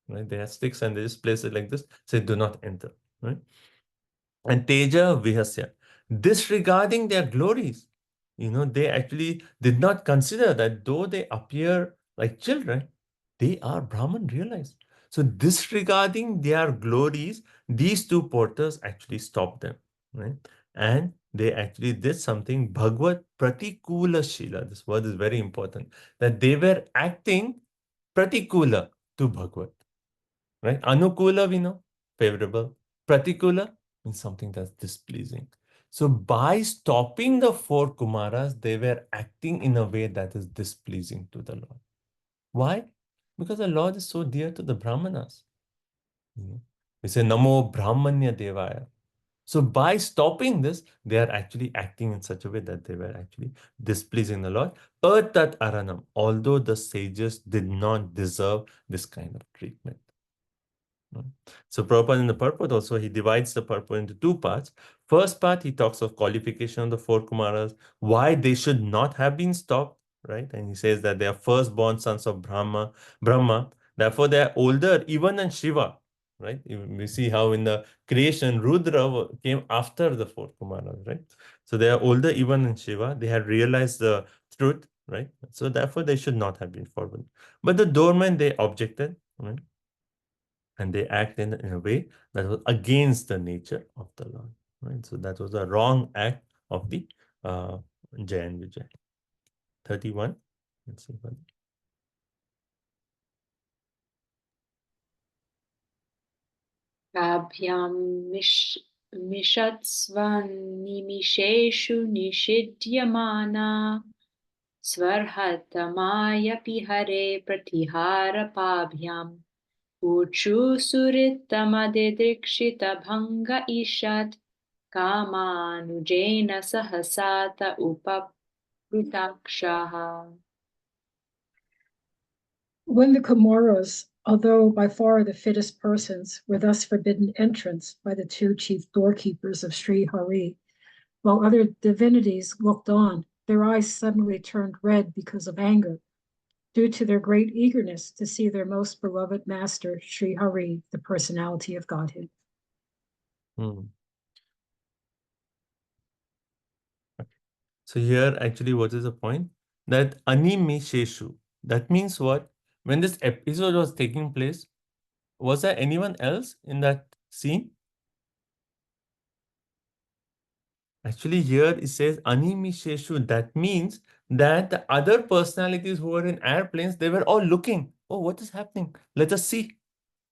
Right? They had sticks and they just placed it like this, said, do not enter. Right? And Teja Vihasya, disregarding their glories, they actually did not consider that though they appear like children, they are Brahman realized. So disregarding their glories, these 2 porters actually stopped them, right? And they actually did something, Bhagavad Pratikula Shila. This word is very important, that they were acting Pratikula to Bhagavad, right? Anukula, we know, favorable. Pratikula means something that's displeasing. So by stopping the 4 Kumaras, they were acting in a way that is displeasing to the Lord. Why? Because the Lord is so dear to the Brahmanas. We say Namo Brahmanya Devaya. So by stopping this, they are actually acting in such a way that they were actually displeasing the Lord. Atat Aranam, although the sages did not deserve this kind of treatment. So Prabhupada in the purport also, he divides the purport into 2 parts. First part, he talks of qualification of the 4 Kumaras, why they should not have been stopped, right? And he says that they are firstborn sons of Brahma, therefore they are older even than Shiva, right? We see how in the creation, Rudra came after the 4 Kumaras, right? So they are older even than Shiva. They had realized the truth, right? So therefore they should not have been forbidden. But the doormen, they objected, right? And they act in a way that was against the nature of the Lord. Right? So that was a wrong act of the Jay and Vijay. 31. Let's see. Abhyam Mishatsvanimisheshu nishidyamana Svarhatamaya hare pratihara pabhyam Uchu suritama didrikshita bhanga ishat Kamanujena sahasata upaprutakshaha. When the Comoros, although by far the fittest persons, were thus forbidden entrance by the two chief doorkeepers of Sri Hari, while other divinities looked on, their eyes suddenly turned red because of anger, due to their great eagerness to see their most beloved master, Sri Hari, the personality of Godhead. So here actually what is the point? That animisheshu. That means what? When this episode was taking place, was there anyone else in that scene? Actually here it says animisheshu. That means that the other personalities who were in airplanes, they were all looking. Oh, what is happening? Let us see.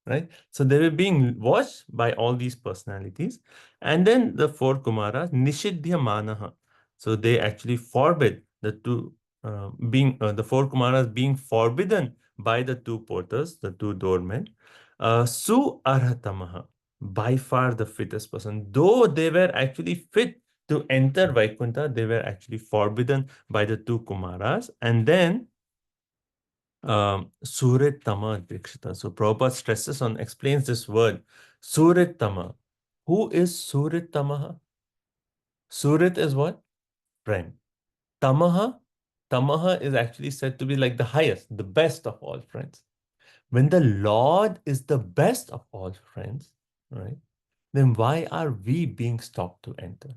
Right? So they were being watched by all these personalities. And then the four Kumaras, Nishidhya Manaha. So they actually forbid the two, the four Kumaras being forbidden by the two porters, the two doormen. Su Arhatamaha, by far the fittest person. Though they were actually fit to enter Vaikuntha, they were actually forbidden by the two Kumaras. And then Suritama Dikshita. So Prabhupada stresses on, explains this word, Suritama. Who is Suritamaha? Surit is what? Friend. Tamaha? Tamaha is actually said to be like the highest, the best of all friends. When the Lord is the best of all friends, right, then why are we being stopped to enter?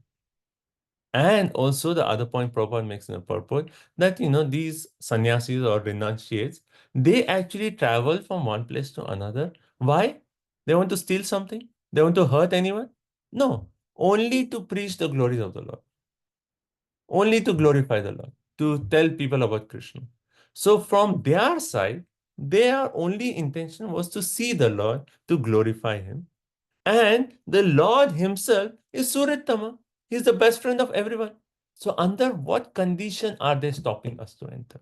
And also the other point Prabhupada makes in the purport, that, these sannyasis or renunciates, they actually travel from one place to another. Why? They want to steal something? They want to hurt anyone? No. Only to preach the glories of the Lord. Only to glorify the Lord. To tell people about Krishna. So from their side, their only intention was to see the Lord, to glorify Him. And the Lord Himself is Surittama. He's the best friend of everyone. So under what condition are they stopping us to enter?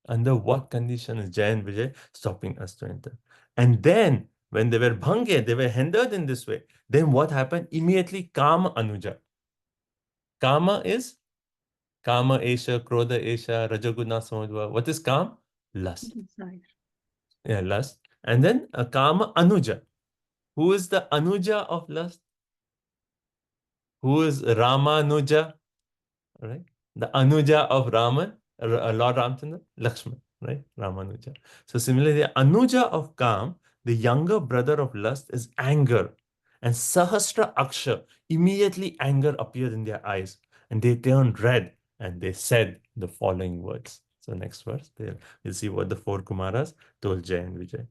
Under what condition is Jay and Vijay stopping us to enter? And then when they were bhange, they were hindered in this way. Then what happened? Immediately Kama Anuja. Kama is Kama Esha, Krodha Esha, Rajaguna Samadva. What is Kam? Lust. Desire. Yeah, lust. And then Kama Anuja. Who is the Anuja of lust? Who is Ramanuja? Right? The Anuja of Raman, Lord Ramchandra, Lakshman, right? Ramanuja. So similarly, the Anuja of Kam, the younger brother of lust, is anger. And Sahasra Aksha, immediately anger appeared in their eyes. And they turned red and they said the following words. So next verse, there you'll see what the four Kumaras told Jay and Vijay.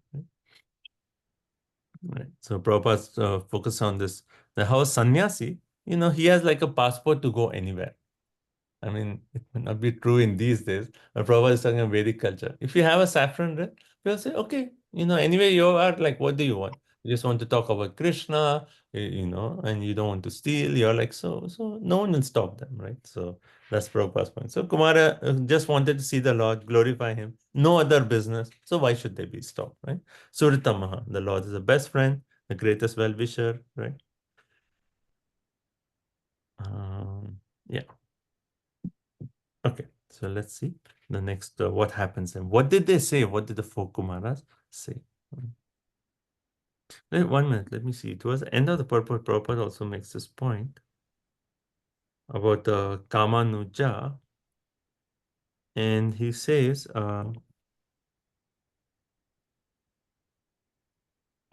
Right? So Prabhupada focus on this. Now, how a sannyasi, he has like a passport to go anywhere. I mean, it may not be true in these days, but Prabhupada is talking about Vedic culture. If you have a saffron red, people say, okay, anyway, you are like, what do you want? You just want to talk about Krishna, and you don't want to steal. You're like, so no one will stop them, right? So that's Prabhupada's point. So Kumara just wanted to see the Lord, glorify Him, no other business. So why should they be stopped, right? Suritamaha, the Lord is the best friend, the greatest well-wisher, right? Yeah. Okay, so let's see the next, what happens and what did they say? What did the four Kumaras say? Wait 1 minute, let me see. Towards the end of the purport, Prabhupada also makes this point about the Kamanuja, and he says, oh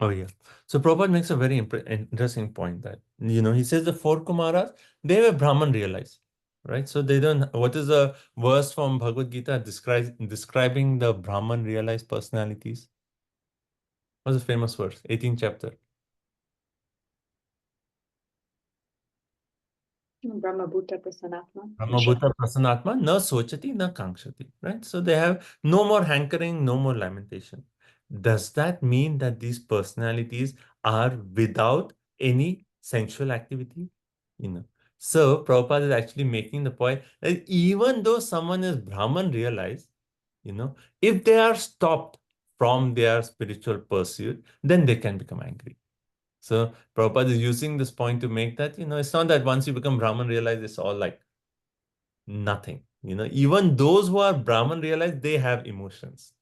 yeah. So Prabhupada makes a very interesting point that, he says the four Kumaras, they were Brahman realized, right? So they don't, what is the verse from Bhagavad Gita describing the Brahman realized personalities? What's the famous verse? 18th chapter. Brahmabhuta Prasanatma. Brahmabhuta Prasanatma, na sochati, na kankshati. Right? So they have no more hankering, no more lamentation. Does that mean that these personalities are without any sensual activity, So Prabhupada is actually making the point that even though someone is Brahman realized, if they are stopped from their spiritual pursuit, then they can become angry. So Prabhupada is using this point to make that, it's not that once you become Brahman realize it's all like nothing. Even those who are Brahman realize they have emotions.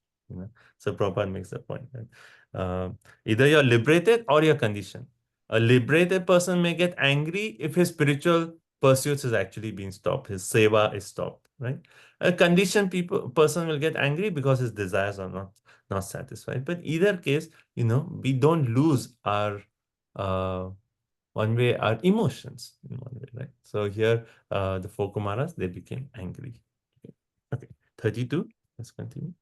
So Prabhupada makes the point that either you're liberated or you're conditioned. A liberated person may get angry if his spiritual pursuits is actually being stopped, his seva is stopped, right? A conditioned person will get angry because his desires are not satisfied. But either case, we don't lose our one way our emotions in one way, right? So here, the four Kumaras, they became angry. Okay, 32, let's continue.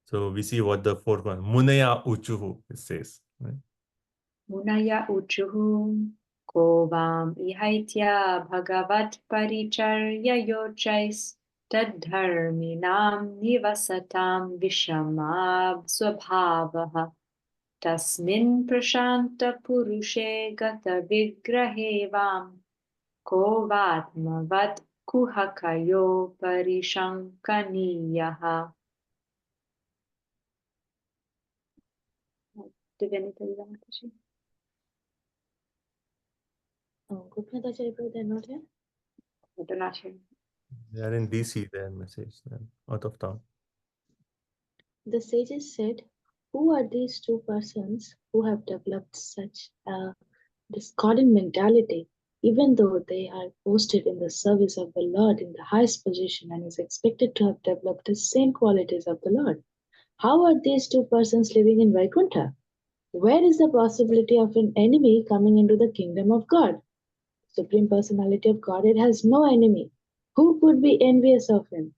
So we see what the four Kumaras, Munaya Uchuhu, it says, right? Munaya Uchuhu Kovam Ihaitya Bhagavat Paricharya Yochais Tadharminam Nivasatam Vishamab Swabhavaha Tasmin Prashanta Purushe Gata Vigrahevam Kovatmavat Kuhakayo Parishankaniyaha. Divinity Mataji. Oh, Gopinath Acharya, they're not here? They're not here. They are in DC, their message, out of town. The sages said, who are these two persons who have developed such a discordant mentality, even though they are posted in the service of the Lord in the highest position and is expected to have developed the same qualities of the Lord? How are these two persons living in Vaikuntha? Where is the possibility of an enemy coming into the kingdom of God? Supreme Personality of Godhead has no enemy. Who could be envious of him?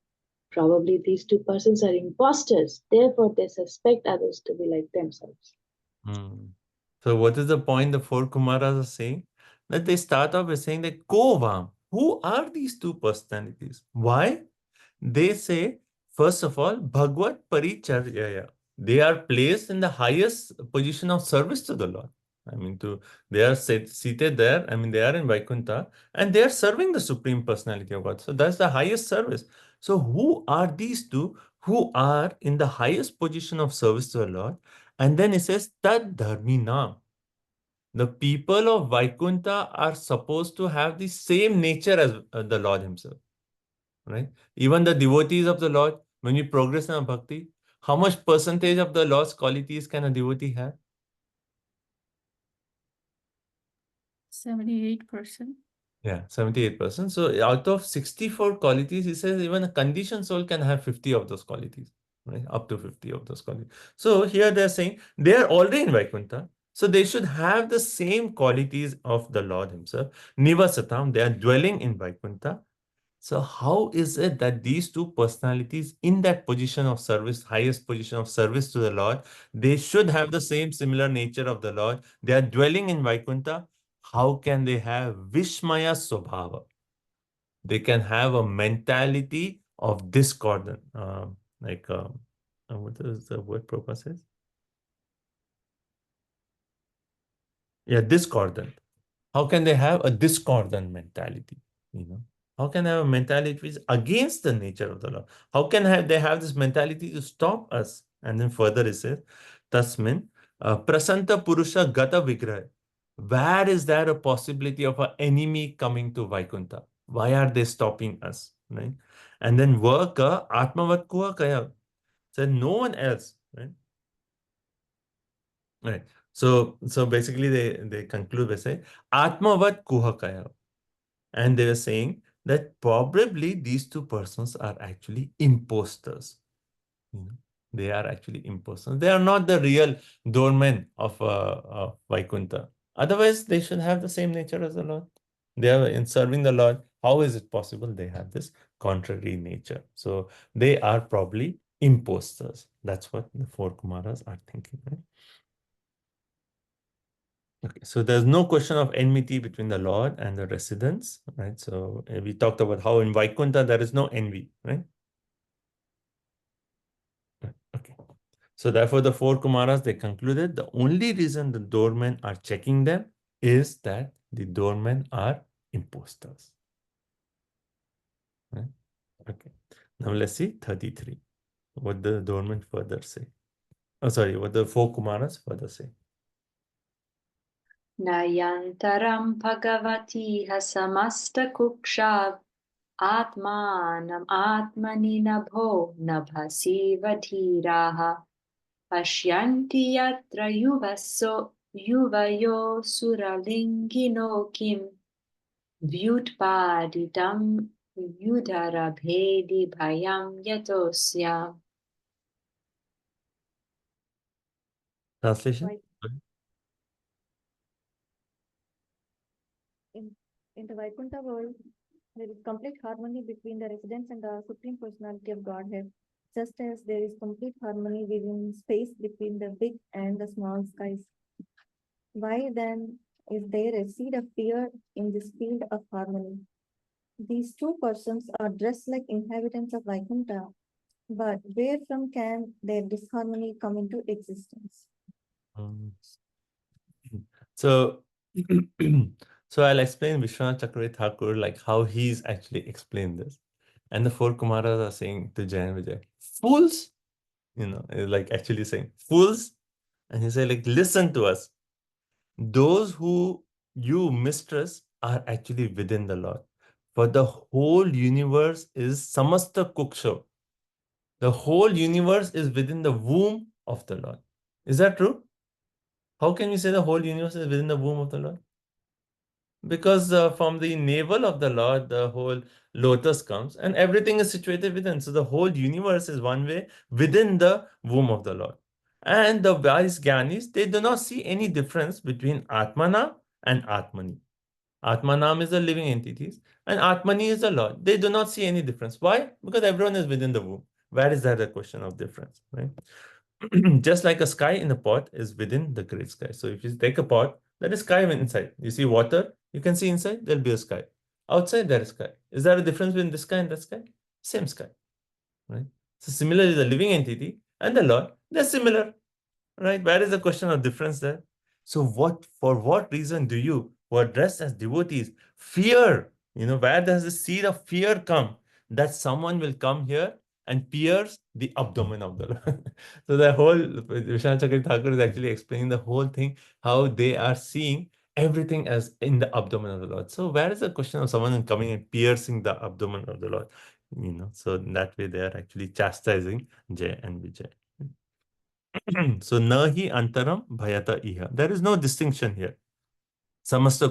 Probably these two persons are imposters, therefore they suspect others to be like themselves. So what is the point the four Kumaras are saying? That they start off by saying that Kovam, who are these two personalities? Why? They say, first of all, Bhagavad Paricharyaya. They are placed in the highest position of service to the Lord. They are seated there. They are in Vaikuntha and they are serving the Supreme Personality of God. So that's the highest service. So who are these two who are in the highest position of service to the Lord? And then it says, Tad Dharminam. The people of Vaikuntha are supposed to have the same nature as the Lord himself. Right? Even the devotees of the Lord, when we progress in our bhakti, how much percentage of the Lord's qualities can a devotee have? 78%. Yeah, 78%. So out of 64 qualities, he says even a conditioned soul can have 50 of those qualities, right? Up to 50 of those qualities. So here they're saying they are already in Vaikuntha. So they should have the same qualities of the Lord himself. Nivasatam, they are dwelling in Vaikuntha. So how is it that these two personalities in that position of service, highest position of service to the Lord, they should have the same similar nature of the Lord. They are dwelling in Vaikuntha. How can they have Vishmaya Swabhava? They can have a mentality of discordant. What is the word Prabhupada says? Yeah, discordant. How can they have a discordant mentality? How can they have a mentality which is against the nature of the Lord? How can they have this mentality to stop us? And then further it says, Tasmin, Prasanta Purusha Gata Vigraha. Where is there a possibility of an enemy coming to Vaikuntha? Why are they stopping us? Right? And then Vaka Atmavat Kuha Kaya. Said no one else. Right? Right. So basically they conclude by saying Atmavat Kuha Kaya. And they were saying that probably these two persons are actually imposters. They are actually imposters. They are not the real doormen of Vaikuntha. Otherwise, they should have the same nature as the Lord. They are in serving the Lord. How is it possible they have this contrary nature? So they are probably imposters. That's what the four Kumaras are thinking, right? Okay, so there's no question of enmity between the Lord and the residents, right? So we talked about how in Vaikuntha there is no envy, right? Okay. So therefore the four Kumaras, they concluded the only reason the doormen are checking them is that the doormen are imposters. Right? Okay. Now let's see 33. What the doormen further say. Oh, sorry, what the four Kumaras further say. Nayantaram Bhagavati Hasamasta Kukshav Atmanam Atmani Nabho Nabhasiva Dhiraha Pashyanti Yatra Yuvayo Suralingino Kim Vyutpaditam Yudarabhedi Bhayam Yatosya. Translation? In the Vaikuntha world, there is complete harmony between the residents and the Supreme Personality of Godhead, just as there is complete harmony within space between the big and the small skies. Why then is there a seed of fear in this field of harmony? These two persons are dressed like inhabitants of Vaikuntha, but where from can their disharmony come into existence? So, so I'll explain Vishwanath Chakravarti Thakur, like how he's actually explained this. And the four Kumaras are saying to Jayan Vijay, fools, like actually saying, fools. And he said, like, listen to us. Those who you mistrust are actually within the Lord. For the whole universe is samasta kuksha. The whole universe is within the womb of the Lord. Is that true? How can we say the whole universe is within the womb of the Lord? Because from the navel of the Lord, the whole lotus comes and everything is situated within. So the whole universe is one way within the womb of the Lord. And the wise Gyanis, they do not see any difference between Atmana and Atmani. Atmanam is the living entities and Atmani is the Lord. They do not see any difference. Why? Because everyone is within the womb. Where is that a question of difference, right? Just like a sky in a pot is within the great sky. So if you take a pot, there is sky inside. You see water, you can see inside, there'll be a sky. Outside, there is sky. Is there a difference between this sky and that sky? Same sky, right? So similarly, the living entity and the Lord, they're similar, right? Where is the question of difference there? So for what reason do you, who are dressed as devotees, fear? Where does the seed of fear come? That someone will come here and pierce the abdomen of the Lord. So the whole, Vishwanath Chakravarti Thakur is actually explaining the whole thing, how they are seeing everything as in the abdomen of the Lord. So where is the question of someone coming and piercing the abdomen of the Lord? So in that way they are actually chastising Jay and Vijay. So nahi antaram bhayata iha. There is no distinction here. Samasta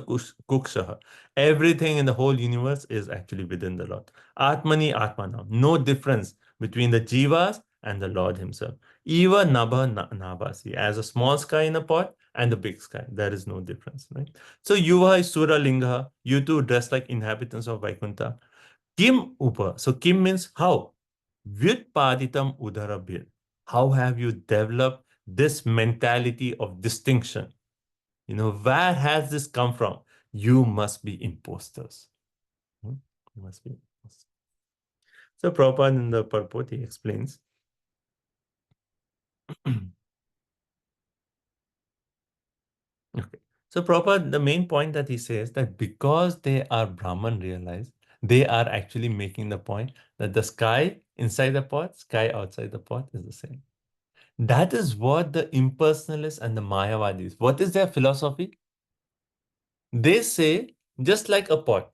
kukshaha. Everything in the whole universe is actually within the Lord. Atmani atmanam. No difference between the jivas and the Lord himself. Eva nabha nabhasi. As a small sky in a pot and the big sky. There is no difference, right? So yuva is sura linga. You two dress like inhabitants of Vaikuntha. Kim upa. So kim means how? Vyutpaditam udarabhir. How have you developed this mentality of distinction? Where has this come from? You must be imposters. You must be imposters. So Prabhupada in the purport, he explains. Okay. So Prabhupada, the main point that he says that because they are Brahman realized, they are actually making the point that the sky inside the pot, sky outside the pot is the same. That is what the impersonalists and the Mayavadis, what is their philosophy? They say, just like a pot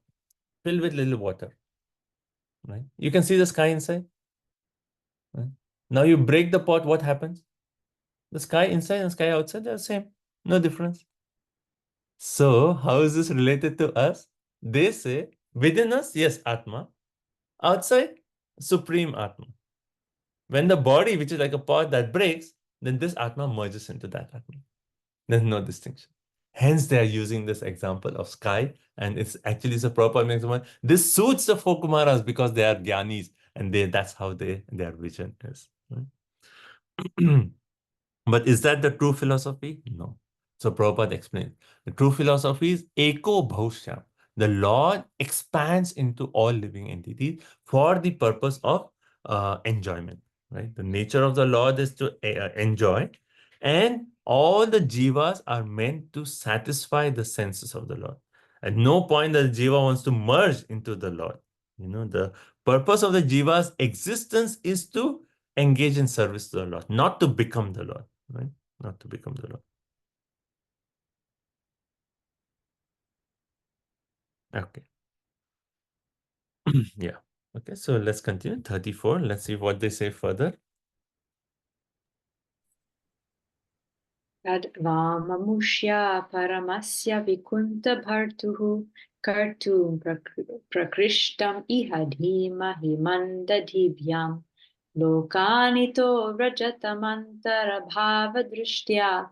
filled with little water, right? You can see the sky inside. Right? Now you break the pot, what happens? The sky inside and sky outside, they're the same. No difference. So how is this related to us? They say, within us, yes, Atma. Outside, Supreme Atma. When the body, which is like a pot that breaks, then this Atma merges into that Atma. There's no distinction. Hence, they are using this example of sky, and it's actually a proper example. This suits the four Kumaras because they are Gyanis, and that's how their vision is. Right? But is that the true philosophy? No. So Prabhupada explains. The true philosophy is Eko Bhaushyam. The Lord expands into all living entities for the purpose of enjoyment. Right? The nature of the Lord is to enjoy. And all the jivas are meant to satisfy the senses of the Lord. At no point the jiva wants to merge into the Lord. The purpose of the jiva's existence is to engage in service to the Lord, not to become the Lord, right? Not to become the Lord. Okay. Yeah. Okay, so let's continue. 34. Let's see what they say further. Tadvamamushya paramasya vikunta bhartuhu kartum prakrishtam iha dhimahi mandadhivyam lokanito vrajatamantara bhava drishtya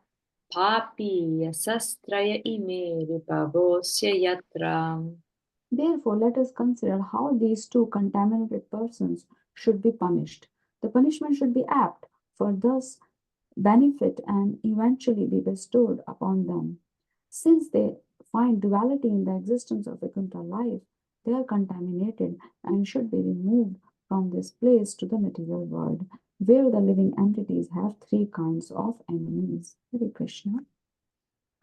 papi yasastraya ime ripavosya yatra. Therefore, let us consider how these two contaminated persons should be punished. The punishment should be apt, for thus benefit and eventually be bestowed upon them. Since they find duality in the existence of Vaikuntha life, they are contaminated and should be removed from this place to the material world, where the living entities have three kinds of enemies. Hare Krishna.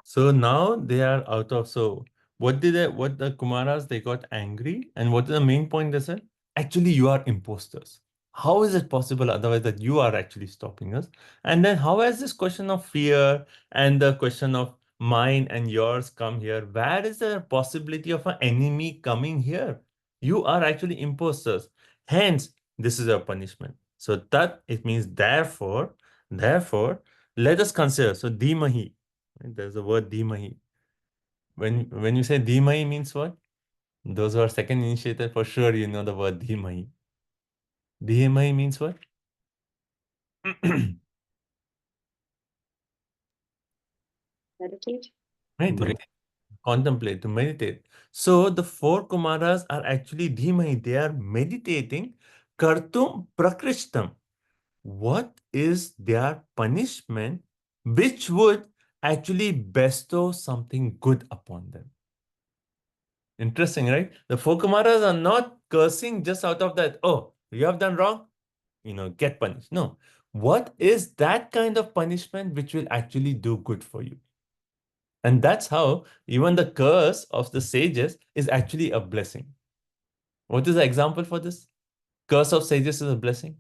So now they are out of, so what the Kumaras, they got angry, and what is the main point they said? Actually, you are imposters. How is it possible otherwise that you are actually stopping us? And then how has this question of fear and the question of mine and yours come here? Where is the possibility of an enemy coming here? You are actually imposters. Hence, this is a punishment. So that it means therefore, let us consider. So Dhimahi. Right? There's the word Dhimahi. When you say Dhimahi means what? Those who are second initiated, for sure you know the word Dhimahi. Dhimahi means what? Meditate. Right. Contemplate, to meditate. So the four Kumaras are actually Dhimahi. They are meditating. Kartum Prakrishtam. What is their punishment which would actually bestow something good upon them? Interesting, right? The four Kumaras are not cursing just out of that, oh, you have done wrong, get punished. No. What is that kind of punishment which will actually do good for you? And that's how even the curse of the sages is actually a blessing. What is the example for this? Curse of sages is a blessing.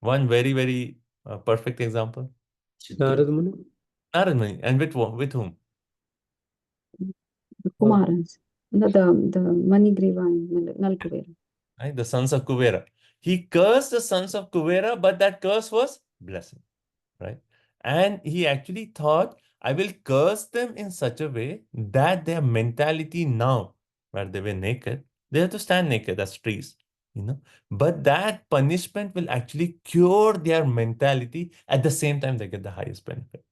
One very, very perfect example. Narad Muni? Narad Muni. And with whom? The Kumaras, the Manigriva and Nalkuvera. Right? The sons of Kuvera. He cursed the sons of Kuvera, but that curse was blessing. Right? And he actually thought, I will curse them in such a way that their mentality now, where they were naked, they have to stand naked as trees, But that punishment will actually cure their mentality. At the same time, they get the highest benefit.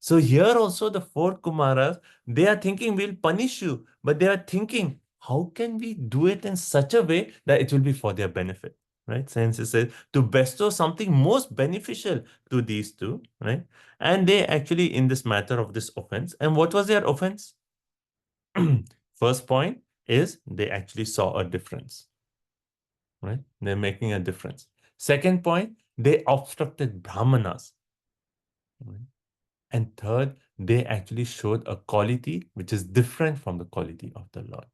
So here also the four Kumaras, they are thinking we'll punish you, but they are thinking, how can we do it in such a way that it will be for their benefit? Right? Since it says to bestow something most beneficial to these two, right? And they actually in this matter of this offense. And what was their offense? First point is they actually saw a difference. Right? They're making a difference. Second point, they obstructed Brahmanas. Right? And third, they actually showed a quality which is different from the quality of the Lord.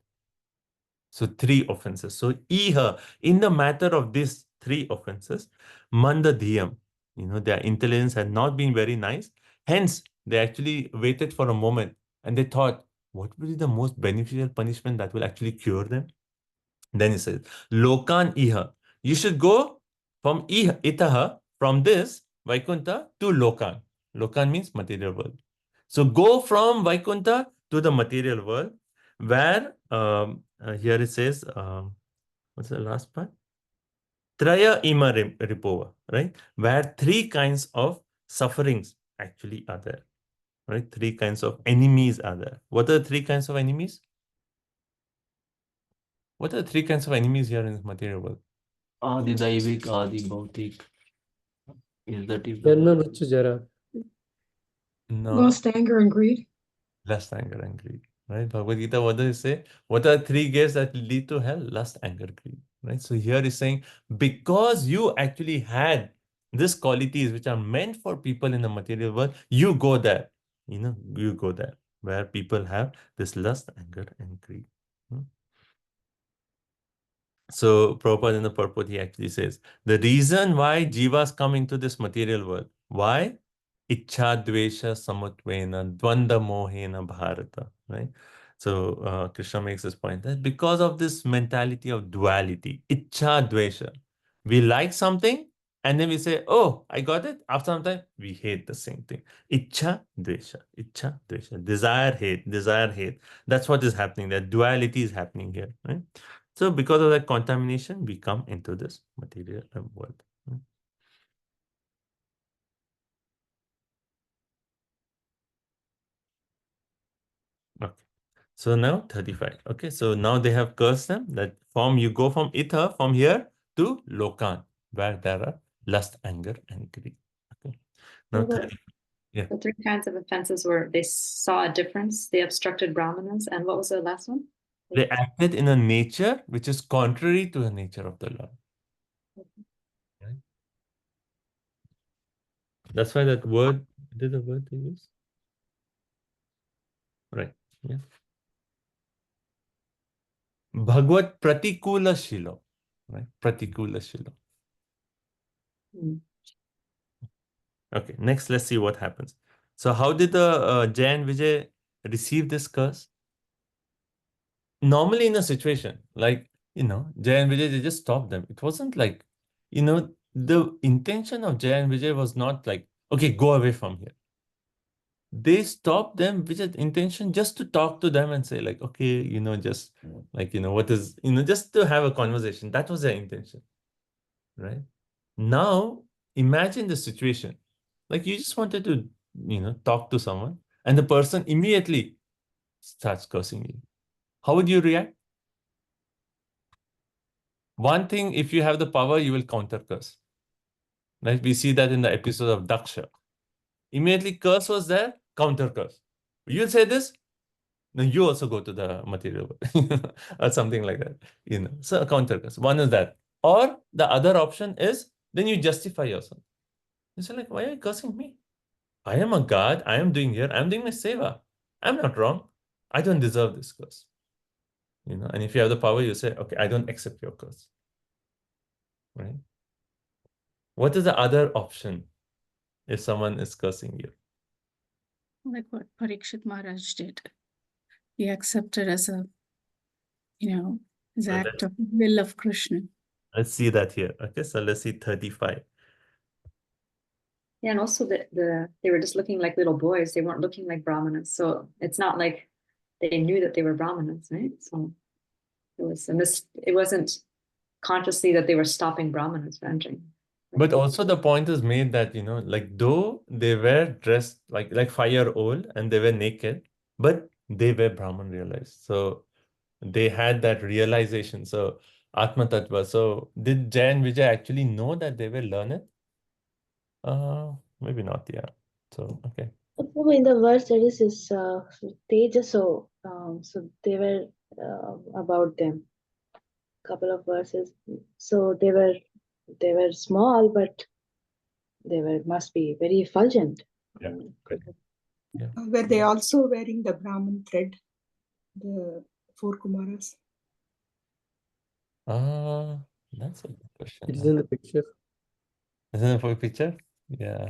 So three offenses. So Iha, in the matter of these three offenses, Mandadhiyam, their intelligence had not been very nice. Hence, they actually waited for a moment and they thought, what will be the most beneficial punishment that will actually cure them? Then he says, Lokan Iha. You should go from Itaha, from this Vaikuntha to Lokan. Lokan means material world. So go from Vaikuntha to the material world, where here it says, what's the last part? Traya ima ripova, right? Where three kinds of sufferings actually are there, right? Three kinds of enemies are there. What are the three kinds of enemies? What are the three kinds of enemies here in this material world? Adi Daivik, Adi Bhautik. Is that is Janma Mrityu Jara. No. Lust, anger, and greed. Lust, anger, and greed. Right? Bhagavad Gita, what does it say? What are three gates that lead to hell? Lust, anger, greed. Right? So here is saying, because you actually had these qualities which are meant for people in the material world, you go there. You go there where people have this lust, anger, and greed. So Prabhupada in the purport, he actually says, the reason why jivas come into this material world, why? Ichha dvesha samutvena dvanda mohena bharata, right? So Krishna makes this point that because of this mentality of duality, ichha dvesha, we like something and then we say, oh, I got it. After some time, we hate the same thing. Ichha dvesha, desire, hate, desire, hate. That's what is happening. That duality is happening here, right? So because of that contamination, we come into this material world. Okay. So now 35. Okay. So now they have cursed them that you go from ether from here to Lokan, where there are lust, anger, and greed. Okay. Now 30. Yeah. The three kinds of offenses were they saw a difference, they obstructed brahmanas, and what was the last one? They acted in a nature which is contrary to the nature of the Lord. Right? That's why that word, what is the word they use? Right. Yeah. Bhagavad Pratikula Shilo. Right? Pratikula Shilo. Okay, next let's see what happens. So how did the Jay and Vijay receive this curse? Normally in a situation like, Jay and Vijay, they just stopped them. It wasn't like, the intention of Jay and Vijay was not like, okay, go away from here. They stopped them with the intention just to talk to them and say like, okay, just like, what is, just to have a conversation. That was their intention, right? Now, imagine the situation. Like you just wanted to, talk to someone and the person immediately starts cursing you. How would you react? One thing, if you have the power, you will counter curse. Right? We see that in the episode of Daksha. Immediately curse was there, counter curse. You'll say this, then you also go to the material world or something like that. So a counter curse. One is that. Or the other option is then you justify yourself. You say like, why are you cursing me? I am a god. I am doing here. I'm doing my seva. I'm not wrong. I don't deserve this curse. And if you have the power, you say, okay, I don't accept your curse. Right? What is the other option if someone is cursing you? Like what Parikshit Maharaj did. He accepted as a, as So act of will of Krishna. let's see that here. Okay, so let's see 35. Yeah, and also they were just looking like little boys. They weren't looking like brahmanas. So it's not like they knew that they were brahmanas, right? So it wasn't consciously that they were stopping brahmanas from entering. But also the point is made that, like though they were dressed like 5-year-old and they were naked, but they were Brahman realized. So they had that realization. So Atma Tattva. So did Jay and Vijay actually know that they were learned? Maybe not, yeah. So, okay. In the verse that is they just so they were about them. Couple of verses. So they were small, but they must be very effulgent. Yeah. Yeah. Were they also wearing the Brahmin thread, the 4 Kumaras? That's a good question. It is in the picture. Is it for a picture? Yeah.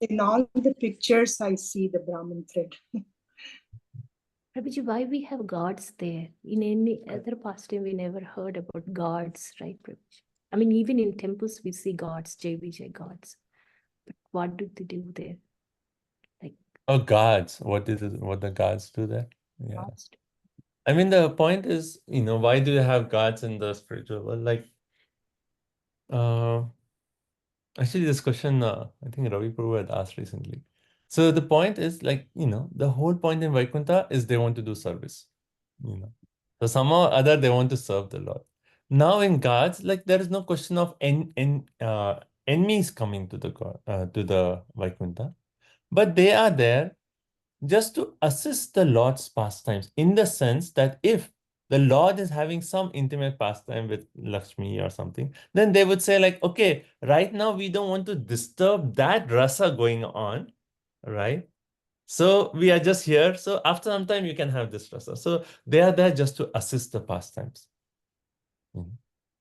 In all the pictures, I see the Brahmin thread. Prabhuji, why we have gods there? In any other pastime, we never heard about gods, right, Prabhuji? I mean, even in temples, we see gods, Jai Vijay gods. But what do they do there? Like, Oh, gods. What the gods do there? Yeah. I mean, the point is, why do you have gods in the spiritual world? Like, actually, this question, I think Ravi Prabhu had asked recently. So the point is like, the whole point in Vaikuntha is they want to do service, So somehow or other they want to serve the Lord. Now in gods, like there is no question of enemies coming to the God, to the Vaikuntha, but they are there just to assist the Lord's pastimes in the sense that if the Lord is having some intimate pastime with Lakshmi or something, then they would say like, okay, right now we don't want to disturb that rasa going on, right? So we are just here. So after some time, you can have this rasa. So they are there just to assist the pastimes.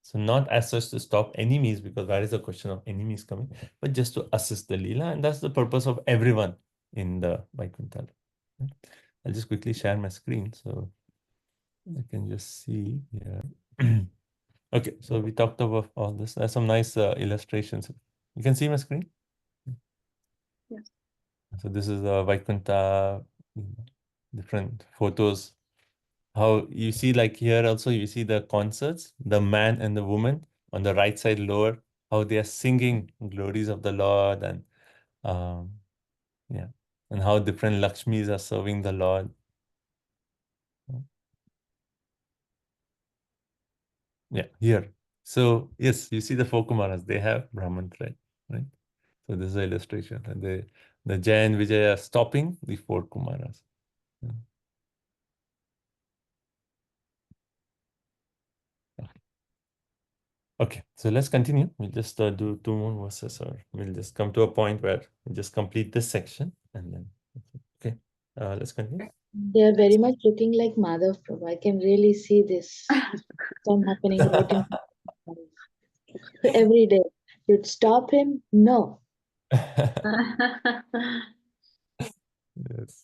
So not as such to stop enemies, because that is a question of enemies coming, but just to assist the Leela. And that's the purpose of everyone in the Vaikuntha. I'll just quickly share my screen so I can just see here. Okay, so we talked about all this. There's some nice illustrations. You can see my screen? Yes. So this is Vaikuntha, different photos. How you see, like here also, you see the concerts, the man and the woman on the right side lower, how they are singing glories of the Lord, and yeah, and how different Lakshmis are serving the Lord. Yeah, here. So yes, you see the four Kumaras, they have Brahman thread, right? So this is the illustration. And the Jaya and Vijay are stopping the four Kumaras. Yeah. Okay, so let's continue. We'll just do two more verses, or we'll just come to a point where we just complete this section and then, okay, let's continue. They are very much looking like Madhav Prabhu. I can really see this time happening right in front of my eyes. Every day. You'd stop him? No. Yes.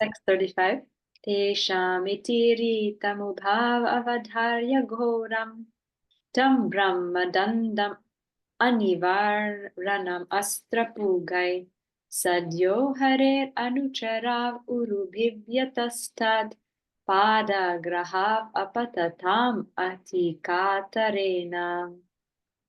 Text 35. Teshamiti tamubhav avadharya ghoram tam brahmadandam anivaranam astrapugai sadyo harer anucharav urubhivyatastad padagrahav apatatam atikatarena.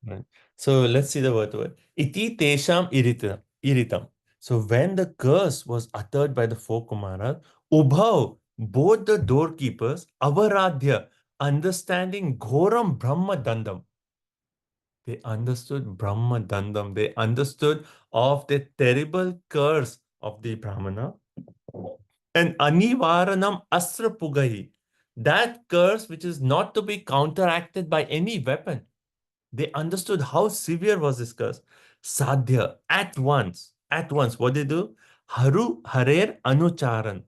Right. So let's see the word to word. Iti tesham iritam. So when the curse was uttered by the four Kumaras, Ubhav, both the doorkeepers, Avaradhya, understanding Ghoram Brahma Dandam. They understood Brahma Dandam. They understood of the terrible curse of the Brahmana. And Anivaranam Asra Pugahi. That curse which is not to be counteracted by any weapon. They understood how severe was this curse. Sadhya, at once, what they do? Haru Harer Anucharan.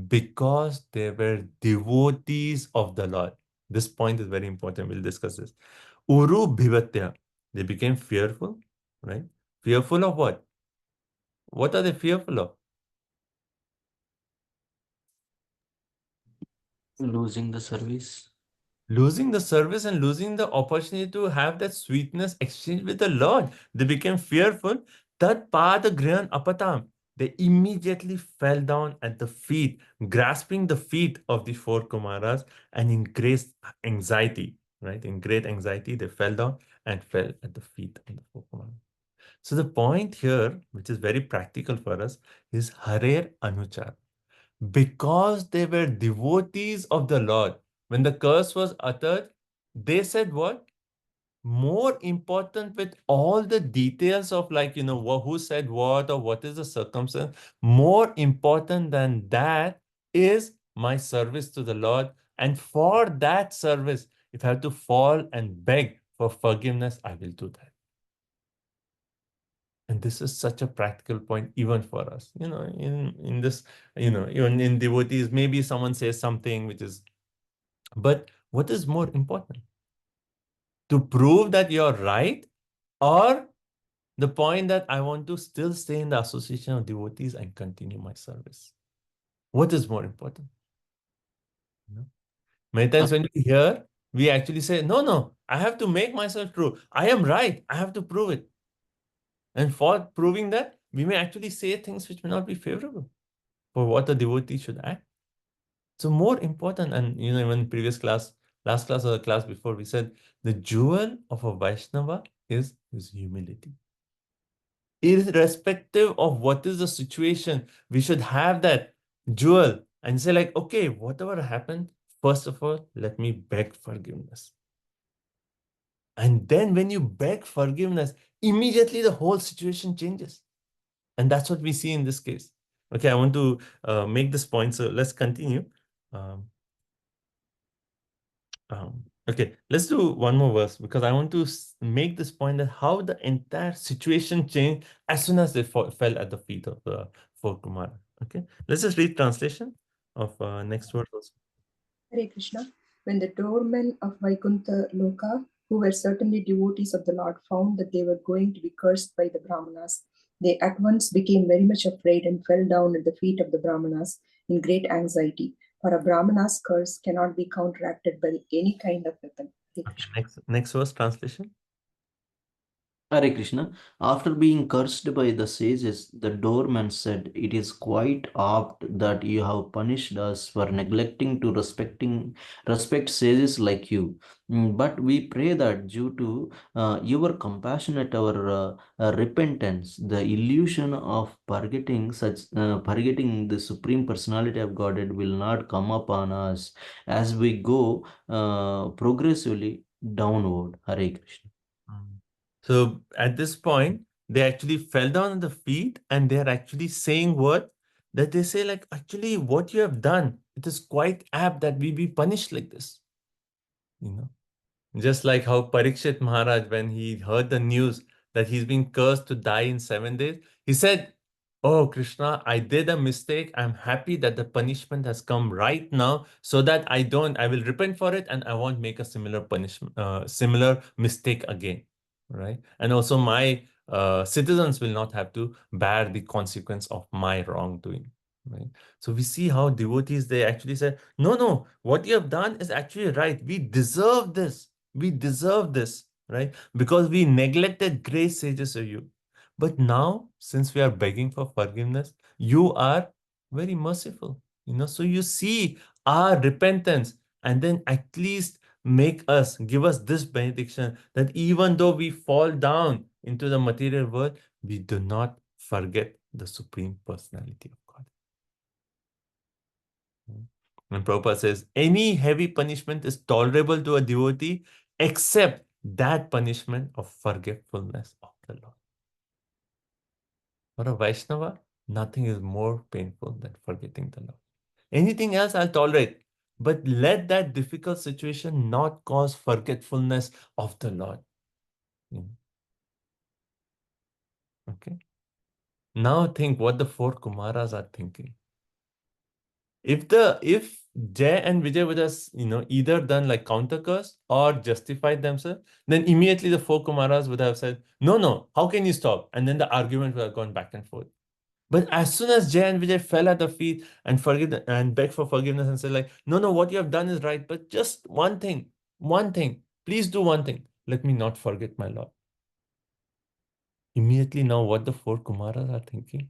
Because they were devotees of the Lord. This point is very important. We'll discuss this. Uru Bhivatya. They became fearful, right? Fearful of what? What are they fearful of? Losing the service. Losing the service and losing the opportunity to have that sweetness exchange with the Lord. They became fearful. Tat pada grihan apatam. They immediately fell down at the feet, grasping the feet of the four Kumaras, and in great anxiety, right? In great anxiety, they fell down and fell at the feet of the four Kumaras. So the point here, which is very practical for us, is Harer Anuchar. Because they were devotees of the Lord, when the curse was uttered, they said what? More important with all the details of, like, who said what or what is the circumstance, more important than that is my service to the Lord. And for that service, if I have to fall and beg for forgiveness, I will do that. And this is such a practical point even for us, in this, even in devotees, maybe someone says something which is, but what is more important? To prove that you're right, or the point that I want to still stay in the association of devotees and continue my service? What is more important? Many times when we hear, we actually say, no, I have to make myself true. I am right. I have to prove it. And for proving that, we may actually say things which may not be favorable for what a devotee should act. So more important, and even previous class, last class or the class before, we said the jewel of a Vaishnava is his humility. Irrespective of what is the situation, we should have that jewel and say like, okay, whatever happened, first of all, let me beg forgiveness. And then when you beg forgiveness, immediately the whole situation changes. And that's what we see in this case. Okay, I want to make this point, so let's continue. Okay, let's do one more verse because I want to make this point that how the entire situation changed as soon as they fell at the feet of the four Kumara. Okay, let's just read translation of next word also. Hare Krishna. When the doormen of Vaikuntha Loka, who were certainly devotees of the Lord, found that they were going to be cursed by the Brahmanas, they at once became very much afraid and fell down at the feet of the Brahmanas in great anxiety. For a Brahmana's curse cannot be counteracted by any kind of weapon. Hare Krishna. Next verse translation. Hare Krishna. After being cursed by the sages, the doorman said, "It is quite apt that you have punished us for neglecting to respect sages like you. But we pray that due to your compassionate repentance, the illusion of forgetting the Supreme Personality of Godhead will not come upon us as we go progressively downward." Hare Krishna. So at this point, they actually fell down on the feet and they're actually saying what? That they say like, actually, what you have done, it is quite apt that we be punished like this. You know, just like how Parikshit Maharaj, when he heard the news that he's been cursed to die in 7 days, he said, "Oh, Krishna, I did a mistake. I'm happy that the punishment has come right now so that I will repent for it and I won't make a similar similar mistake again." Right? And also my citizens will not have to bear the consequence of my wrongdoing. Right? So we see how devotees, they actually say, no, what you have done is actually right. We deserve this. We deserve this, right? Because we neglected great sages of you. But now, since we are begging for forgiveness, you are very merciful. So you see our repentance and then at least give us this benediction that even though we fall down into the material world, we do not forget the Supreme Personality of God. And Prabhupada says, any heavy punishment is tolerable to a devotee except that punishment of forgetfulness of the Lord. For a Vaishnava, nothing is more painful than forgetting the Lord. Anything else I'll tolerate, but let that difficult situation not cause forgetfulness of the Lord. Okay. Now think what the four Kumaras are thinking. If Jay and Vijay would have, either done like counter curse or justified themselves, then immediately the four Kumaras would have said, no, how can you stop? And then the argument would have gone back and forth. But as soon as Jay and Vijay fell at the feet and begged for forgiveness and said like, no, what you have done is right, but just one thing, please do one thing. Let me not forget my Lord. Immediately now what the four Kumaras are thinking?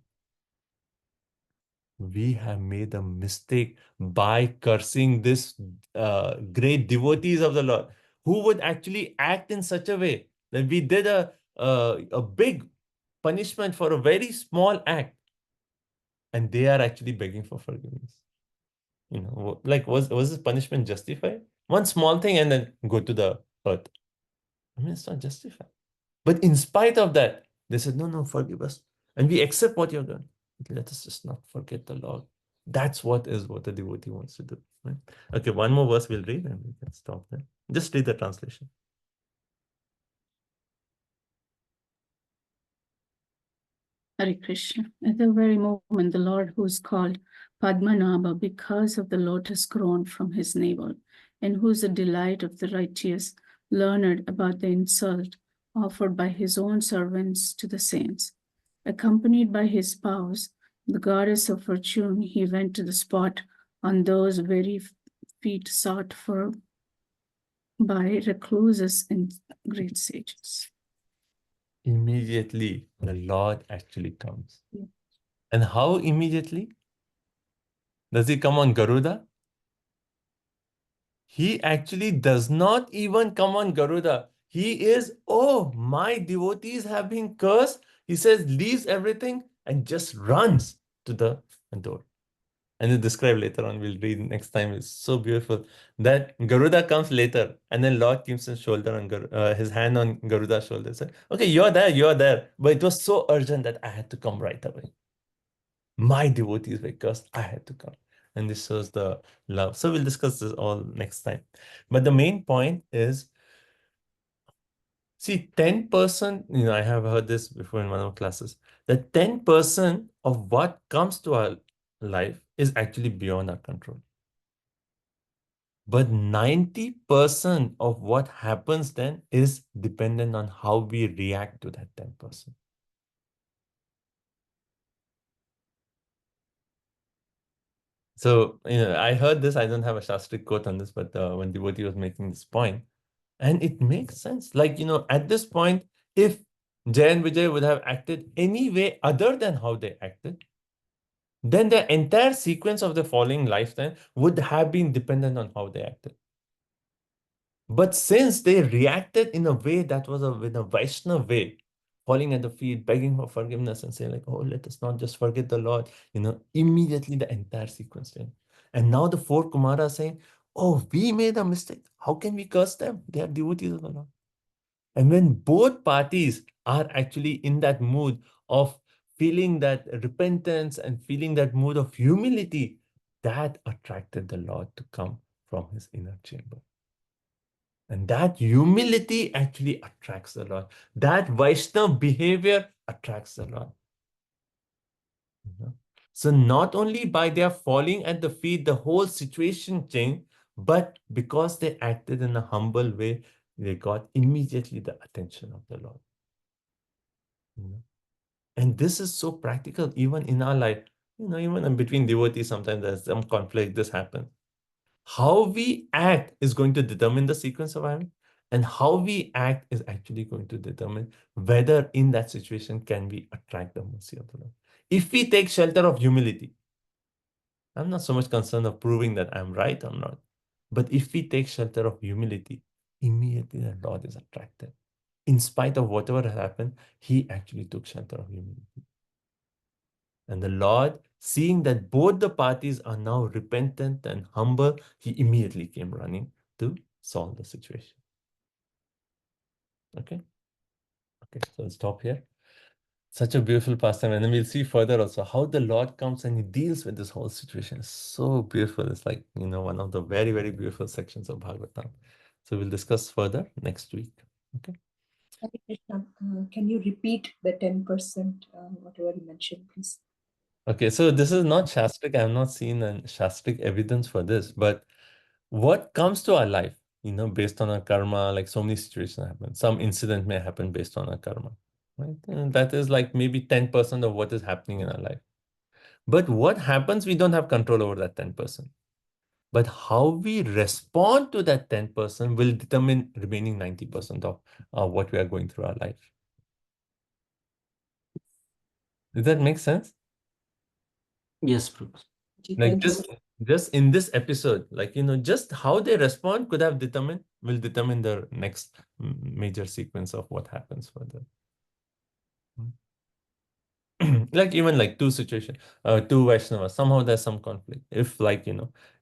We have made a mistake by cursing this great devotees of the Lord who would actually act in such a way that we did a big punishment for a very small act, and they are actually begging for forgiveness. Like was this punishment justified? One small thing and then go to the earth. I mean, it's not justified. But in spite of that, they said, no, forgive us. And we accept what you've done. Let us just not forget the Lord. That's what a devotee wants to do. Right? Okay, one more verse we'll read and we can stop there. Just read the translation. Hare Krishna. At the very moment, the Lord, who is called Padmanabha because of the lotus grown from his navel, and who is the delight of the righteous, learned about the insult offered by his own servants to the saints. Accompanied by his spouse, the goddess of fortune, he went to the spot on those very feet sought for by recluses and great sages. Immediately, the Lord actually comes. And how immediately? Does he come on Garuda? He actually does not even come on Garuda. He is, oh, my devotees have been cursed. He says, leaves everything and just runs to the door. And it's described later on. We'll read next time. It's so beautiful. That Garuda comes later, and then Lord keeps his his hand on Garuda's shoulder. Said, okay, you're there. But it was so urgent that I had to come right away. My devotees were cursed. I had to come. and this shows the love. So we'll discuss this all next time. But the main point is, see, 10%, I have heard this before in one of our classes, that 10% of what comes to our life is actually beyond our control. But 90% of what happens then is dependent on how we react to that 10%. So, I heard this, I don't have a Shastric quote on this, but when devotee was making this point, and it makes sense. Like, at this point, if Jay and Vijay would have acted any way other than how they acted, then the entire sequence of the following lifetime would have been dependent on how they acted. But since they reacted in a way that was in a Vaishnava way, falling at the feet, begging for forgiveness and saying like, oh, let us not just forget the Lord, immediately the entire sequence changed. And now the four Kumaras are saying, oh, we made a mistake. How can we curse them? They are devotees of the Lord. And when both parties are actually in that mood of feeling that repentance and feeling that mood of humility, that attracted the Lord to come from his inner chamber. And that humility actually attracts the Lord. That Vaishnava behavior attracts the Lord. So not only by their falling at the feet, the whole situation changed, but because they acted in a humble way, they got immediately the attention of the Lord. And this is so practical even in our life. Even between devotees, sometimes there's some conflict, this happens. How we act is going to determine the sequence of events, and how we act is actually going to determine whether in that situation can we attract the mercy of the Lord. If we take shelter of humility, I'm not so much concerned of proving that I'm right or not, but if we take shelter of humility, immediately the Lord is attracted. In spite of whatever has happened, he actually took shelter of humility. And the Lord, seeing that both the parties are now repentant and humble, he immediately came running to solve the situation. Okay? Okay, so I'll stop here. Such a beautiful pastime. And then we'll see further also how the Lord comes and he deals with this whole situation. It's so beautiful. It's like, one of the very, very beautiful sections of Bhagavatam. So we'll discuss further next week. Okay? Hare Krishna, can you repeat the 10%, whatever you mentioned, please? Okay, so this is not Shastric. I have not seen a Shastric evidence for this, but what comes to our life, based on our karma, like so many situations happen. Some incident may happen based on our karma, right? And that is like maybe 10% of what is happening in our life. But what happens, we don't have control over that 10%. But how we respond to that 10% will determine remaining 90% of what we are going through our life. Does that make sense? Yes, Prabhu. Like just in this episode, like, just how they respond will determine the next major sequence of what happens further. Like even like two situations, two Vaishnavas, somehow there's some conflict. If like,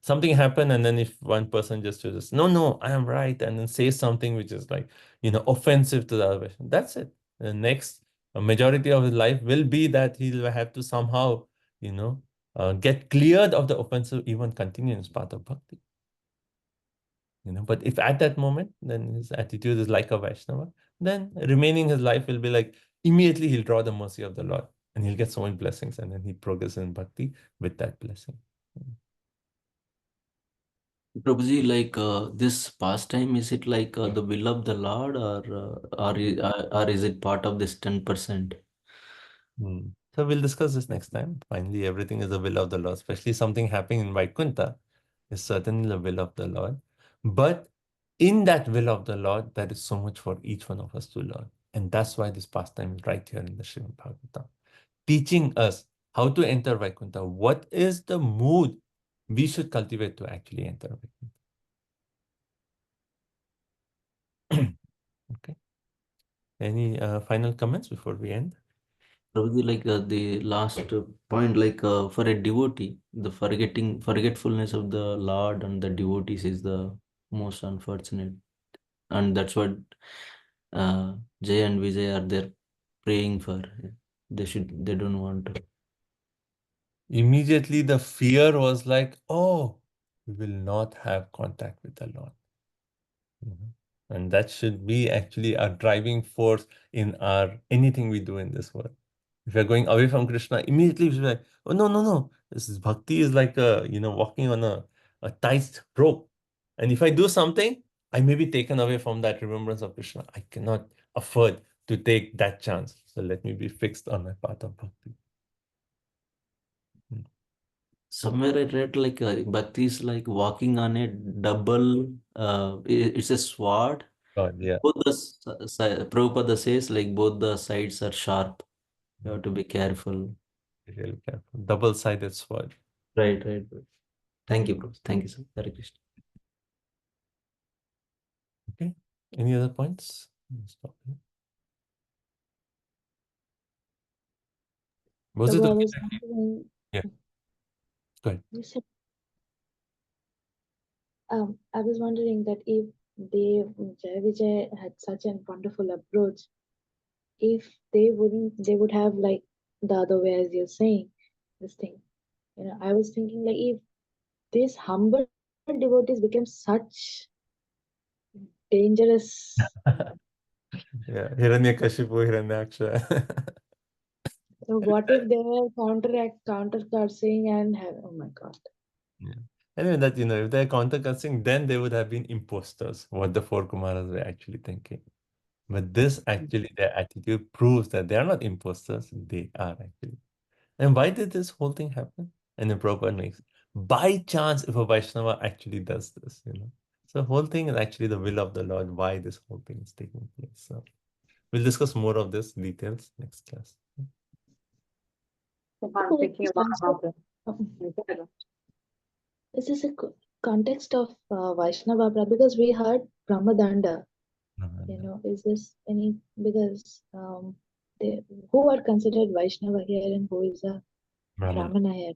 something happened and then if one person just chooses, no, I am right, and then says something which is like, offensive to the other Vaishnava, that's it. The next majority of his life will be that he'll have to somehow, get cleared of the offensive, even continue as part of bhakti. But if at that moment, then his attitude is like a Vaishnava, then remaining his life will be like, immediately he'll draw the mercy of the Lord and he'll get so many blessings and then he progresses in bhakti with that blessing. Prabhuji, like this pastime, is it like the will of the Lord, or is it part of this 10%? So we'll discuss this next time. Finally, everything is the will of the Lord, especially something happening in Vaikuntha is certainly the will of the Lord. But in that will of the Lord, there is so much for each one of us to learn. And that's why this pastime is right here in the Srimad Bhagavatam, teaching us how to enter Vaikuntha. What is the mood we should cultivate to actually enter Vaikuntha? Okay. Any final comments before we end? Prabhuji, like the last point, like for a devotee, the forgetfulness of the Lord and the devotees is the most unfortunate, and that's what Jay and Vijay are there praying for. They don't want to. immediately the fear was like, oh, we will not have contact with the Lord. And that should be actually a driving force in our anything we do in this world. If you're going away from Krishna, immediately we should be like, oh no, no, no. This is bhakti is like walking on a tight rope. And if I do something, I may be taken away from that remembrance of Krishna. I cannot afford to take that chance. So let me be fixed on my path of bhakti. Somewhere I read like bhakti is like walking on a double, it's a sword. God, yeah. Both Prabhupada says like both the sides are sharp. You have to be careful. Be really careful. Double-sided sword. Right, right. Thank you, bro. Thank you, sir. Hare Krishna. Okay. Any other points? Stop here. Was it Prabhu, I okay? was wondering, Yeah. Go ahead. you said, I was wondering that if Jai Vijay had such a wonderful approach, if they would have like the other way as you're saying, this thing. I was thinking like if these humble devotees became such dangerous. Yeah, Hiranyakashipu, Hiranyaksha. So what if they were countercursing and have, oh my God. Yeah. Anyway, that if they're countercursing, then they would have been imposters, what the four Kumaras were actually thinking. But this actually, their attitude proves that they are not imposters, they are actually. And why did this whole thing happen? And the Prabhupada makes, by chance, if a Vaishnava actually does this, So the whole thing is actually the will of the Lord, why this whole thing is taking place. So we'll discuss more of this details next class. I'm thinking a lot about this. This is a context of Vaishnava because we heard Brahmadanda. Is this any because who are considered Vaishnava here and who is a Brahmana here?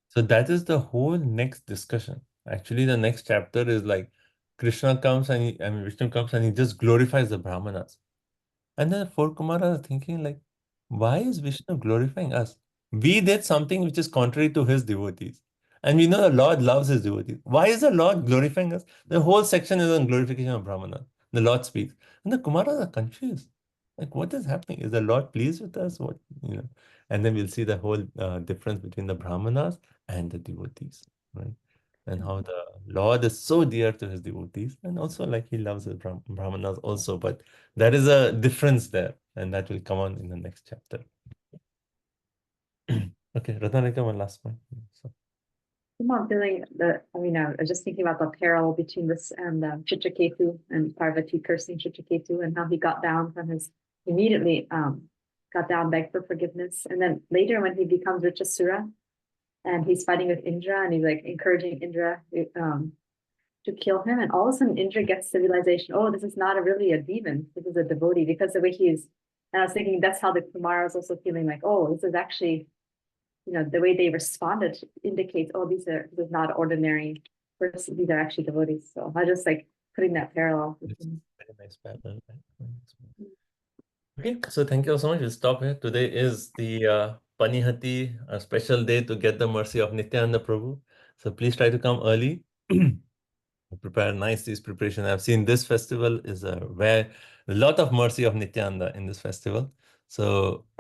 So that is the whole next discussion. Actually, the next chapter is like Krishna comes and Vishnu comes and he just glorifies the Brahmanas. And then the four Kumaras are thinking like, why is Vishnu glorifying us? We did something which is contrary to his devotees. And we know the Lord loves his devotees. Why is the Lord glorifying us? The whole section is on glorification of Brahmana. The Lord speaks. And the Kumaras are confused. Like, what is happening? Is the Lord pleased with us? And then we'll see the whole difference between the Brahmanas and the devotees, right? And how the Lord is so dear to his devotees, and also like he loves his Brahmanas also, but there is a difference there, and that will come on in the next chapter. Okay, Ratnalika, one last point. So. I'm feeling I was just thinking about the parallel between this and Chitraketu and Parvati cursing Chitraketu and how he got down from immediately got down, begged for forgiveness. And then later when he becomes Richasura and he's fighting with Indra and he's like encouraging Indra to kill him. And all of a sudden Indra gets the realization, oh, this is not really a demon. This is a devotee because the way he is. And I was thinking that's how the Kumara is also feeling like, oh, this is actually, the way they responded indicates, oh, this is not ordinary person. These are actually devotees. So I just like putting that parallel. Very nice parallel. Okay, so thank you so much. We'll stop here. Today is the Panihati, a special day to get the mercy of Nityananda Prabhu. So please try to come early. Prepare these preparation. I've seen this festival is where a lot of mercy of Nityananda in this festival. So